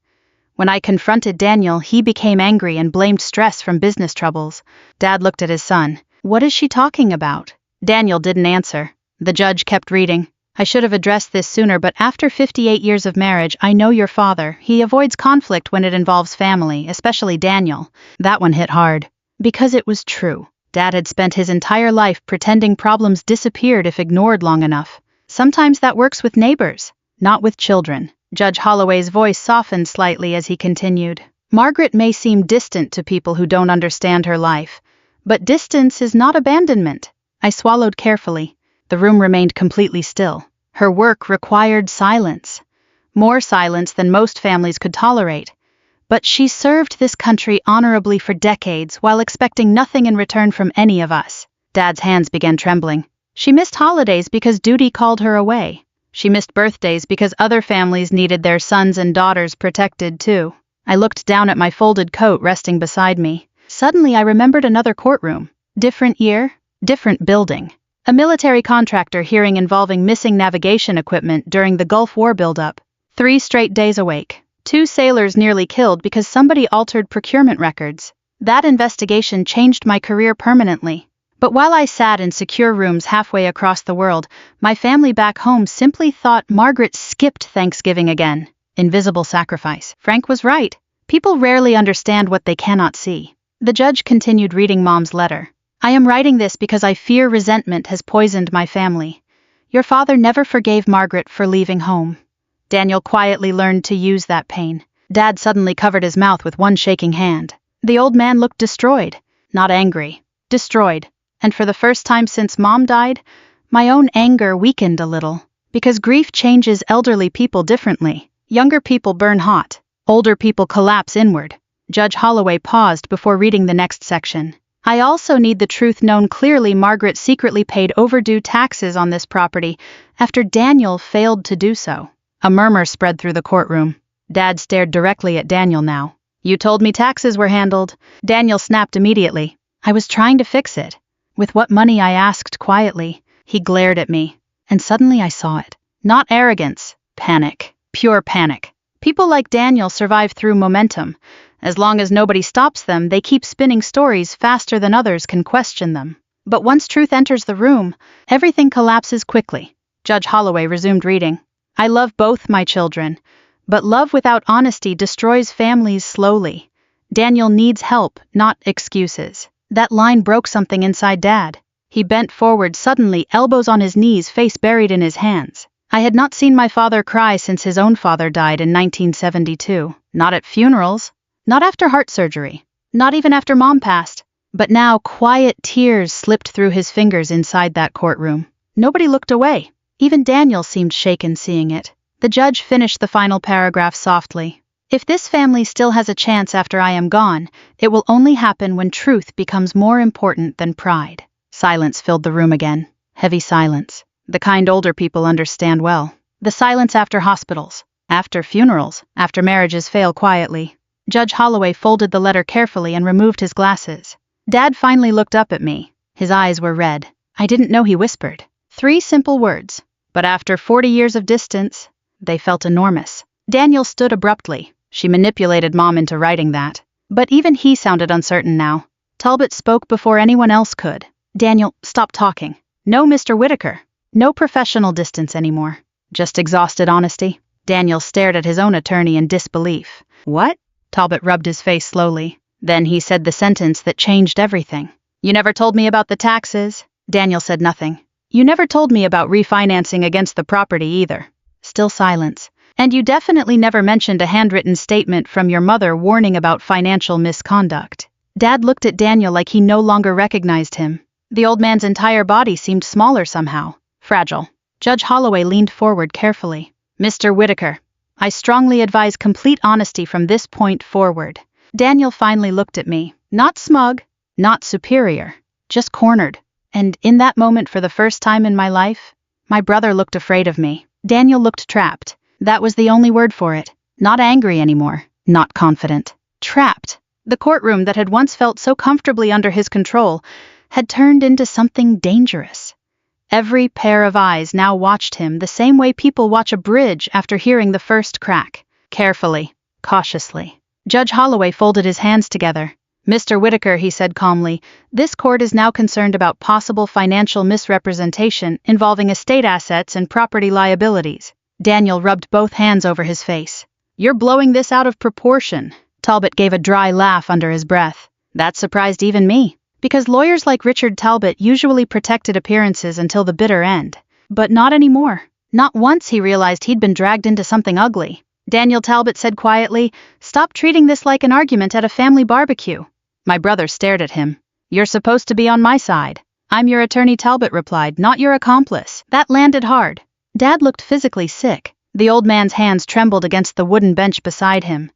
When I confronted Daniel, he became angry and blamed stress from business troubles. Dad looked at his son. What is she talking about? Daniel didn't answer. The judge kept reading. I should have addressed this sooner, but after 58 years of marriage, I know your father. He avoids conflict when it involves family, especially Daniel. That one hit hard. Because it was true. Dad had spent his entire life pretending problems disappeared if ignored long enough. Sometimes that works with neighbors, not with children. Judge Holloway's voice softened slightly as he continued. Margaret may seem distant to people who don't understand her life, but distance is not abandonment. I swallowed carefully. The room remained completely still. Her work required silence. More silence than most families could tolerate. But she served this country honorably for decades while expecting nothing in return from any of us. Dad's hands began trembling. She missed holidays because duty called her away. She missed birthdays because other families needed their sons and daughters protected too. I looked down at my folded coat resting beside me. Suddenly I remembered another courtroom. Different year, different building. A military contractor hearing involving missing navigation equipment during the Gulf War buildup. 3 straight days awake. 2 sailors nearly killed because somebody altered procurement records. That investigation changed my career permanently. But while I sat in secure rooms halfway across the world, my family back home simply thought Margaret skipped Thanksgiving again. Invisible sacrifice. Frank was right. People rarely understand what they cannot see. The judge continued reading Mom's letter. I am writing this because I fear resentment has poisoned my family. Your father never forgave Margaret for leaving home. Daniel quietly learned to use that pain. Dad suddenly covered his mouth with one shaking hand. The old man looked destroyed, not angry. Destroyed. And for the first time since Mom died, my own anger weakened a little. Because grief changes elderly people differently. Younger people burn hot. Older people collapse inward. Judge Holloway paused before reading the next section. I also need the truth known clearly. Margaret secretly paid overdue taxes on this property after Daniel failed to do so. A murmur spread through the courtroom. Dad stared directly at Daniel now. You told me taxes were handled. Daniel snapped immediately. I was trying to fix it. With what money? I asked quietly. He glared at me, and suddenly I saw it. Not arrogance, panic, pure panic. People like Daniel survive through momentum. As long as nobody stops them, they keep spinning stories faster than others can question them. But once truth enters the room, everything collapses quickly. Judge Holloway resumed reading. I love both my children, but love without honesty destroys families slowly. Daniel needs help, not excuses. That line broke something inside Dad. He bent forward suddenly, elbows on his knees, face buried in his hands. I had not seen my father cry since his own father died in 1972. Not at funerals. Not after heart surgery. Not even after Mom passed. But now quiet tears slipped through his fingers inside that courtroom. Nobody looked away. Even Daniel seemed shaken seeing it. The judge finished the final paragraph softly. If this family still has a chance after I am gone, it will only happen when truth becomes more important than pride. Silence filled the room again. Heavy silence. The kind older people understand well. The silence after hospitals. After funerals, after marriages fail quietly. Judge Holloway folded the letter carefully and removed his glasses. Dad finally looked up at me. His eyes were red. I didn't know he whispered. 3 simple words. But after 40 years of distance, they felt enormous. Daniel stood abruptly. She manipulated Mom into writing that. But even he sounded uncertain now. Talbot spoke before anyone else could. Daniel, stop talking. No, Mr. Whitaker. No professional distance anymore. Just exhausted honesty. Daniel stared at his own attorney in disbelief. What? Talbot rubbed his face slowly. Then he said the sentence that changed everything. You never told me about the taxes. Daniel said nothing. You never told me about refinancing against the property either. Still silence. And you definitely never mentioned a handwritten statement from your mother warning about financial misconduct. Dad looked at Daniel like he no longer recognized him. The old man's entire body seemed smaller somehow. Fragile. Judge Holloway leaned forward carefully. Mr. Whitaker, I strongly advise complete honesty from this point forward. Daniel finally looked at me. Not smug, not superior, just cornered. And in that moment, for the first time in my life, my brother looked afraid of me. Daniel looked trapped. That was the only word for it. Not angry anymore. Not confident. Trapped. The courtroom that had once felt so comfortably under his control had turned into something dangerous. Every pair of eyes now watched him the same way people watch a bridge after hearing the first crack. Carefully, cautiously. Judge Holloway folded his hands together. Mr. Whitaker, he said calmly, this court is now concerned about possible financial misrepresentation involving estate assets and property liabilities. Daniel rubbed both hands over his face. You're blowing this out of proportion. Talbot gave a dry laugh under his breath. That surprised even me, because lawyers like Richard Talbot usually protected appearances until the bitter end. But not anymore. Not once he realized he'd been dragged into something ugly. Daniel Talbot said quietly, "Stop treating this like an argument at a family barbecue." My brother stared at him. "You're supposed to be on my side." "I'm your attorney," Talbot replied, "not your accomplice." That landed hard. Dad looked physically sick. The old man's hands trembled against the wooden bench beside him.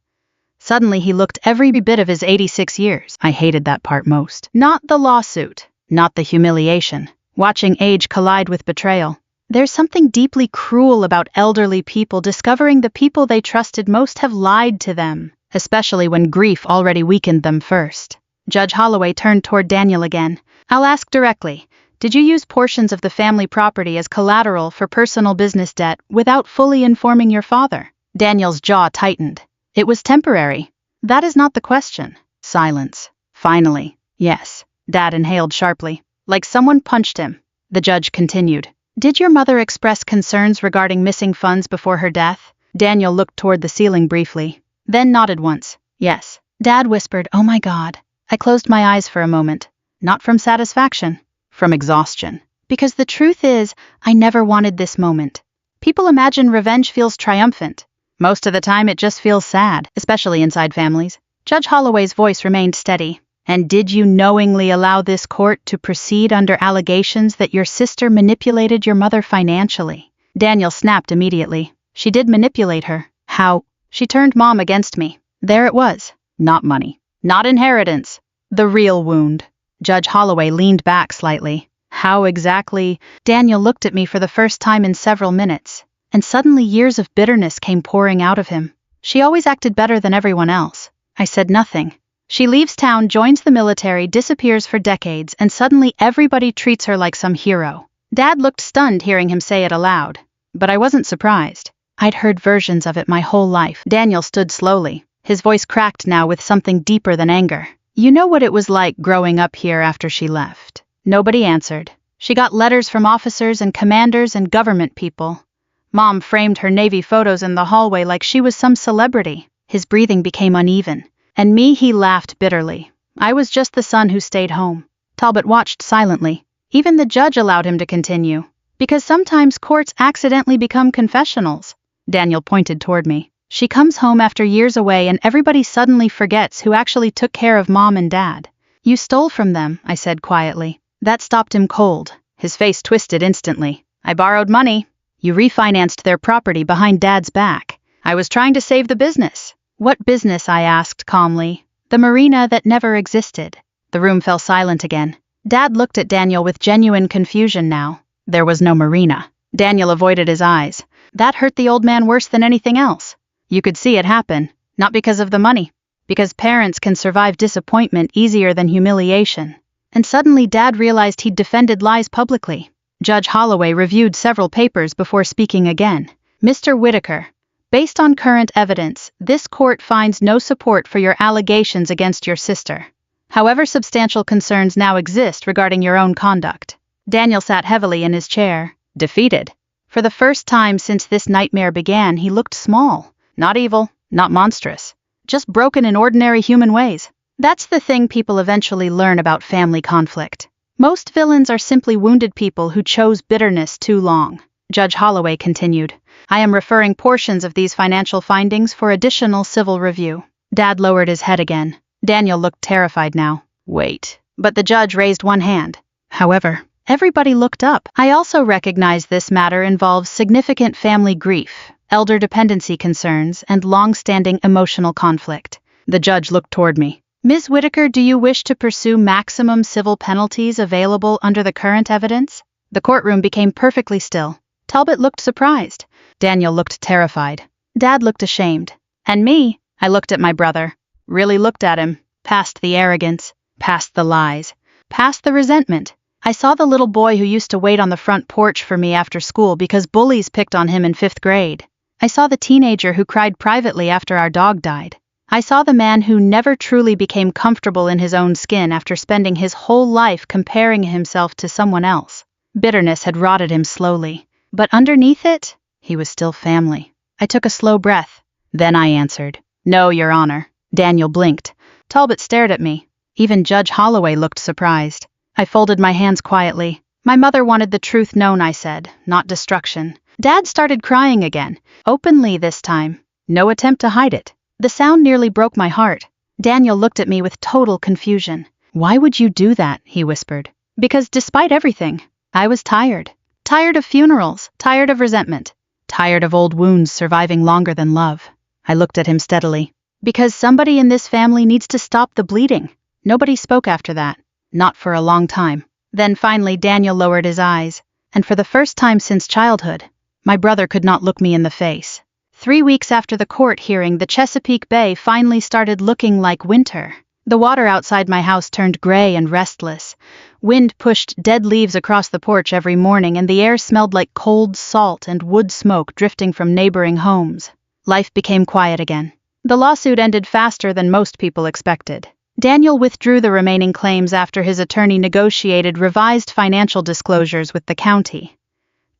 Suddenly he looked every bit of his 86 years. I hated that part most. Not the lawsuit. Not the humiliation. Watching age collide with betrayal. There's something deeply cruel about elderly people discovering the people they trusted most have lied to them, especially when grief already weakened them first. Judge Holloway turned toward Daniel again. "I'll ask directly. Did you use portions of the family property as collateral for personal business debt without fully informing your father?" Daniel's jaw tightened. "It was temporary." "That is not the question." Silence. Finally, "Yes." Dad inhaled sharply, like someone punched him. The judge continued. "Did your mother express concerns regarding missing funds before her death?" Daniel looked toward the ceiling briefly, then nodded once. "Yes." Dad whispered, "Oh my God." I closed my eyes for a moment. Not from satisfaction. From exhaustion. Because the truth is, I never wanted this moment. People imagine revenge feels triumphant. Most of the time it just feels sad, especially inside families. Judge Holloway's voice remained steady. "And did you knowingly allow this court to proceed under allegations that your sister manipulated your mother financially?" Daniel snapped immediately. "She did manipulate her." "How?" "She turned Mom against me. There it was. Not money. Not inheritance. The real wound." Judge Holloway leaned back slightly. "How exactly?" Daniel looked at me for the first time in several minutes, and suddenly years of bitterness came pouring out of him. "She always acted better than everyone else." I said nothing. "She leaves town, joins the military, disappears for decades, and suddenly everybody treats her like some hero." Dad looked stunned hearing him say it aloud. But I wasn't surprised. I'd heard versions of it my whole life. Daniel stood slowly. His voice cracked now with something deeper than anger. "You know what it was like growing up here after she left?" Nobody answered. "She got letters from officers and commanders and government people. Mom framed her Navy photos in the hallway like she was some celebrity." His breathing became uneven. "And me," he laughed bitterly. "I was just the son who stayed home." Talbot watched silently. Even the judge allowed him to continue. "Because sometimes courts accidentally become confessionals." Daniel pointed toward me. "She comes home after years away and everybody suddenly forgets who actually took care of Mom and Dad." "You stole from them," I said quietly. That stopped him cold. His face twisted instantly. "I borrowed money." "You refinanced their property behind Dad's back." "I was trying to save the business." "What business?" I asked calmly. "The marina that never existed." The room fell silent again. Dad looked at Daniel with genuine confusion now. There was no marina. Daniel avoided his eyes. That hurt the old man worse than anything else. You could see it happen, not because of the money, because parents can survive disappointment easier than humiliation. And suddenly Dad realized he'd defended lies publicly. Judge Holloway reviewed several papers before speaking again. Mr. Whitaker, based on current evidence, this court finds no support for your allegations against your sister. However, substantial concerns now exist regarding your own conduct. Daniel sat heavily in his chair, defeated. For the first time since this nightmare began, he looked small. Not evil, not monstrous. Just broken in ordinary human ways. That's the thing people eventually learn about family conflict. Most villains are simply wounded people who chose bitterness too long. Judge Holloway continued, I am referring portions of these financial findings for additional civil review. Dad lowered his head again. Daniel looked terrified now. Wait. But the judge raised one hand. However, everybody looked up. I also recognize this matter involves significant family grief, elder dependency concerns, and long-standing emotional conflict. The judge looked toward me. Ms. Whitaker, do you wish to pursue maximum civil penalties available under the current evidence? The courtroom became perfectly still. Talbot looked surprised. Daniel looked terrified. Dad looked ashamed. And me, I looked at my brother. Really looked at him. Past the arrogance. Past the lies. Past the resentment. I saw the little boy who used to wait on the front porch for me after school because bullies picked on him in 5th grade. I saw the teenager who cried privately after our dog died. I saw the man who never truly became comfortable in his own skin after spending his whole life comparing himself to someone else. Bitterness had rotted him slowly. But underneath it, he was still family. I took a slow breath. Then I answered, No, Your Honor. Daniel blinked. Talbot stared at me. Even Judge Holloway looked surprised. I folded my hands quietly. My mother wanted the truth known, I said, not destruction. Dad started crying again, openly this time. No attempt to hide it. The sound nearly broke my heart. Daniel looked at me with total confusion. Why would you do that? He whispered. Because despite everything, I was tired. Tired of funerals, tired of resentment, tired of old wounds surviving longer than love. I looked at him steadily. Because somebody in this family needs to stop the bleeding. Nobody spoke after that. Not for a long time. Then finally Daniel lowered his eyes, and for the first time since childhood, my brother could not look me in the face. 3 weeks after the court hearing, the Chesapeake Bay finally started looking like winter. The water outside my house turned gray and restless. Wind pushed dead leaves across the porch every morning, and the air smelled like cold salt and wood smoke drifting from neighboring homes. Life became quiet again. The lawsuit ended faster than most people expected. Daniel withdrew the remaining claims after his attorney negotiated revised financial disclosures with the county.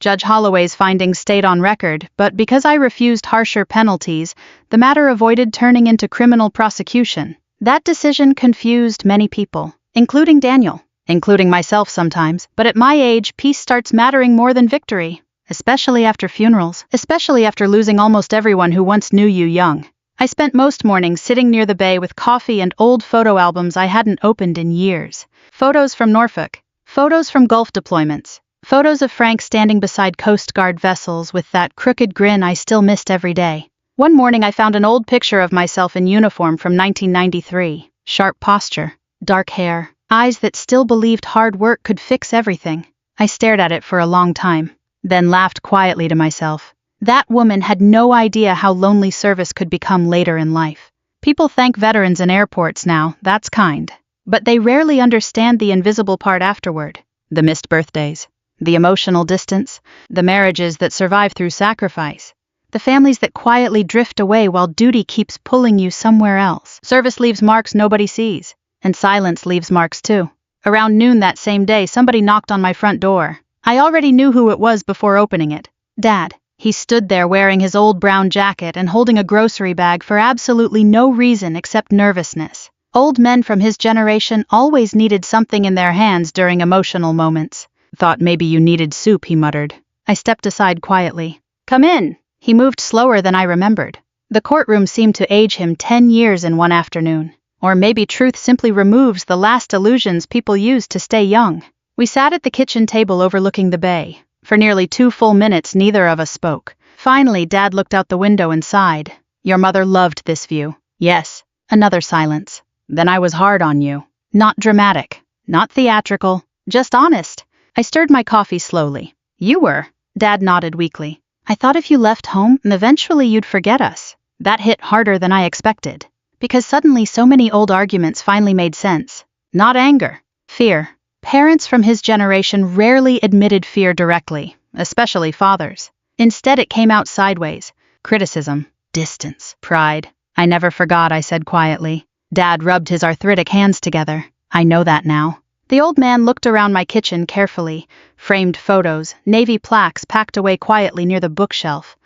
Judge Holloway's findings stayed on record, but because I refused harsher penalties, the matter avoided turning into criminal prosecution. That decision confused many people, including Daniel, including myself sometimes, but at my age, peace starts mattering more than victory, especially after funerals, especially after losing almost everyone who once knew you young. I spent most mornings sitting near the bay with coffee and old photo albums I hadn't opened in years. Photos from Norfolk, photos from Gulf deployments, photos of Frank standing beside Coast Guard vessels with that crooked grin I still missed every day. One morning I found an old picture of myself in uniform from 1993. Sharp posture, dark hair, eyes that still believed hard work could fix everything. I stared at it for a long time, then laughed quietly to myself. That woman had no idea how lonely service could become later in life. People thank veterans in airports now, that's kind. But they rarely understand the invisible part afterward. The missed birthdays, the emotional distance, the marriages that survive through sacrifice, the families that quietly drift away while duty keeps pulling you somewhere else. Service leaves marks nobody sees, and silence leaves marks too. Around noon that same day, somebody knocked on my front door. I already knew who it was before opening it. Dad. He stood there wearing his old brown jacket and holding a grocery bag for absolutely no reason except nervousness. Old men from his generation always needed something in their hands during emotional moments. Thought maybe you needed soup, he muttered. I stepped aside quietly. Come in. He moved slower than I remembered. The courtroom seemed to age him 10 years in one afternoon. Or maybe truth simply removes the last illusions people use to stay young. We sat at the kitchen table overlooking the bay. For nearly 2 full minutes, neither of us spoke. Finally, Dad looked out the window and sighed. Your mother loved this view. Yes. Another silence. Then I was hard on you. Not dramatic. Not theatrical. Just honest. I stirred my coffee slowly. You were. Dad nodded weakly. I thought if you left home, eventually you'd forget us. That hit harder than I expected. Because suddenly so many old arguments finally made sense. Not anger. Fear. Parents from his generation rarely admitted fear directly, especially fathers. Instead it came out sideways. Criticism. Distance. Pride. I never forgot, I said quietly. Dad rubbed his arthritic hands together. I know that now. The old man looked around my kitchen carefully. Framed photos, navy plaques packed away quietly near the bookshelf.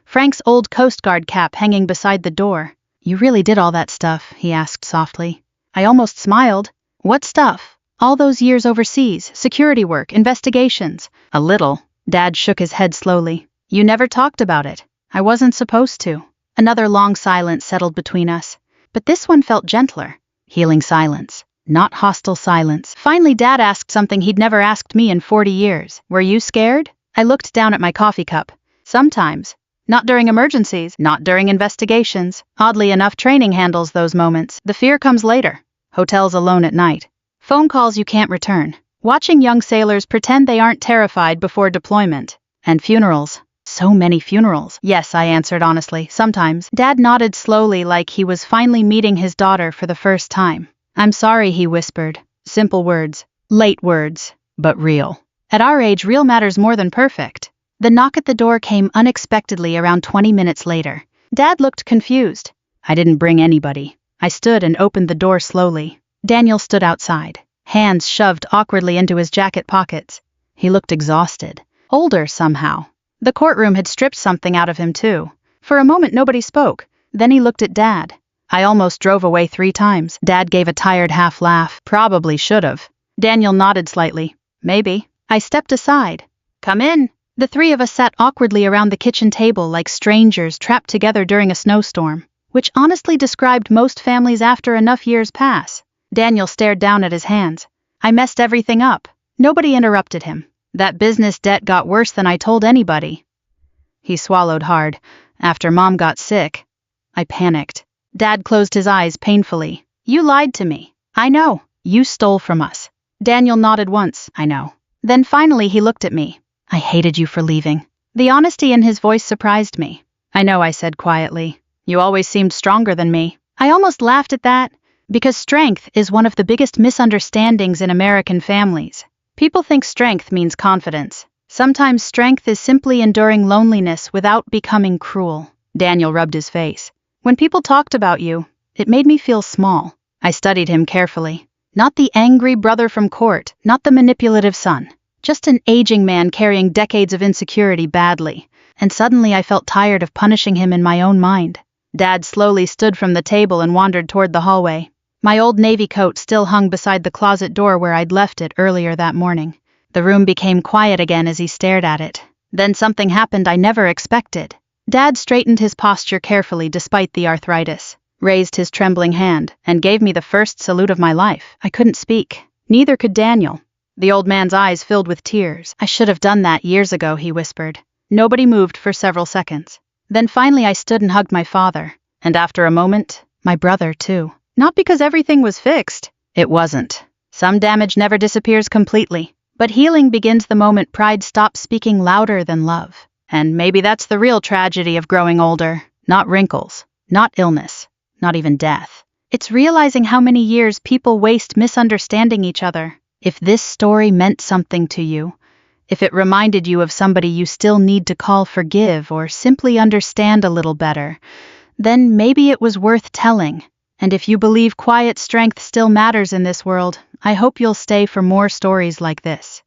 Frank's old Coast Guard cap hanging beside the door. You really did all that stuff, he asked softly. I almost smiled. What stuff? All those years overseas, security work, investigations. A little. Dad shook his head slowly. You never talked about it. I wasn't supposed to. Another long silence settled between us. But this one felt gentler. Healing silence. Not hostile silence. Finally, Dad asked something he'd never asked me in 40 years. Were you scared? I looked down at my coffee cup. Sometimes. Not during emergencies, not during investigations. Oddly enough, training handles those moments. The fear comes later. Hotels alone at night. Phone calls you can't return. Watching young sailors pretend they aren't terrified before deployment. And funerals. So many funerals. Yes, I answered honestly, sometimes. Dad nodded slowly like he was finally meeting his daughter for the first time. I'm sorry, he whispered. Simple words. Late words. But real. At our age, real matters more than perfect. The knock at the door came unexpectedly around 20 minutes later. Dad looked confused. I didn't bring anybody. I stood and opened the door slowly. Daniel stood outside, hands shoved awkwardly into his jacket pockets. He looked exhausted. Older somehow. The courtroom had stripped something out of him too. For a moment nobody spoke. Then he looked at Dad. I almost drove away 3 times. Dad gave a tired half laugh. Probably should've. Daniel nodded slightly. Maybe. I stepped aside. Come in. The 3 of us sat awkwardly around the kitchen table like strangers trapped together during a snowstorm, which honestly described most families after enough years pass. Daniel stared down at his hands. I messed everything up. Nobody interrupted him. That business debt got worse than I told anybody. He swallowed hard. After Mom got sick. I panicked. Dad closed his eyes painfully. You lied to me. I know. You stole from us. Daniel nodded once. I know. Then finally he looked at me. I hated you for leaving. The honesty in his voice surprised me. I know, I said quietly. You always seemed stronger than me. I almost laughed at that. Because strength is one of the biggest misunderstandings in American families. People think strength means confidence. Sometimes strength is simply enduring loneliness without becoming cruel. Daniel rubbed his face. When people talked about you, it made me feel small. I studied him carefully. Not the angry brother from court, not the manipulative son. Just an aging man carrying decades of insecurity badly. And suddenly I felt tired of punishing him in my own mind. Dad slowly stood from the table and wandered toward the hallway. My old navy coat still hung beside the closet door where I'd left it earlier that morning. The room became quiet again as he stared at it. Then something happened I never expected. Dad straightened his posture carefully despite the arthritis, raised his trembling hand, and gave me the first salute of my life. I couldn't speak. Neither could Daniel. The old man's eyes filled with tears. I should have done that years ago, he whispered. Nobody moved for several seconds. Then finally I stood and hugged my father. And after a moment, my brother too. Not because everything was fixed. It wasn't. Some damage never disappears completely. But healing begins the moment pride stops speaking louder than love. And maybe that's the real tragedy of growing older. Not wrinkles. Not illness. Not even death. It's realizing how many years people waste misunderstanding each other. If this story meant something to you, if it reminded you of somebody you still need to call forgive or simply understand a little better, then maybe it was worth telling. And if you believe quiet strength still matters in this world, I hope you'll stay for more stories like this.